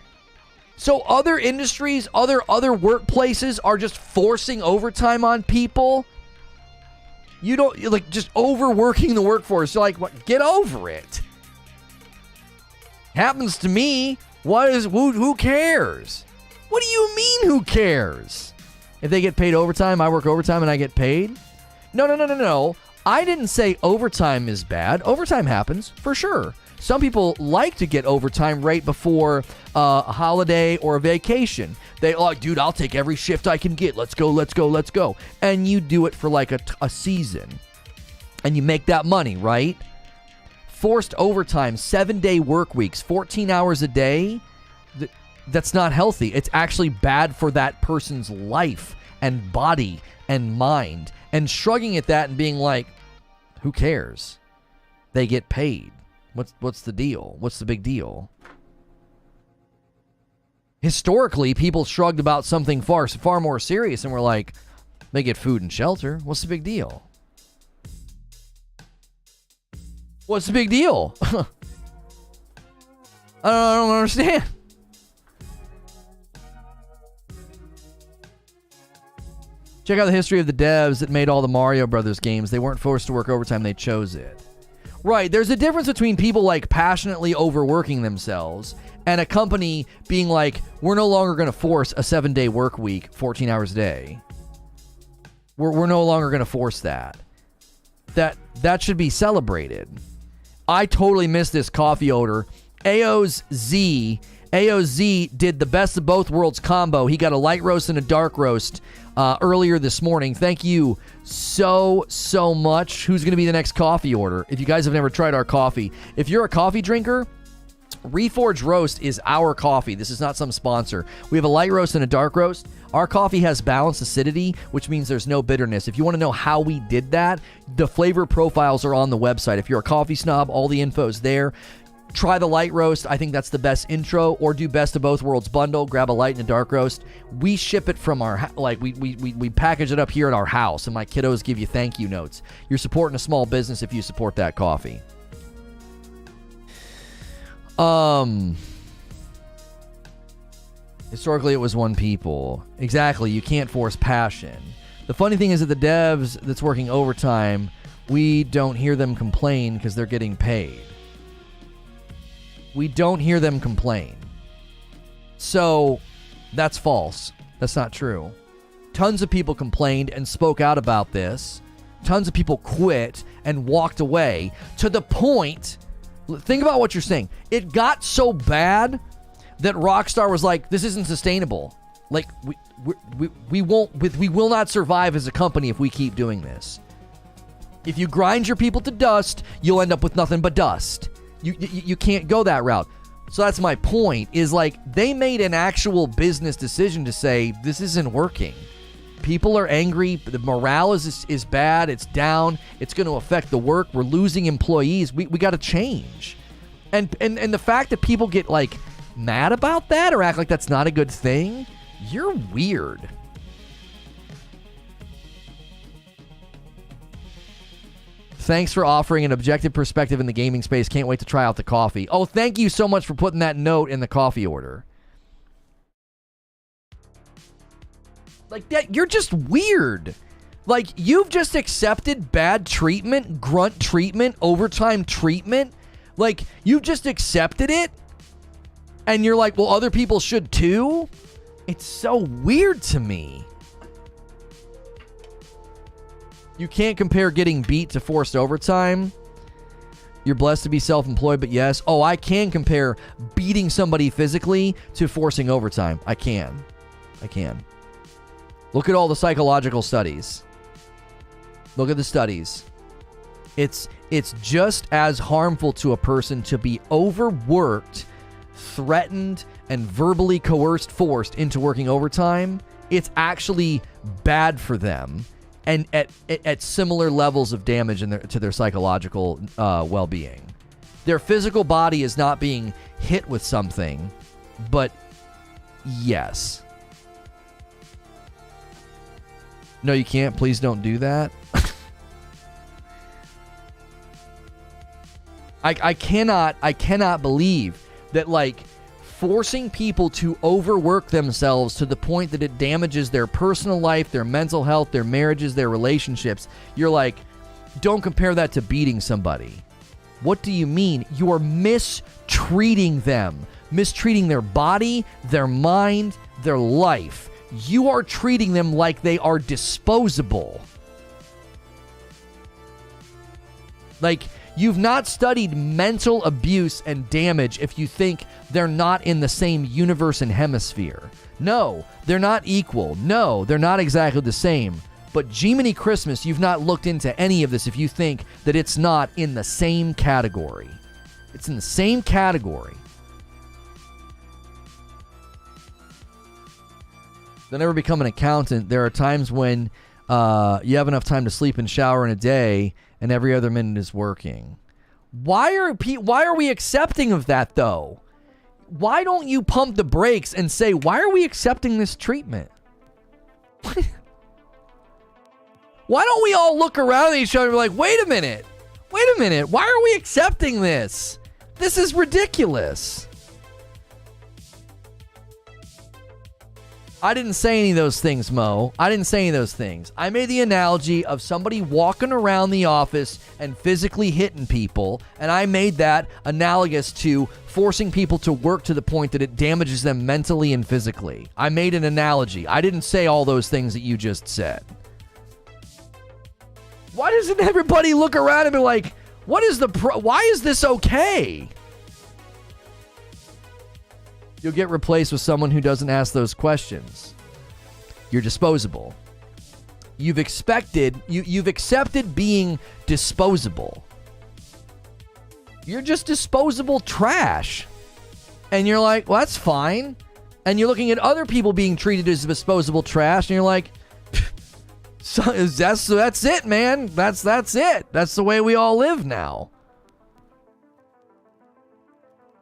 So other industries, other workplaces are just forcing overtime on people? You don't, you're like, just overworking the workforce. So, like, what? Get over it. Happens to me. Who cares? What do you mean, who cares? If they get paid overtime, I work overtime and I get paid? No. I didn't say overtime is bad. Overtime happens, for sure. Some people like to get overtime right before a holiday or a vacation. They like, dude, I'll take every shift I can get. Let's go. And you do it for like a season. And you make that money, right? Forced overtime, 7-day work weeks, 14 hours a day. That's not healthy. It's actually bad for that person's life and body and mind. And shrugging at that and being like, who cares? They get paid. What's the deal? What's the big deal? Historically, people shrugged about something far more serious and were like, They get food and shelter. What's the big deal? What's the big deal? I don't understand. Check out the history of the devs that made all the Mario Brothers games. They weren't forced to work overtime. They chose it. Right. There's a difference between people like passionately overworking themselves and a company being like, we're no longer going to force a 7-day work week, 14 hours a day. We're no longer going to force that. That should be celebrated. I totally missed this coffee odor. AOZ did the best of both worlds combo. He got a light roast and a dark roast earlier this morning. Thank you so much. Who's going to be the next coffee order? If you guys have never tried our coffee, if you're a coffee drinker, Reforge Roast is our coffee. This is not some sponsor. We have a light roast and a dark roast. Our coffee has balanced acidity, which means there's no bitterness. If you want to know how we did that, the flavor profiles are on the website. If you're a coffee snob, all the info's there. Try the light roast. I think that's the best intro. Or do best of both worlds bundle. Grab a light and a dark roast. We ship it from our we package it up here at our house, and my kiddos give you thank you notes. You're supporting a small business if you support that coffee. Historically, it was one people. Exactly. You can't force passion. The funny thing is that the devs that's working overtime, we don't hear them complain because they're getting paid. We don't hear them complain. So that's false. That's not true. Tons of people complained and spoke out about this. Tons of people quit and walked away to the point. Think about what you're saying. It got so bad that Rockstar was like, this isn't sustainable. Like, we will not survive as a company if we keep doing this. If you grind your people to dust, you'll end up with nothing but dust. You can't go that route. So that's my point, is like, they made an actual business decision to say, this isn't working. People are angry. The morale is bad. It's down. It's going to affect the work. We're losing employees. We got to change. And the fact that people get like mad about that or act like that's not a good thing, you're weird. Thanks for offering an objective perspective in the gaming space. Can't wait to try out the coffee. Oh, thank you so much for putting that note in the coffee order. Like, that, you're just weird. Like, you've just accepted bad treatment, grunt treatment, overtime treatment. Like, you've just accepted it. And you're like, well, other people should too? It's so weird to me. You can't compare getting beat to forced overtime. You're blessed to be self-employed, but yes. Oh, I can compare beating somebody physically to forcing overtime. I can. Look at all the psychological studies. Look at the studies. It's just as harmful to a person to be overworked, threatened, and verbally coerced, forced into working overtime. It's actually bad for them, and at similar levels of damage to their psychological well-being. Their physical body is not being hit with something, but yes. No, you can't. Please don't do that. I cannot believe that, like, forcing people to overwork themselves to the point that it damages their personal life, their mental health, their marriages, their relationships. You're like, don't compare that to beating somebody. What do you mean? You're mistreating them, mistreating their body, their mind, their life. You are treating them like they are disposable. Like, you've not studied mental abuse and damage if you think they're not in the same universe and hemisphere. No, they're not equal. No, they're not exactly the same. But Jiminy Christmas, you've not looked into any of this if you think that it's not in the same category. It's in the same category. They'll never become an accountant. There are times when you have enough time to sleep and shower in a day, and every other minute is working. Why are we accepting of that, though? Why don't you pump the brakes and say, why are we accepting this treatment? Why don't we all look around at each other and be like, wait a minute, why are we accepting this? This is ridiculous. I didn't say any of those things, Mo. I didn't say any of those things. I made the analogy of somebody walking around the office and physically hitting people, and I made that analogous to forcing people to work to the point that it damages them mentally and physically. I made an analogy. I didn't say all those things that you just said. Why doesn't everybody look around and be like, why is this okay? You'll get replaced with someone who doesn't ask those questions. You're disposable. You've accepted being disposable. You're just disposable trash. And you're like, well, that's fine. And you're looking at other people being treated as disposable trash, and you're like, so that's it, man. That's it. That's the way we all live now.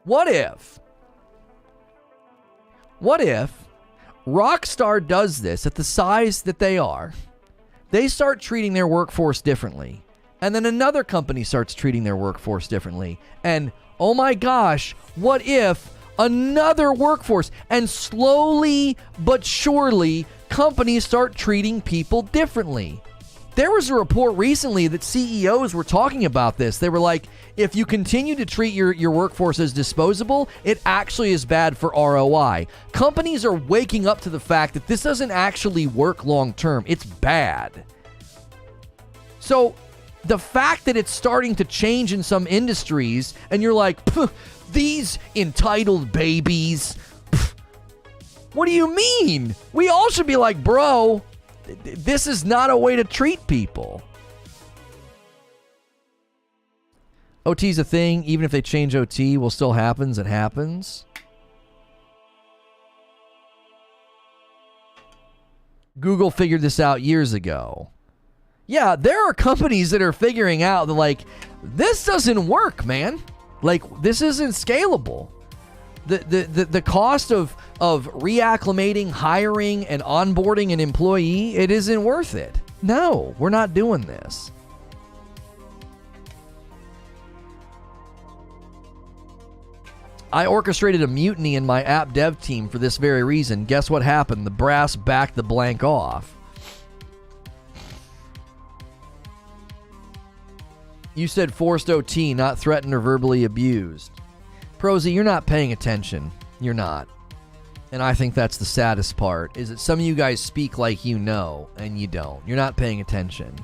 What if Rockstar does this at the size that they are? They start treating their workforce differently. And then another company starts treating their workforce differently. And, oh my gosh, what if another workforce, and slowly but surely, companies start treating people differently? There was a report recently that CEOs were talking about this. They were like, if you continue to treat your workforce as disposable, it actually is bad for ROI. Companies are waking up to the fact that this doesn't actually work long term. It's bad. So the fact that it's starting to change in some industries, and you're like, these entitled babies. What do you mean? We all should be like, bro, this is not a way to treat people. OT's a thing. Even if they change OT, will still happens. It happens. Google figured this out years ago. Yeah, there are companies that are figuring out that, like, this doesn't work, man. Like, this isn't scalable. The cost of reacclimating, hiring, and onboarding an employee, it isn't worth it. No, we're not doing this. I orchestrated a mutiny in my app dev team for this very reason. Guess what happened? The brass backed the blank off. You said forced OT, not threatened or verbally abused. Prosy, you're not paying attention. You're not. And I think that's the saddest part, is that some of you guys speak like you know, and you don't. You're not paying attention.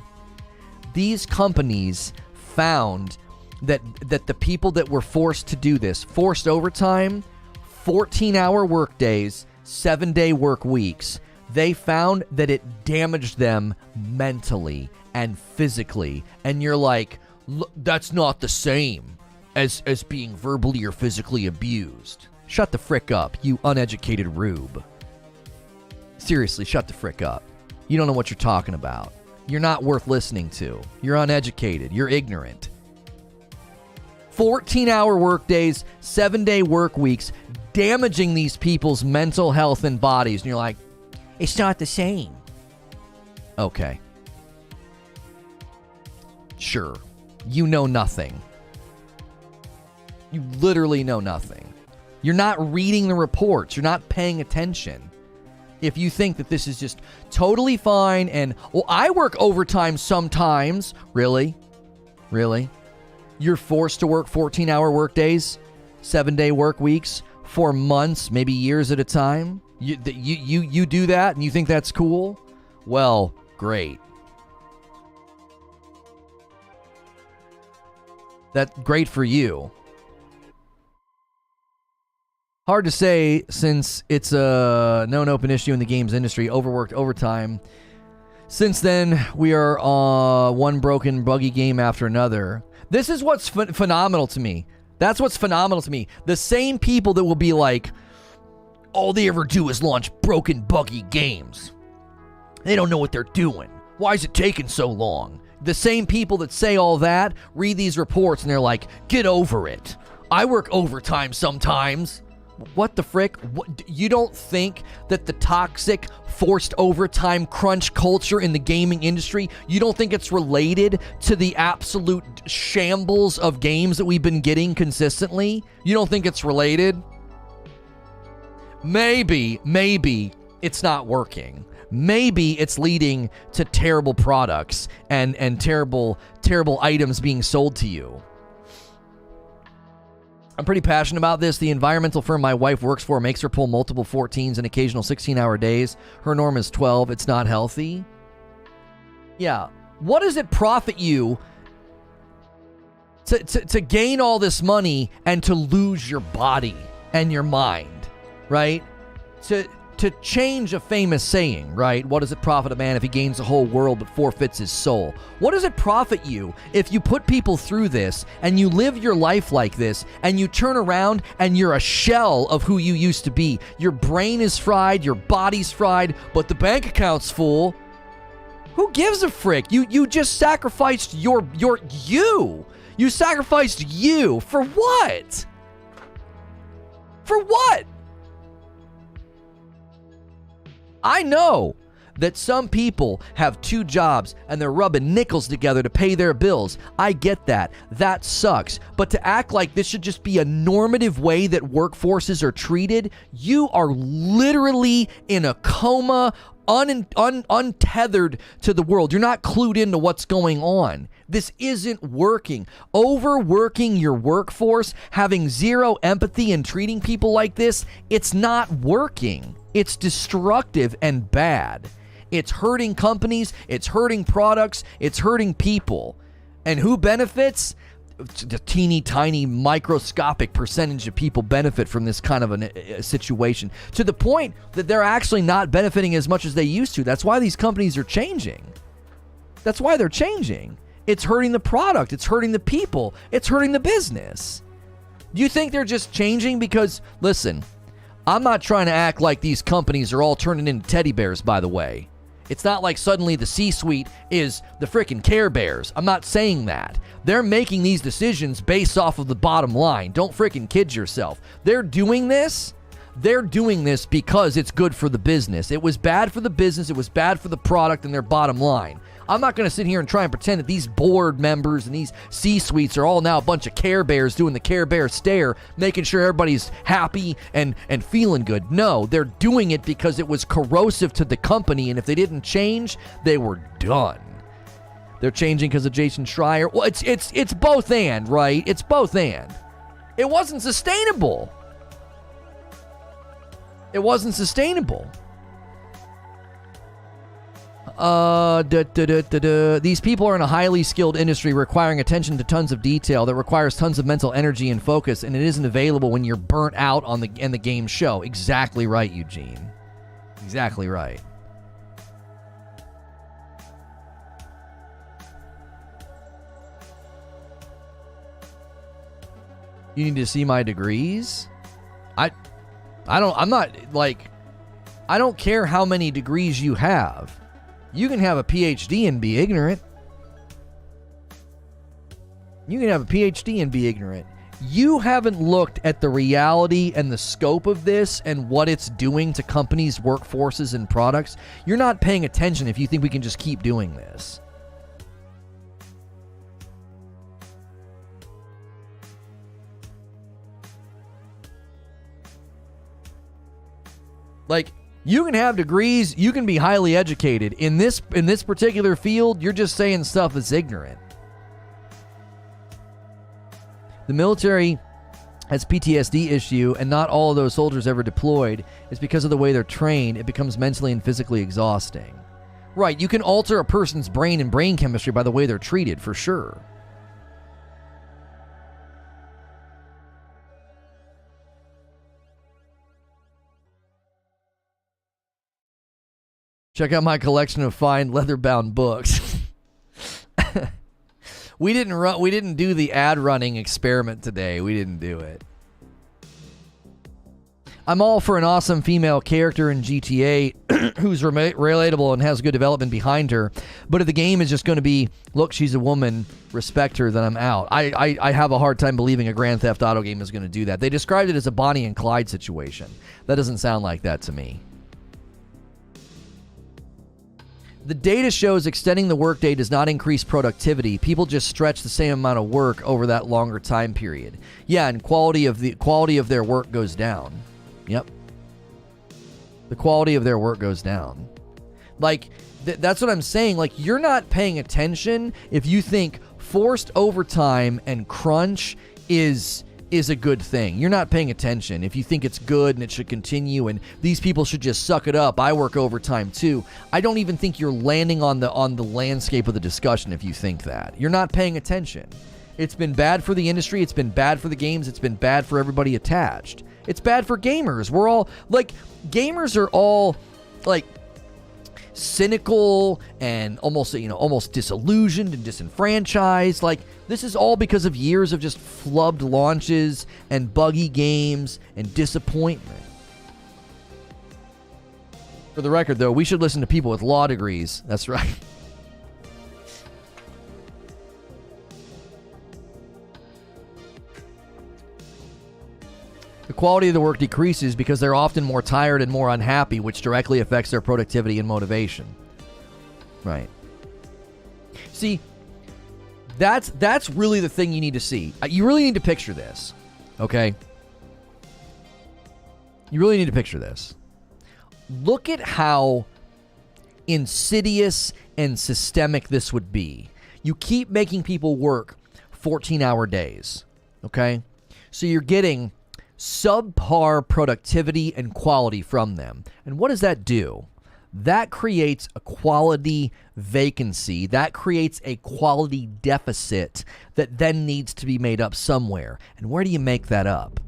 These companies found that the people that were forced to do this, forced overtime, 14-hour work days, 7-day work weeks, they found that it damaged them mentally and physically. And you're like, that's not the same as being verbally or physically abused. Shut the frick up, you uneducated rube. Seriously, shut the frick up. You don't know what you're talking about. You're not worth listening to. You're uneducated. You're ignorant. 14-hour work days, 7-day work weeks, damaging these people's mental health and bodies. And you're like, it's not the same. Okay. Sure. You know nothing. You literally know nothing. You're not reading the reports. You're not paying attention. If you think that this is just totally fine and, well, I work overtime sometimes. Really? Really? You're forced to work 14-hour work days, 7-day work weeks for months, maybe years at a time? You do that and you think that's cool? Well, great. That's great for you. Hard to say since it's a known open issue in the games industry, overworked overtime. Since then, we are one broken, buggy game after another. This is what's phenomenal to me. That's what's phenomenal to me. The same people that will be like, all they ever do is launch broken, buggy games. They don't know what they're doing. Why is it taking so long? The same people that say all that read these reports and they're like, get over it. I work overtime sometimes. What the frick? You don't think that the toxic forced overtime crunch culture in the gaming industry, you don't think it's related to the absolute shambles of games that we've been getting consistently? You don't think it's related? Maybe it's not working. Maybe it's leading to terrible products and terrible items being sold to you. I'm pretty passionate about this. The environmental firm my wife works for makes her pull multiple 14s and occasional 16-hour days. Her norm is 12. It's not healthy. Yeah. What does it profit you to gain all this money and to lose your body and your mind, right? To change a famous saying, right? What does it profit a man if he gains the whole world but forfeits his soul? What does it profit you if you put people through this and you live your life like this and you turn around and you're a shell of who you used to be? Your brain is fried, your body's fried, but the bank account's full. Who gives a frick? You just sacrificed you. You sacrificed you for what? For what? I know that some people have 2 jobs and they're rubbing nickels together to pay their bills. I get that. That sucks. But to act like this should just be a normative way that workforces are treated, you are literally in a coma, untethered to the world. You're not clued into what's going on. This isn't working. Overworking your workforce, having zero empathy and treating people like this, it's not working. It's destructive and bad. It's hurting companies, it's hurting products, it's hurting people. And who benefits? The teeny tiny microscopic percentage of people benefit from this kind of a situation, to the point that they're actually not benefiting as much as they used to. That's why these companies are changing. That's why they're changing. It's hurting the product, it's hurting the people, it's hurting the business. Do you think they're just changing because, listen, I'm not trying to act like these companies are all turning into teddy bears, by the way. It's not like suddenly the C-suite is the frickin' Care Bears. I'm not saying that. They're making these decisions based off of the bottom line. Don't frickin' kid yourself. They're doing this because it's good for the business. It was bad for the business, it was bad for the product and their bottom line. I'm not going to sit here and try and pretend that these board members and these C-suites are all now a bunch of Care Bears doing the Care Bear stare, making sure everybody's happy and feeling good. No, they're doing it because it was corrosive to the company, and if they didn't change, they were done. They're changing because of Jason Schreier. Well, it's both and, right? It's both and. It wasn't sustainable. It wasn't sustainable. These people are in a highly skilled industry requiring attention to tons of detail that requires tons of mental energy and focus, and it isn't available when you're burnt out on the game show. Exactly right, Eugene. Exactly right. You need to see my degrees? I don't care how many degrees you have. You can have a PhD and be ignorant. You can have a PhD and be ignorant. You haven't looked at the reality and the scope of this and what it's doing to companies, workforces, and products. You're not paying attention if you think we can just keep doing this. Like, you can have degrees, you can be highly educated. In this particular field, you're just saying stuff that's ignorant. The military has PTSD issue, and not all of those soldiers ever deployed. It's because of the way they're trained. It becomes mentally and physically exhausting. Right, you can alter a person's brain and brain chemistry by the way they're treated, for sure. Check out my collection of fine leather-bound books. We didn't do the ad running experiment today. We didn't do it. I'm all for an awesome female character in GTA who's relatable and has good development behind her. But if the game is just going to be, look, she's a woman, respect her, then I'm out. I have a hard time believing a Grand Theft Auto game is going to do that. They described it as a Bonnie and Clyde situation. That doesn't sound like that to me. The data shows extending the workday does not increase productivity. People just stretch the same amount of work over that longer time period. Yeah, and quality of their work goes down. Yep. The quality of their work goes down. Like, that's what I'm saying. Like, you're not paying attention if you think forced overtime and crunch is a good thing. You're not paying attention if you think it's good and it should continue and these people should just suck it up. I work overtime too. I don't even think you're landing on the landscape of the discussion if you think that. You're not paying attention. It's been bad for the industry. It's been bad for the games. It's been bad for everybody attached. It's bad for gamers. We're all, like, gamers are all, like, cynical and almost disillusioned and disenfranchised. Like, this is all because of years of just flubbed launches and buggy games and disappointment. For the record, though, we should listen to people with law degrees. That's right. The quality of the work decreases because they're often more tired and more unhappy, which directly affects their productivity and motivation. Right. See, that's really the thing you need to see. You really need to picture this, okay? You really need to picture this. Look at how insidious and systemic this would be. You keep making people work 14-hour days, okay? So you're getting subpar productivity and quality from them. And what does that do? That creates a quality vacancy. That creates a quality deficit that then needs to be made up somewhere. And where do you make that up?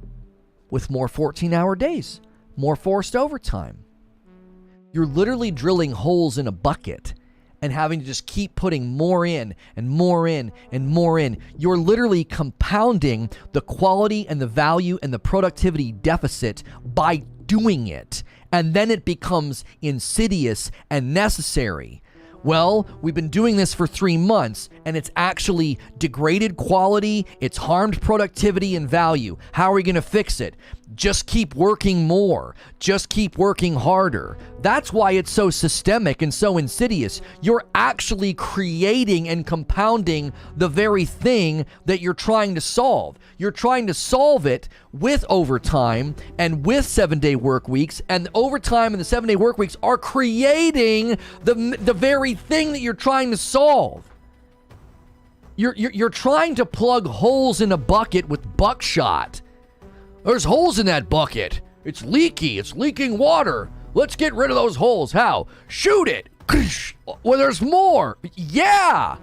With more 14-hour days, more forced overtime. You're literally drilling holes in a bucket and having to just keep putting more in and more in and more in. You're literally compounding the quality and the value and the productivity deficit by doing it. And then it becomes insidious and necessary. Well, we've been doing this for 3 months, and it's actually degraded quality, it's harmed productivity and value. How are we going to fix it? Just keep working more. Just keep working harder. That's why it's so systemic and so insidious. You're actually creating and compounding the very thing that you're trying to solve. You're trying to solve it with overtime and with 7-day work weeks, and the overtime and the 7-day work weeks are creating the very thing that you're trying to solve. You're trying to plug holes in a bucket with buckshot. There's holes in that bucket. It's leaky. It's leaking water. Let's get rid of those holes. How? Shoot it. Well, there's more. Yeah.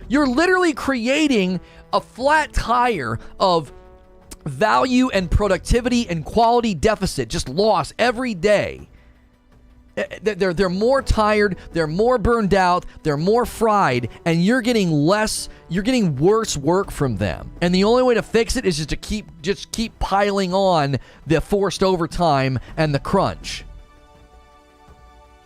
You're literally creating a flat tire of value and productivity and quality deficit, just loss every day. They're more tired, they're more burned out, they're more fried, and you're getting worse work from them. And the only way to fix it is just to keep piling on the forced overtime and the crunch.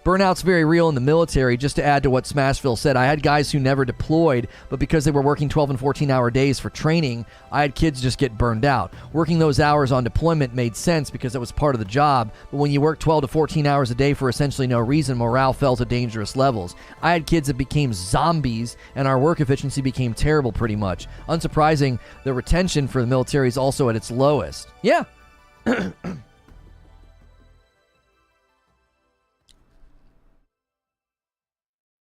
Burnout's very real in the military. Just to add to what Smashville said, I had guys who never deployed, but because they were working 12 and 14-hour days for training, I had kids just get burned out. Working those hours on deployment made sense because it was part of the job, but when you work 12 to 14 hours a day for essentially no reason, morale fell to dangerous levels. I had kids that became zombies, and our work efficiency became terrible pretty much. Unsurprising, the retention for the military is also at its lowest. Yeah.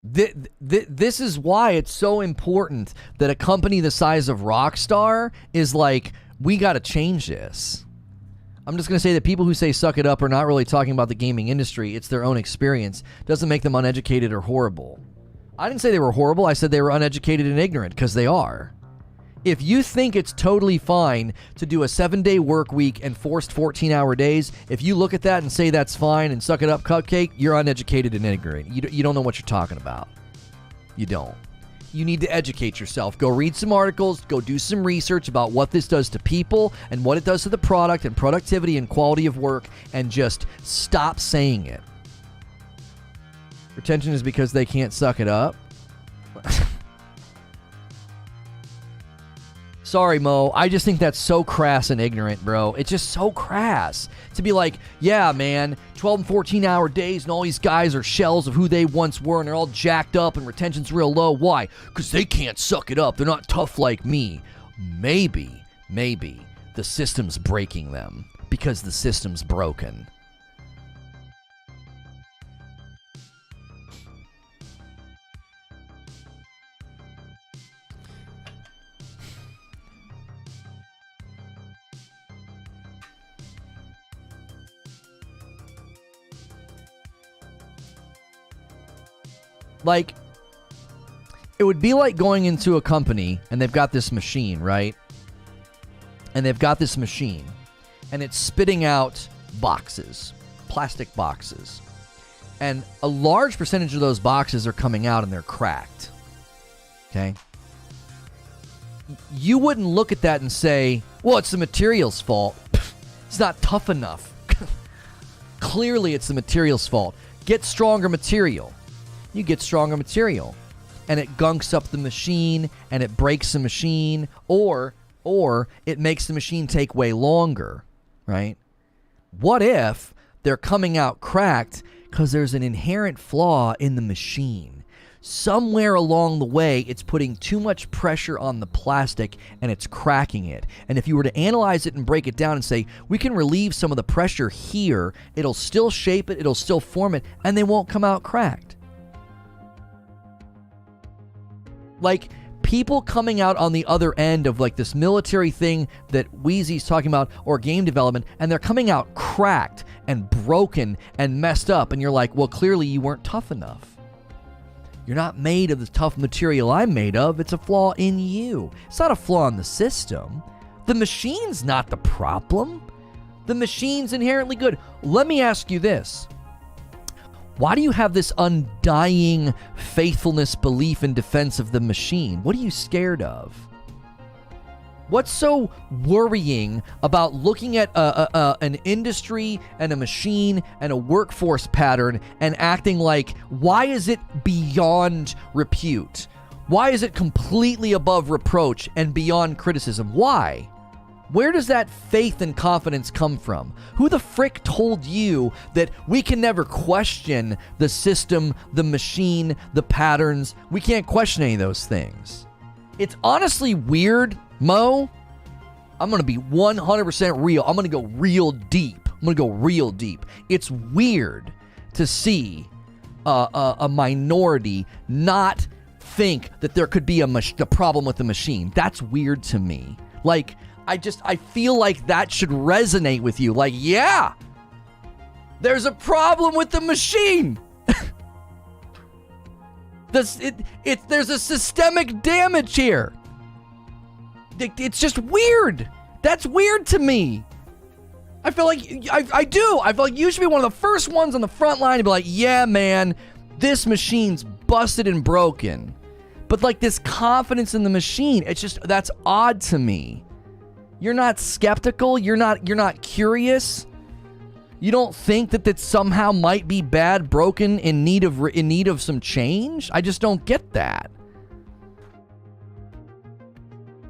This is why it's so important that a company the size of Rockstar is like, we got to change this. I'm just going to say that people who say suck it up are not really talking about the gaming industry. It's their own experience. Doesn't make them uneducated or horrible. I didn't say they were horrible. I said they were uneducated and ignorant, because they are. If you think it's totally fine to do a 7-day work week and forced 14-hour days, if you look at that and say that's fine and suck it up, cupcake, you're uneducated and ignorant. You don't know what you're talking about. You don't. you need to educate yourself. Go read some articles, go do some research about what this does to people and what it does to the product and productivity and quality of work, and just stop saying it. Retention is because they can't suck it up. Sorry, Mo. I just think that's so crass and ignorant, bro. It's just so crass to be like, yeah, man, 12 and 14-hour days and all these guys are shells of who they once were and they're all jacked up and retention's real low. Why? Because they can't suck it up. They're not tough like me. Maybe the system's breaking them because the system's broken. Like, it would be like going into a company and they've got this machine, right? And they've got this machine and it's spitting out boxes, plastic boxes. And a large percentage of those boxes are coming out and they're cracked. Okay? You wouldn't look at that and say, well, it's the material's fault. It's not tough enough. Clearly, it's the material's fault. Get stronger material. You get stronger material, and it gunks up the machine, and it breaks the machine, or it makes the machine take way longer, right? What if they're coming out cracked because there's an inherent flaw in the machine? Somewhere along the way, it's putting too much pressure on the plastic, and it's cracking it. And if you were to analyze it and break it down and say, we can relieve some of the pressure here, it'll still shape it, it'll still form it, and they won't come out cracked. Like, people coming out on the other end of like this military thing that Wheezy's talking about, or game development, and they're coming out cracked and broken and messed up, and you're like, well, clearly you weren't tough enough. You're not made of the tough material I'm made of. It's a flaw in you. It's not a flaw in the system. The machine's not the problem. The machine's inherently good. Let me ask you this. Why do you have this undying faithfulness, belief, and defense of the machine? What are you scared of? What's so worrying about looking at an industry and a machine and a workforce pattern and acting like, why is it beyond repute? Why is it completely above reproach and beyond criticism? Why? Where does that faith and confidence come from? Who the frick told you that we can never question the system, the machine, the patterns? We can't question any of those things. It's honestly weird, Mo. I'm going to be 100% real. I'm going to go real deep. It's weird to see a minority not think that there could be a problem with the machine. That's weird to me. Like, I feel like that should resonate with you. Like, yeah, there's a problem with the machine. There's a systemic damage here. It's just weird. That's weird to me. I feel like I feel like you should be one of the first ones on the front line to be like, yeah, man, this machine's busted and broken. But like this confidence in the machine, that's odd to me. You're not skeptical. You're not curious. You don't think that somehow might be bad, broken, in need of some change. I just don't get that.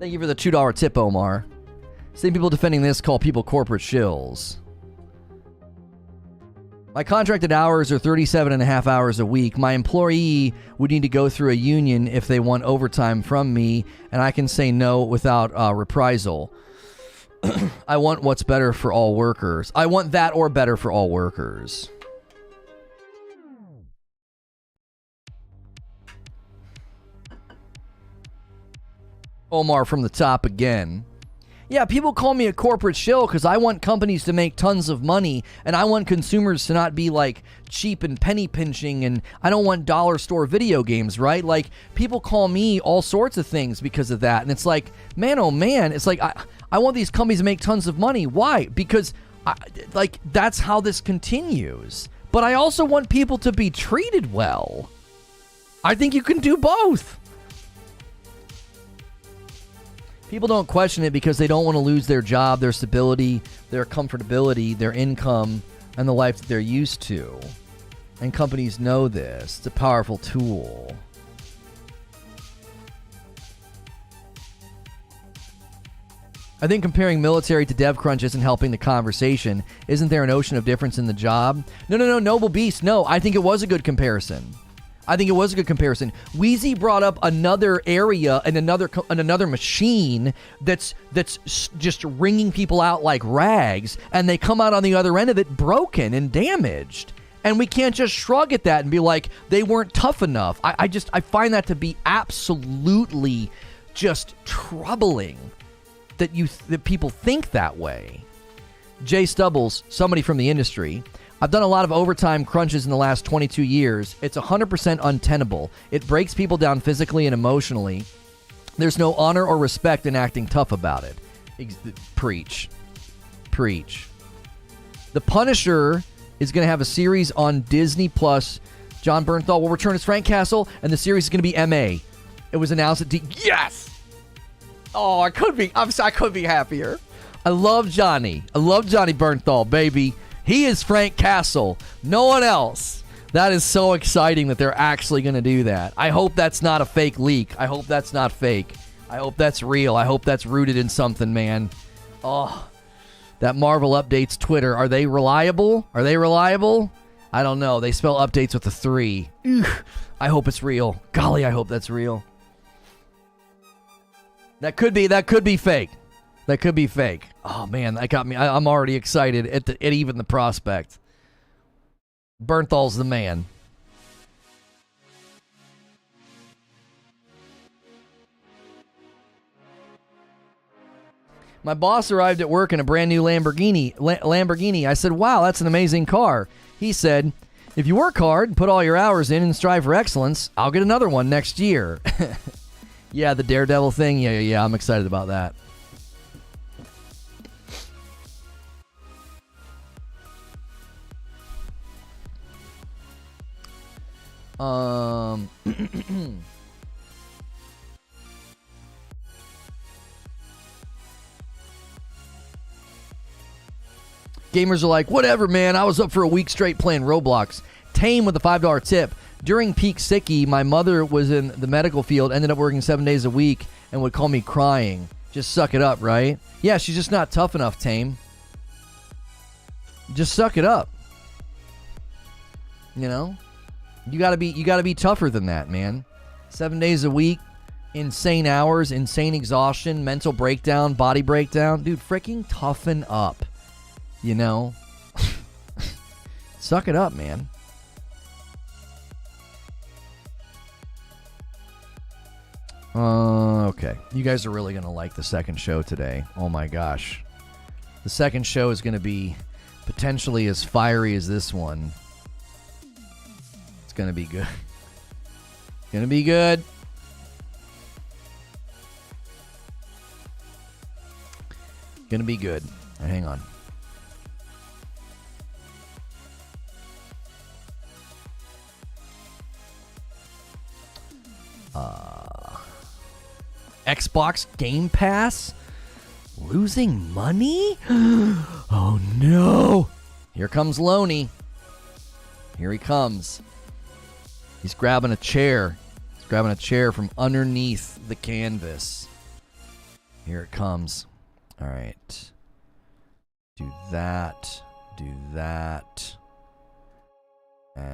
Thank you for the $2 tip, Omar. Same people defending this call people corporate shills. My contracted hours are 37 and a half hours a week. My employee would need to go through a union if they want overtime from me, and I can say no without reprisal. I want what's better for all workers. I want that or better for all workers. Omar from the top again. Yeah, people call me a corporate shill because I want companies to make tons of money, and I want consumers to not be like cheap and penny pinching, and I don't want dollar store video games, right? Like, people call me all sorts of things because of that, and it's like, man, oh man, it's like, I want these companies to make tons of money. Why? Because, that's how this continues. But I also want people to be treated well. I think you can do both. People don't question it because they don't want to lose their job, their stability, their comfortability, their income, and the life that they're used to. And companies know this. It's a powerful tool. I think comparing military to dev crunch isn't helping the conversation. Isn't there an ocean of difference in the job? No, Noble Beast. No, I think it was a good comparison. Wheezy brought up another area and another machine that's just wringing people out like rags, and they come out on the other end of it broken and damaged. And we can't just shrug at that and be like, they weren't tough enough. I find that to be absolutely just troubling that people think that way. Jay Stubbles, somebody from the industry. I've done a lot of overtime crunches in the last 22 years. It's 100% untenable. It breaks people down physically and emotionally. There's no honor or respect in acting tough about it. Preach. The Punisher is going to have a series on Disney Plus. John Bernthal will return as Frank Castle, and the series is going to be MA. It was announced at Yes! Oh, I could be happier. I love Johnny Bernthal, baby. He is Frank Castle. No one else. That is so exciting that they're actually going to do that. I hope that's not a fake leak. I hope that's not fake. I hope that's real. I hope that's rooted in something, man. Oh, that Marvel Updates Twitter. Are they reliable? I don't know. They spell updates with a 3. Ugh. I hope it's real. Golly, I hope that's real. That could be fake. Oh man, that got me. I'm already excited at even the prospect. Bernthal's the man. My boss arrived at work in a brand new Lamborghini. I said, "Wow, that's an amazing car." He said, "If you work hard, put all your hours in, and strive for excellence, I'll get another one next year." Yeah, the Daredevil thing. Yeah, I'm excited about that. Gamers are like, whatever, man. I was up for a week straight playing Roblox. Tame with a $5 tip. During peak sickie, my mother was in the medical field, ended up working 7 days a week, and would call me crying. Just suck it up, right? Yeah, she's just not tough enough, Tame. Just suck it up. You know? You gotta be tougher than that, man. 7 days a week, insane hours, insane exhaustion, mental breakdown, body breakdown. Dude, freaking toughen up. You know? Suck it up, man. Okay. You guys are really going to like the second show today. Oh my gosh. The second show is going to be potentially as fiery as this one. It's going to be good. Going to be good. Going to be good. Hang on. Xbox Game Pass losing money? Oh no. Here comes Loney. Here he comes. He's grabbing a chair. He's grabbing a chair from underneath the canvas. Here it comes. All right. Do that. Do that. And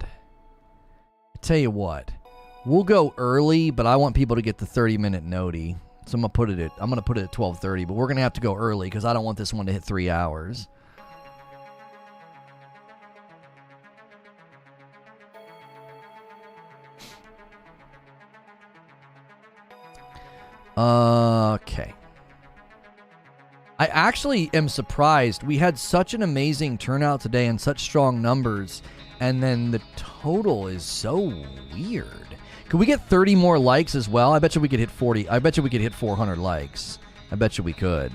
I tell you what. We'll go early, but I want people to get the 30-minute noti. So I'm gonna put it at 12:30, but we're gonna have to go early because I don't want this one to hit 3 hours. Okay. I actually am surprised. We had such an amazing turnout today and such strong numbers, and then the total is so weird. Could we get 30 more likes as well? I bet you we could hit 40. I bet you we could hit 400 likes. I bet you we could.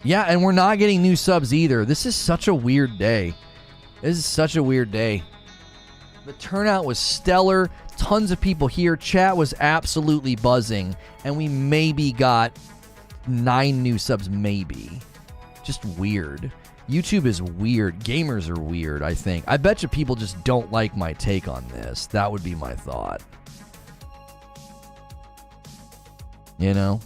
Yeah, and we're not getting new subs either. This is such a weird day. This is such a weird day. The turnout was stellar. Tons of people here. Chat was absolutely buzzing. And we maybe got 9 new subs, maybe. Just weird. YouTube is weird. Gamers are weird, I think. I bet you people just don't like my take on this. That would be my thought. You know?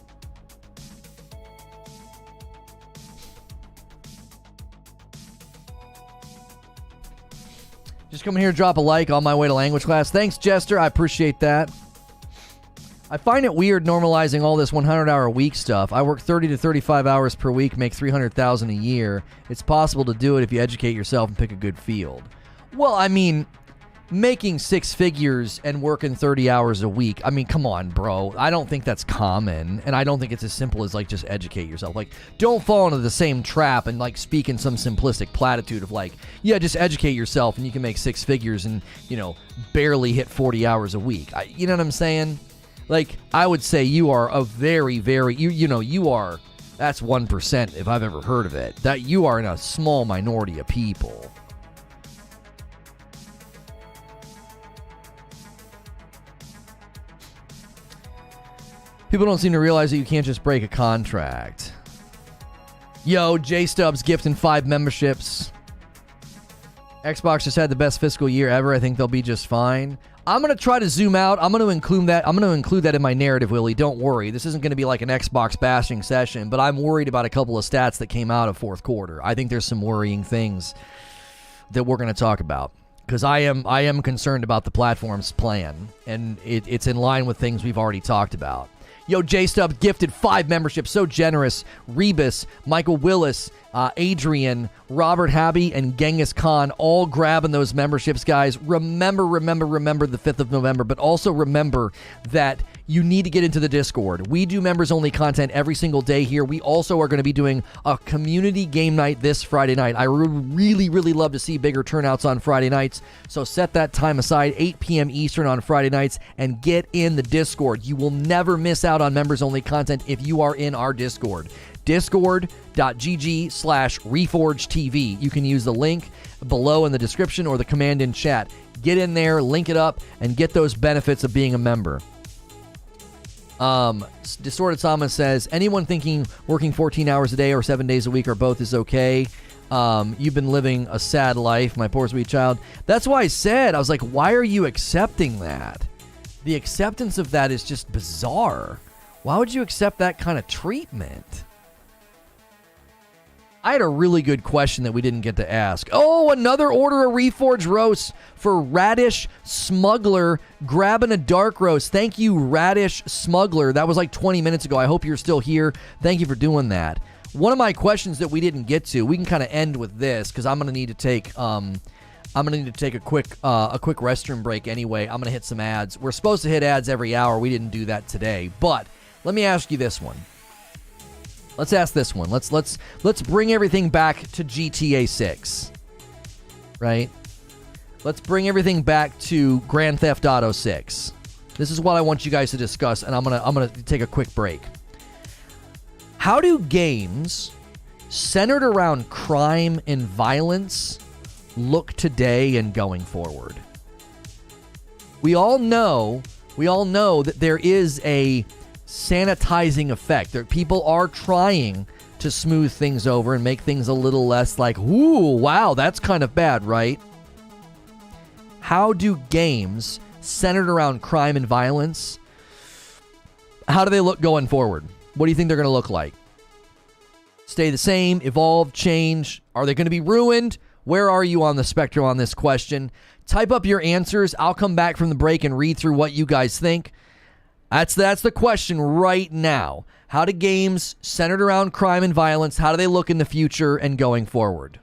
Just coming here to drop a like on my way to language class. Thanks, Jester. I appreciate that. I find it weird normalizing all this 100-hour week stuff. I work 30 to 35 hours per week, make $300,000 a year. It's possible to do it if you educate yourself and pick a good field. Well, I mean, making 6 figures and working 30 hours a week. I mean, come on, bro. I don't think that's common, and I don't think it's as simple as, like, just educate yourself. Like, don't fall into the same trap and, like, speak in some simplistic platitude of, like, yeah, just educate yourself and you can make 6 figures and, you know, barely hit 40 hours a week. You know what I'm saying? Like, I would say you are a very, very, you are, that's 1% if I've ever heard of it. That you are in a small minority of people. People don't seem to realize that you can't just break a contract. Yo, J-Stubs gifting 5 memberships. Xbox just had the best fiscal year ever. I think they'll be just fine. I'm going to try to zoom out. I'm going to include that in my narrative, Willie. Don't worry. This isn't going to be like an Xbox bashing session, but I'm worried about a couple of stats that came out of fourth quarter. I think there's some worrying things that we're going to talk about because I am concerned about the platform's plan, and it's in line with things we've already talked about. Yo, J-Stub gifted 5 memberships. So generous. Rebus, Michael Willis, Adrian, Robert Habby, and Genghis Khan all grabbing those memberships, guys. Remember the 5th of November, but also remember that you need to get into the Discord. We do members-only content every single day here. We also are going to be doing a community game night this Friday night. I would really, really love to see bigger turnouts on Friday nights, so set that time aside, 8 p.m. Eastern on Friday nights, and get in the Discord. You will never miss out on members-only content if you are in our Discord. Discord.gg/ReforgeTV. You can use the link below in the description or the command in chat. Get in there, link it up, and get those benefits of being a member. Distorted Sama says, anyone thinking working 14 hours a day or 7 days a week or both is okay? You've been living a sad life, my poor sweet child. That's why I said, I was like, why are you accepting that? The acceptance of that is just bizarre. Why would you accept that kind of treatment? I had a really good question that we didn't get to ask. Oh, another order of Reforge roasts for Radish Smuggler grabbing a dark roast. Thank you, Radish Smuggler. That was like 20 minutes ago. I hope you're still here. Thank you for doing that. One of my questions that we didn't get to, we can kind of end with this because I'm gonna need to take a quick restroom break anyway. I'm gonna hit some ads. We're supposed to hit ads every hour. We didn't do that today, but let me ask you this one. Let's ask this one. Let's bring everything back to GTA 6. Right? Let's bring everything back to Grand Theft Auto 6. This is what I want you guys to discuss, and I'm gonna take a quick break. How do games centered around crime and violence look today and going forward? We all know that there is a sanitizing effect. People are trying to smooth things over and make things a little less like, ooh, wow, that's kind of bad, right? How do games centered around crime and violence, how do they look going forward? What do you think they're going to look like? Stay the same, evolve, change? Are they going to be ruined? Where are you on the spectrum on this question? Type up your answers. I'll come back from the break and read through what you guys think. That's the question right now. How do games centered around crime and violence, how do they look in the future and going forward?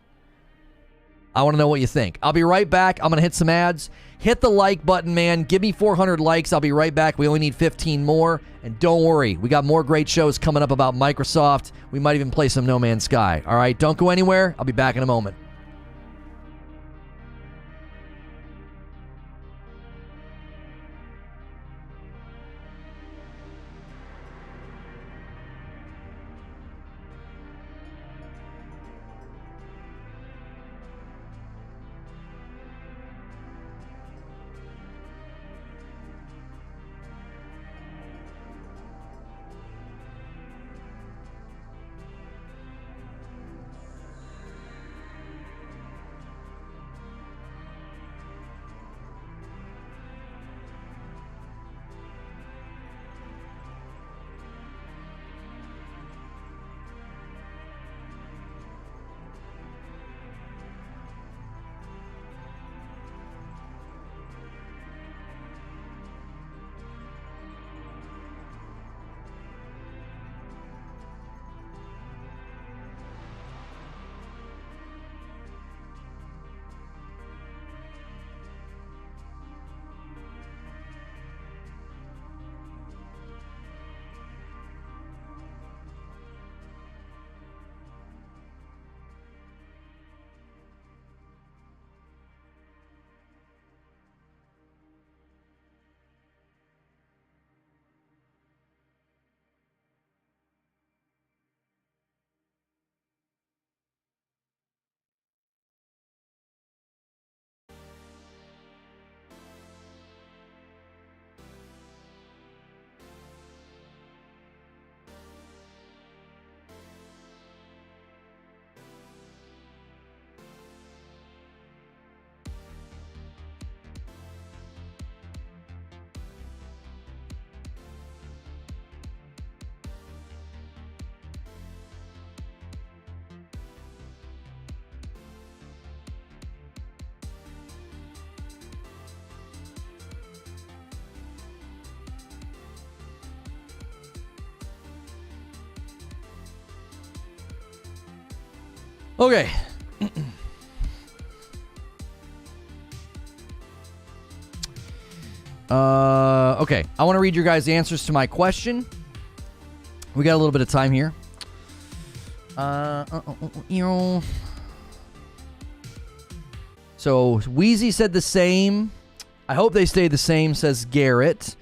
I want to know what you think. I'll be right back. I'm going to hit some ads. Hit the like button, man. Give me 400 likes. I'll be right back. We only need 15 more. And don't worry, we got more great shows coming up about Microsoft. We might even play some No Man's Sky. All right, don't go anywhere. I'll be back in a moment. Okay. Okay. I want to read your guys' answers to my question. We got a little bit of time here. So Wheezy said the same. I hope they stay the same, says Garrett.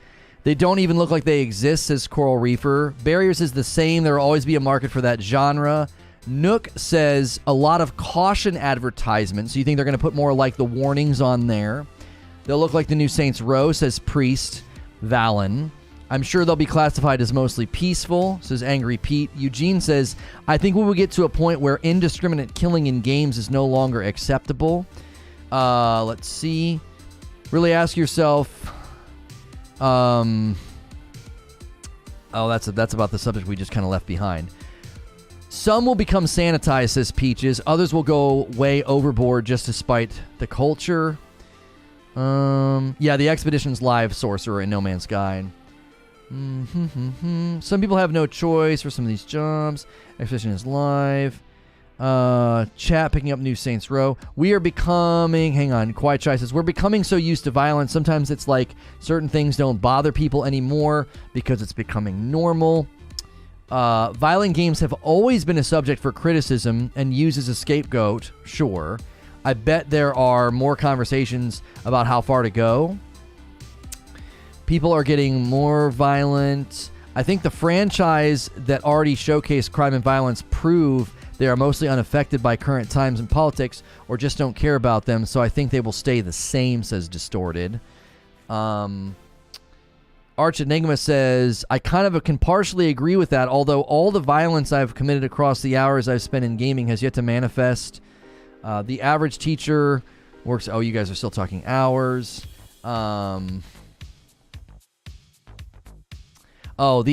They don't even look like they exist, says Coral Reefer. Barriers is the same. There will always be a market for that genre. Nook says a lot of caution advertisements. So you think they're going to put more like the warnings on there. They'll look like the new Saints Row, says Priest Valen. I'm sure they'll be classified as mostly peaceful, says Angry Pete. Eugene says, I think we will get to a point where indiscriminate killing in games is no longer acceptable. Let's see. Really ask yourself... that's about the subject we just kind of left behind. Some will become sanitized, says Peaches. Others will go way overboard just to spite the culture. Yeah, the Expedition's live sorcerer in No Man's Sky. Some people have no choice for some of these jobs. Expedition is live. Chat picking up new Saints Row. We are becoming, hang on, Quiet Shy says, we're becoming so used to violence. Sometimes it's like certain things don't bother people anymore because it's becoming normal. Violent games have always been a subject for criticism and used as a scapegoat, sure. I bet there are more conversations about how far to go. People are getting more violent. I think the franchise that already showcased crime and violence prove they are mostly unaffected by current times and politics or just don't care about them, so I think they will stay the same, says Distorted. Arch Enigma says, I kind of can partially agree with that, although all the violence I've committed across the hours I've spent in gaming has yet to manifest. The average teacher works... Oh, you guys are still talking hours. The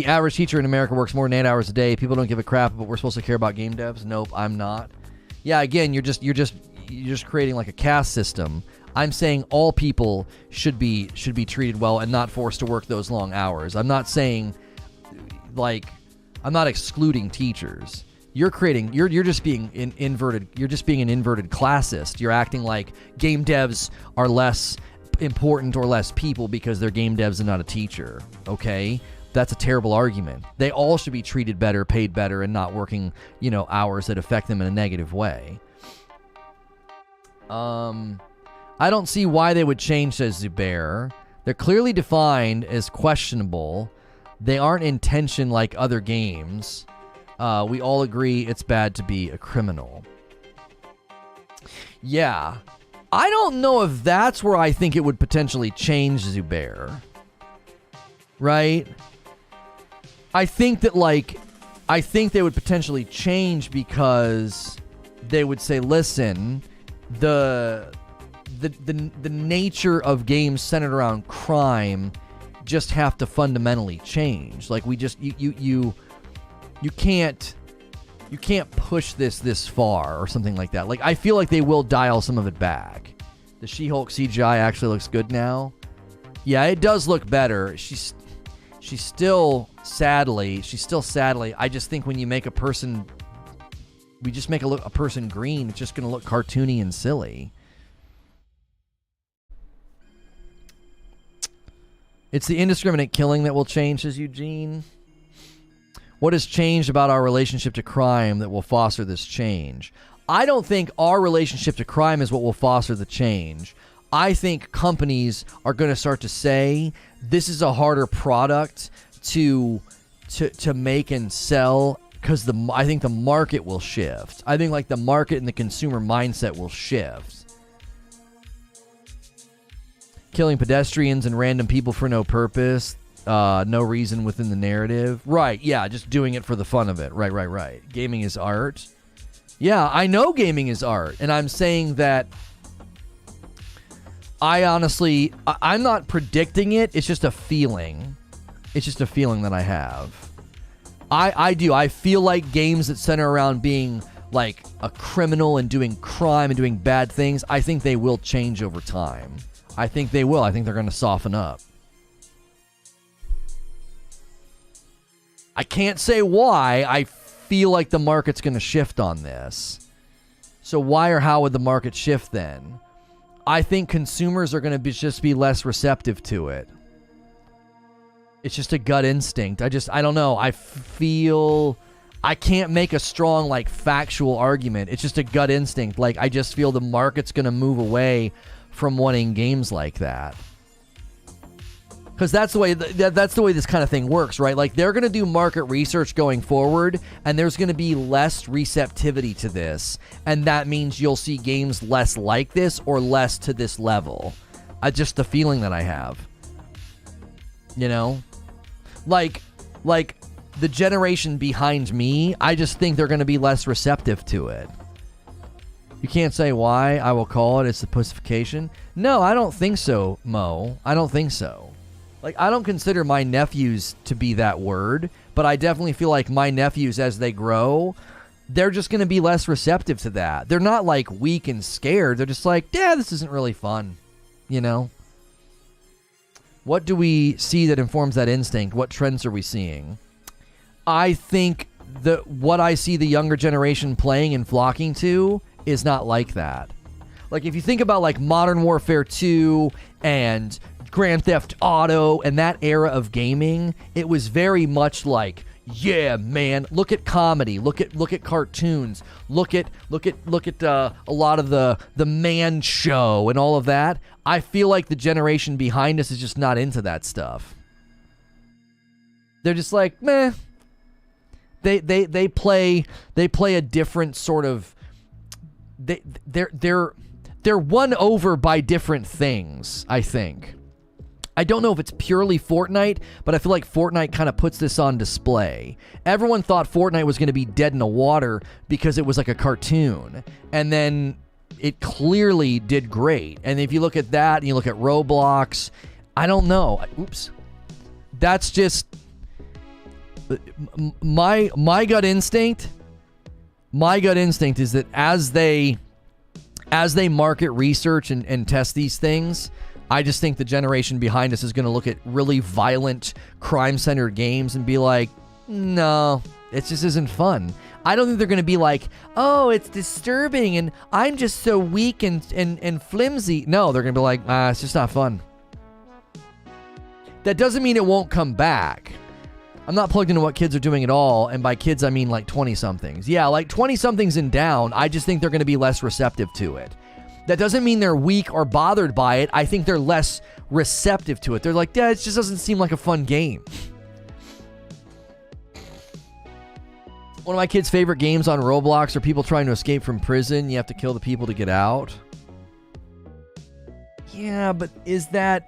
average teacher in America works more than 8 hours a day. People don't give a crap, but we're supposed to care about game devs. Nope, I'm not. Yeah, again, you're just creating like a caste system. I'm saying all people should be treated well and not forced to work those long hours. I'm not saying I'm not excluding teachers. You're just being an inverted classist. You're acting like game devs are less important or less people because they're game devs and not a teacher. Okay? That's a terrible argument. They all should be treated better, paid better, and not working, hours that affect them in a negative way. I don't see why they would change, says Zubair. They're clearly defined as questionable. They aren't in tension like other games. We all agree it's bad to be a criminal. Yeah. I don't know if that's where I think it would potentially change, Zubair. Right? I think that they would potentially change because they would say, listen, the nature of games centered around crime just have to fundamentally change. Like we just you can't push this far or something like that. Like I feel like they will dial some of it back. The She-Hulk CGI actually looks good now. Yeah, it does look better. She's still sadly, I just think when you make a person green, it's just going to look cartoony and silly. It's the indiscriminate killing that will change, says Eugene. What has changed about our relationship to crime that will foster this change? I don't think our relationship to crime is what will foster the change. I think companies are going to start to say this is a harder product to make and sell because I think the market will shift. I think like the market and the consumer mindset will shift. Killing pedestrians and random people for no purpose, no reason within the narrative. Right, yeah, just doing it for the fun of it. Right. Gaming is art. Yeah, I know gaming is art, and I'm saying that I'm not predicting it. It's just a feeling. It's just a feeling that I have. I do. I feel like games that center around being like a criminal and doing crime and doing bad things, I think they will change over time. I think they will. I think they're going to soften up. I can't say why. I feel like the market's going to shift on this. So why or how would the market shift then? I think consumers are going to just be less receptive to it. It's just a gut instinct. I don't know. I feel I can't make a strong, like, factual argument. It's just a gut instinct. Like, I just feel the market's going to move away from wanting games like that. Because that's the way this kind of thing works, right? Like, they're going to do market research going forward, and there's going to be less receptivity to this, and that means you'll see games less like this or less to this level. Just the feeling that I have. You know? Like the generation behind me, I just think they're going to be less receptive to it. You can't say why. I will call it. It's the pussification. No, I don't think so, Mo. I don't think so. Like, I don't consider my nephews to be that word, but I definitely feel like my nephews, as they grow, they're just going to be less receptive to that. They're not, like, weak and scared. They're just like, yeah, this isn't really fun, you know? What do we see that informs that instinct? What trends are we seeing? I think that what I see the younger generation playing and flocking to is not like that. Like, if you think about, like, Modern Warfare 2 and Grand Theft Auto and that era of gaming, it was very much like, yeah, man, look at comedy, look at cartoons, look at a lot of the Man Show and all of that. I feel like the generation behind us is just not into that stuff. They're just like, meh. They play a different sort of. They're won over by different things, I think. I don't know if it's purely Fortnite, but I feel like Fortnite kind of puts this on display. Everyone thought Fortnite was going to be dead in the water because it was like a cartoon. And then it clearly did great. And if you look at that and you look at Roblox, I don't know. Oops. That's just my gut instinct. My gut instinct is that as they market research and test these things, I just think the generation behind us is going to look at really violent, crime-centered games and be like, no, it just isn't fun. I don't think they're going to be like, oh, it's disturbing and I'm just so weak and flimsy. No, they're going to be like, it's just not fun. That doesn't mean it won't come back. I'm not plugged into what kids are doing at all, and by kids, I mean like 20-somethings. Yeah, like 20-somethings and down, I just think they're going to be less receptive to it. That doesn't mean they're weak or bothered by it. I think they're less receptive to it. They're like, yeah, it just doesn't seem like a fun game. One of my kids' favorite games on Roblox are people trying to escape from prison. You have to kill the people to get out. Yeah, but is that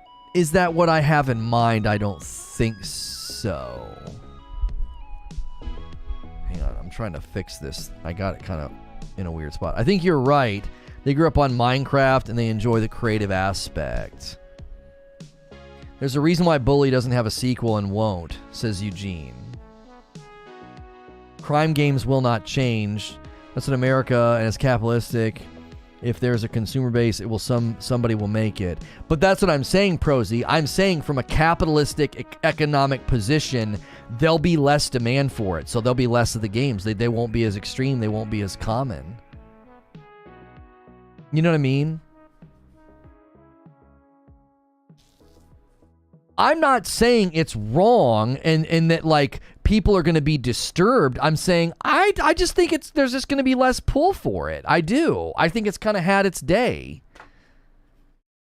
what I have in mind? I don't think so. Hang on, I'm trying to fix this. I got it kind of in a weird spot. I think you're right. They grew up on Minecraft and they enjoy the creative aspect. There's a reason why Bully doesn't have a sequel and won't, says Eugene. Crime games will not change. That's in America and it's capitalistic. If there's a consumer base, it will somebody will make it. But that's what I'm saying, Prosy. I'm saying from a capitalistic economic position, there'll be less demand for it. So there'll be less of the games. They won't be as extreme. They won't be as common. You know what I mean? I'm not saying it's wrong and that like people are going to be disturbed. I'm saying I just think there's just going to be less pull for it. I do. I think it's kind of had its day.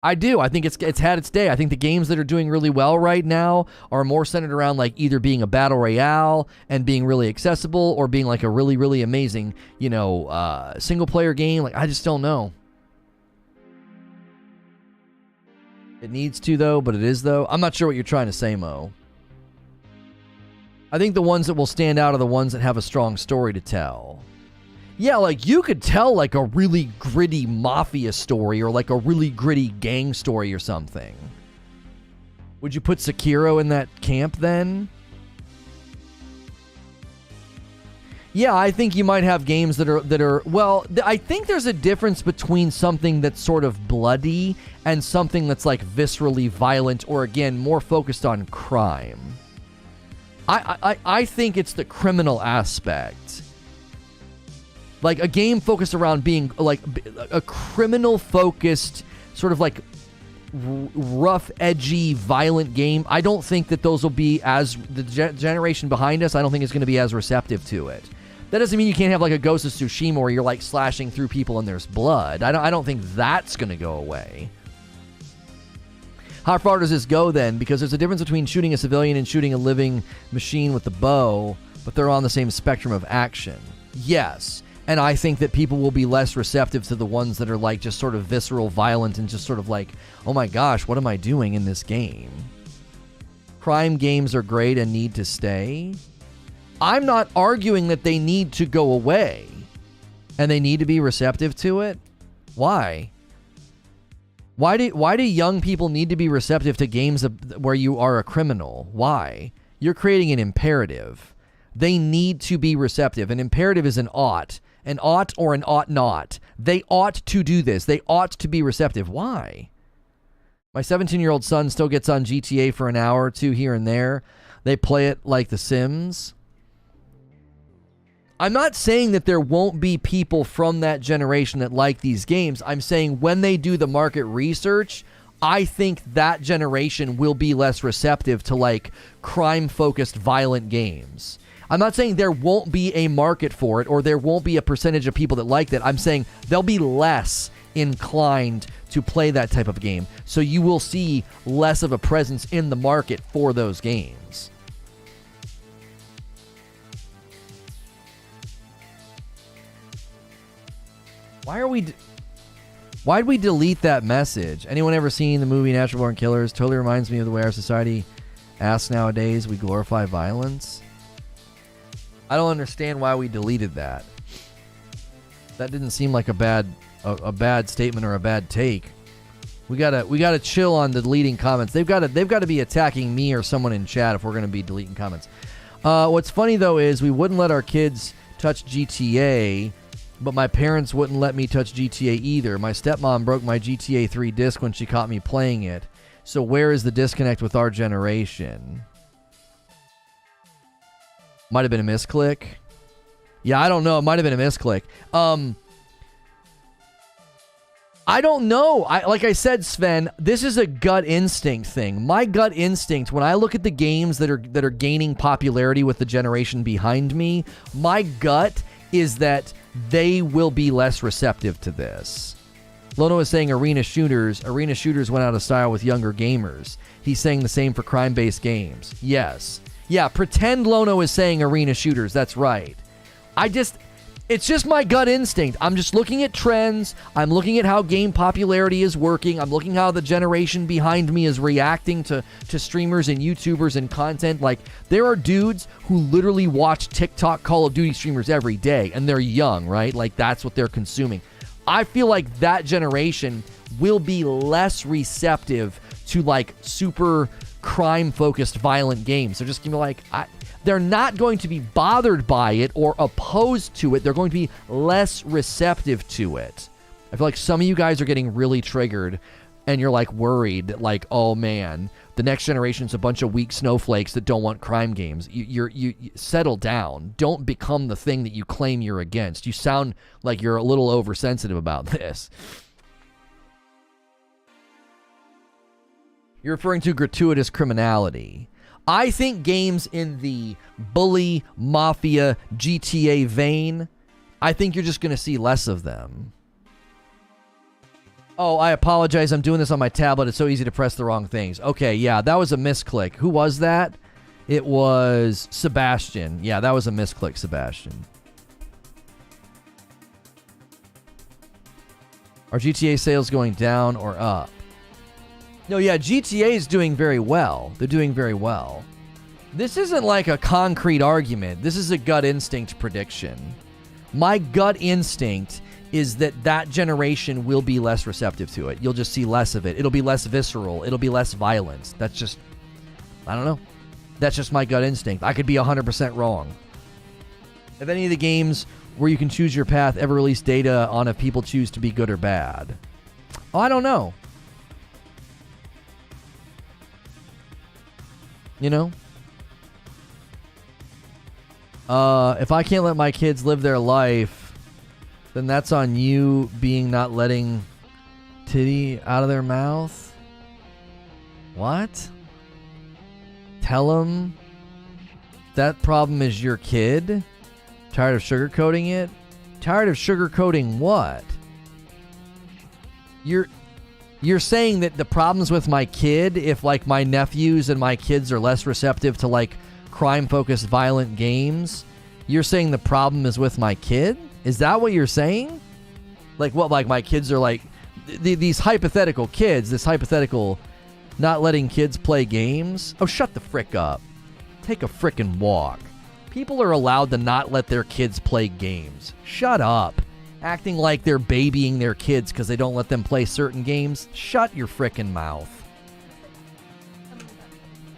I do. I think it's had its day. I think the games that are doing really well right now are more centered around like either being a battle royale and being really accessible or being like a really, really amazing, single player game. Like, I just don't know. It needs to, though, but it is, though. I'm not sure what you're trying to say, Mo. I think the ones that will stand out are the ones that have a strong story to tell. Yeah, like, you could tell, like, a really gritty mafia story or, like, a really gritty gang story or something. Would you put Sekiro in that camp, then? Yeah, I think you might have games that are well, I think there's a difference between something that's sort of bloody and something that's like viscerally violent or again more focused on crime. I think it's the criminal aspect. Like a game focused around being like a criminal focused sort of like rough, edgy, violent game. I don't think that those will be as the generation behind us. I don't think it's going to be as receptive to it. That doesn't mean you can't have like a Ghost of Tsushima where you're like slashing through people and there's blood. I don't think that's going to go away. How far does this go then? Because there's a difference between shooting a civilian and shooting a living machine with the bow, but they're on the same spectrum of action. Yes. And I think that people will be less receptive to the ones that are like just sort of visceral, violent, and just sort of like, oh my gosh, what am I doing in this game? Crime games are great and need to stay. I'm not arguing that they need to go away and they need to be receptive to it. Why? Why do young people need to be receptive to games where you are a criminal? Why? You're creating an imperative. They need to be receptive. An imperative is an ought or an ought not. They ought to do this. They ought to be receptive. Why? My 17-year-old son still gets on GTA for an hour or two here and there. They play it like The Sims. I'm not saying that there won't be people from that generation that like these games. I'm saying when they do the market research, I think that generation will be less receptive to like crime-focused violent games. I'm not saying there won't be a market for it or there won't be a percentage of people that like that. I'm saying they'll be less inclined to play that type of game. So you will see less of a presence in the market for those games. Why'd we delete that message? Anyone ever seen the movie Natural Born Killers? Totally reminds me of the way our society asks nowadays. We glorify violence. I don't understand why we deleted that. That didn't seem like a bad statement or a bad take. We gotta chill on the deleting comments. They've got to be attacking me or someone in chat if we're gonna be deleting comments. What's funny though is we wouldn't let our kids touch GTA, but my parents wouldn't let me touch GTA either. My stepmom broke my GTA 3 disc when she caught me playing it. So where is the disconnect with our generation? Might have been a misclick. Yeah, I don't know. It might have been a misclick. I don't know. Like I said, Sven, this is a gut instinct thing. My gut instinct, when I look at the games that are gaining popularity with the generation behind me, my gut is that they will be less receptive to this. Lono is saying arena shooters went out of style with younger gamers. He's saying the same for crime-based games. Yes. Yeah, pretend Lono is saying arena shooters. That's right. It's just my gut instinct. I'm just looking at trends. I'm looking at how game popularity is working. I'm looking how the generation behind me is reacting to streamers and YouTubers and content. Like, there are dudes who literally watch TikTok Call of Duty streamers every day, and they're young, right? Like, that's what they're consuming. I feel like that generation will be less receptive to, like, super crime-focused violent games. They're just going to be like... They're not going to be bothered by it or opposed to it. They're going to be less receptive to it. I feel like some of you guys are getting really triggered and you're like worried, like, oh man, the next generation's a bunch of weak snowflakes that don't want crime games. You settle down. Don't become the thing that you claim you're against. You sound like you're a little oversensitive about this. You're referring to gratuitous criminality. I think games in the bully, mafia, GTA vein, I think you're just going to see less of them. Oh, I apologize. I'm doing this on my tablet. It's so easy to press the wrong things. Okay, yeah, that was a misclick. Who was that? It was Sebastian. Yeah, that was a misclick, Sebastian. Are GTA sales going down or up? No, yeah, GTA is doing very well. They're doing very well. This isn't like a concrete argument. This is a gut instinct prediction. My gut instinct is that generation will be less receptive to it. You'll just see less of it. It'll be less visceral. It'll be less violence. That's just, I don't know. That's just my gut instinct. I could be 100% wrong. Have any of the games where you can choose your path ever released data on if people choose to be good or bad? Oh, I don't know. You know? If I can't let my kids live their life, then that's on you being not letting titty out of their mouth. What? Tell them that problem is your kid? Tired of sugarcoating it? Tired of sugarcoating what? You're saying that the problem's with my kid if, like, my nephews and my kids are less receptive to, like, crime-focused violent games? You're saying the problem is with my kid? Is that what you're saying? Like, what, like, my kids are, like, these hypothetical kids, this hypothetical not letting kids play games? Oh, shut the frick up. Take a frickin' walk. People are allowed to not let their kids play games. Shut up. Acting like they're babying their kids because they don't let them play certain games. Shut your frickin' mouth.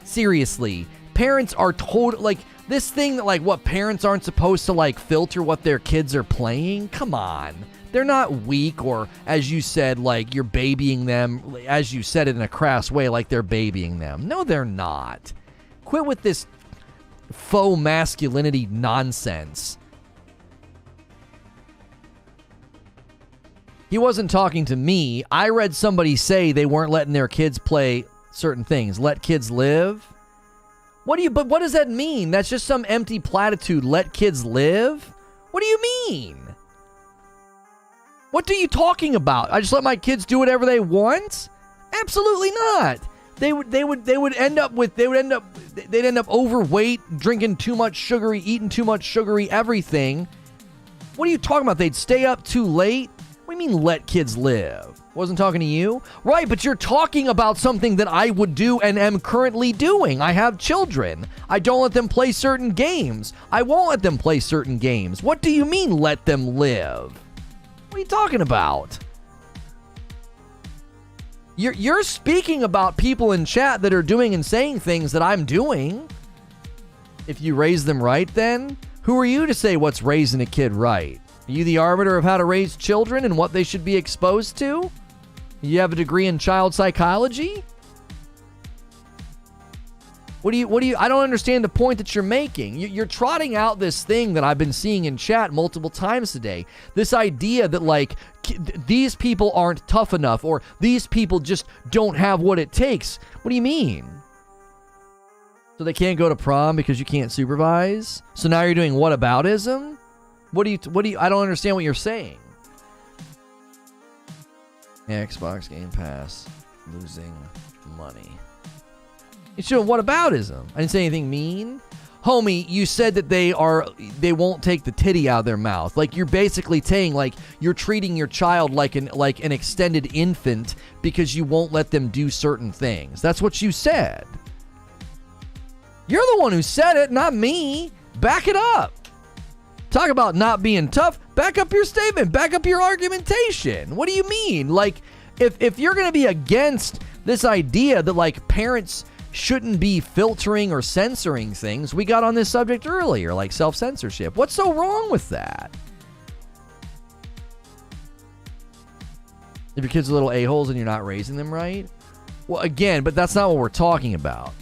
Seriously, parents are like, this thing that, like, what, parents aren't supposed to, like, filter what their kids are playing? Come on. They're not weak, or, as you said, like, you're babying them, as you said it in a crass way, like they're babying them. No, they're not. Quit with this faux masculinity nonsense. He wasn't talking to me. I read somebody say they weren't letting their kids play certain things. Let kids live? But what does that mean? That's just some empty platitude. Let kids live? What do you mean? What are you talking about? I just let my kids do whatever they want? Absolutely not. They'd end up overweight, drinking too much sugary, eating too much sugary everything. What are you talking about? They'd stay up too late? What do you mean let kids live? Wasn't talking to you? Right, but you're talking about something that I would do and am currently doing. I have children. I don't let them play certain games. I won't let them play certain games. What do you mean let them live? What are you talking about? You're speaking about people in chat that are doing and saying things that I'm doing. If you raise them right, then who are you to say what's raising a kid right? Are you the arbiter of how to raise children and what they should be exposed to? You have a degree in child psychology? What do you, I don't understand the point that you're making. You're trotting out this thing that I've been seeing in chat multiple times today. This idea that, like, these people aren't tough enough, or these people just don't have what it takes. What do you mean? So they can't go to prom because you can't supervise? So now you're doing whataboutism? What do you, I don't understand what you're saying. Xbox Game Pass, losing money. It's doing whataboutism. I didn't say anything mean. Homie, you said that they won't take the titty out of their mouth. Like, you're basically saying, like, you're treating your child like an extended infant because you won't let them do certain things. That's what you said. You're the one who said it, not me. Back it up. Talk about not being tough. Back up your statement. Back up your argumentation. What do you mean? Like, if you're going to be against this idea that, like, parents shouldn't be filtering or censoring things, we got on this subject earlier, like self-censorship. What's so wrong with that? If your kids are little a-holes and you're not raising them right? Well, again, but that's not what we're talking about.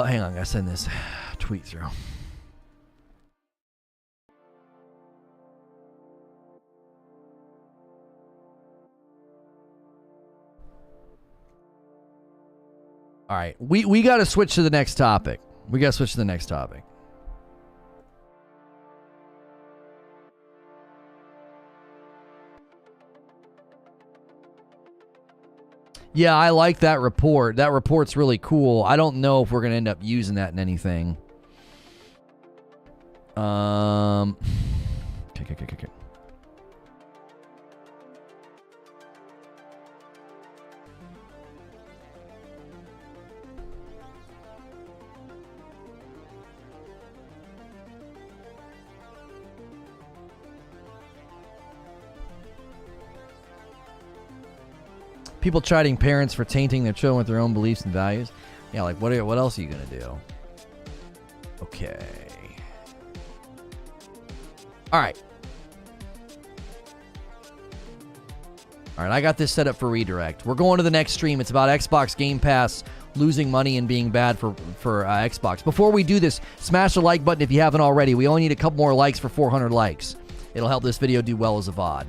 Hang on, I gotta send this tweet through. All right, we got to switch to the next topic. Yeah, I like that report. That report's really cool. I don't know if we're going to end up using that in anything. Okay. People chiding parents for tainting their children with their own beliefs and values. Yeah, like, what else are you going to do? Okay. All right. All right, I got this set up for redirect. We're going to the next stream. It's about Xbox Game Pass losing money and being bad for Xbox. Before we do this, smash the like button if you haven't already. We only need a couple more likes for 400 likes. It'll help this video do well as a VOD.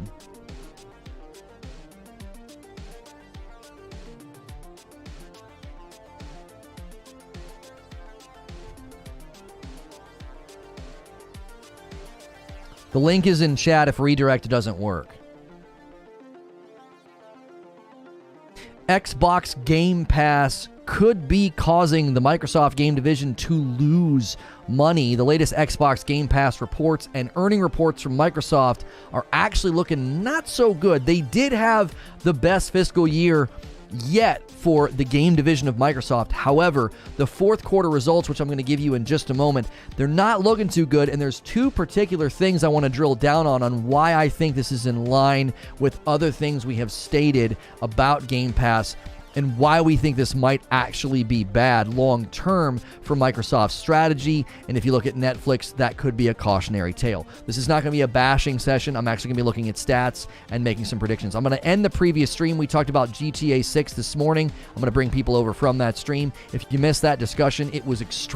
The link is in chat if redirect doesn't work. Xbox Game Pass could be causing the Microsoft game division to lose money. The latest Xbox Game Pass reports and earning reports from Microsoft are actually looking not so good. They did have the best fiscal year yet for the game division of Microsoft. However, the fourth quarter results, which I'm going to give you in just a moment, they're not looking too good, and there's two particular things I want to drill down on why I think this is in line with other things we have stated about Game Pass and why we think this might actually be bad long-term for Microsoft's strategy. And if you look at Netflix, that could be a cautionary tale. This is not going to be a bashing session. I'm actually going to be looking at stats and making some predictions. I'm going to end the previous stream. We talked about GTA 6 this morning. I'm going to bring people over from that stream. If you missed that discussion, it was extremely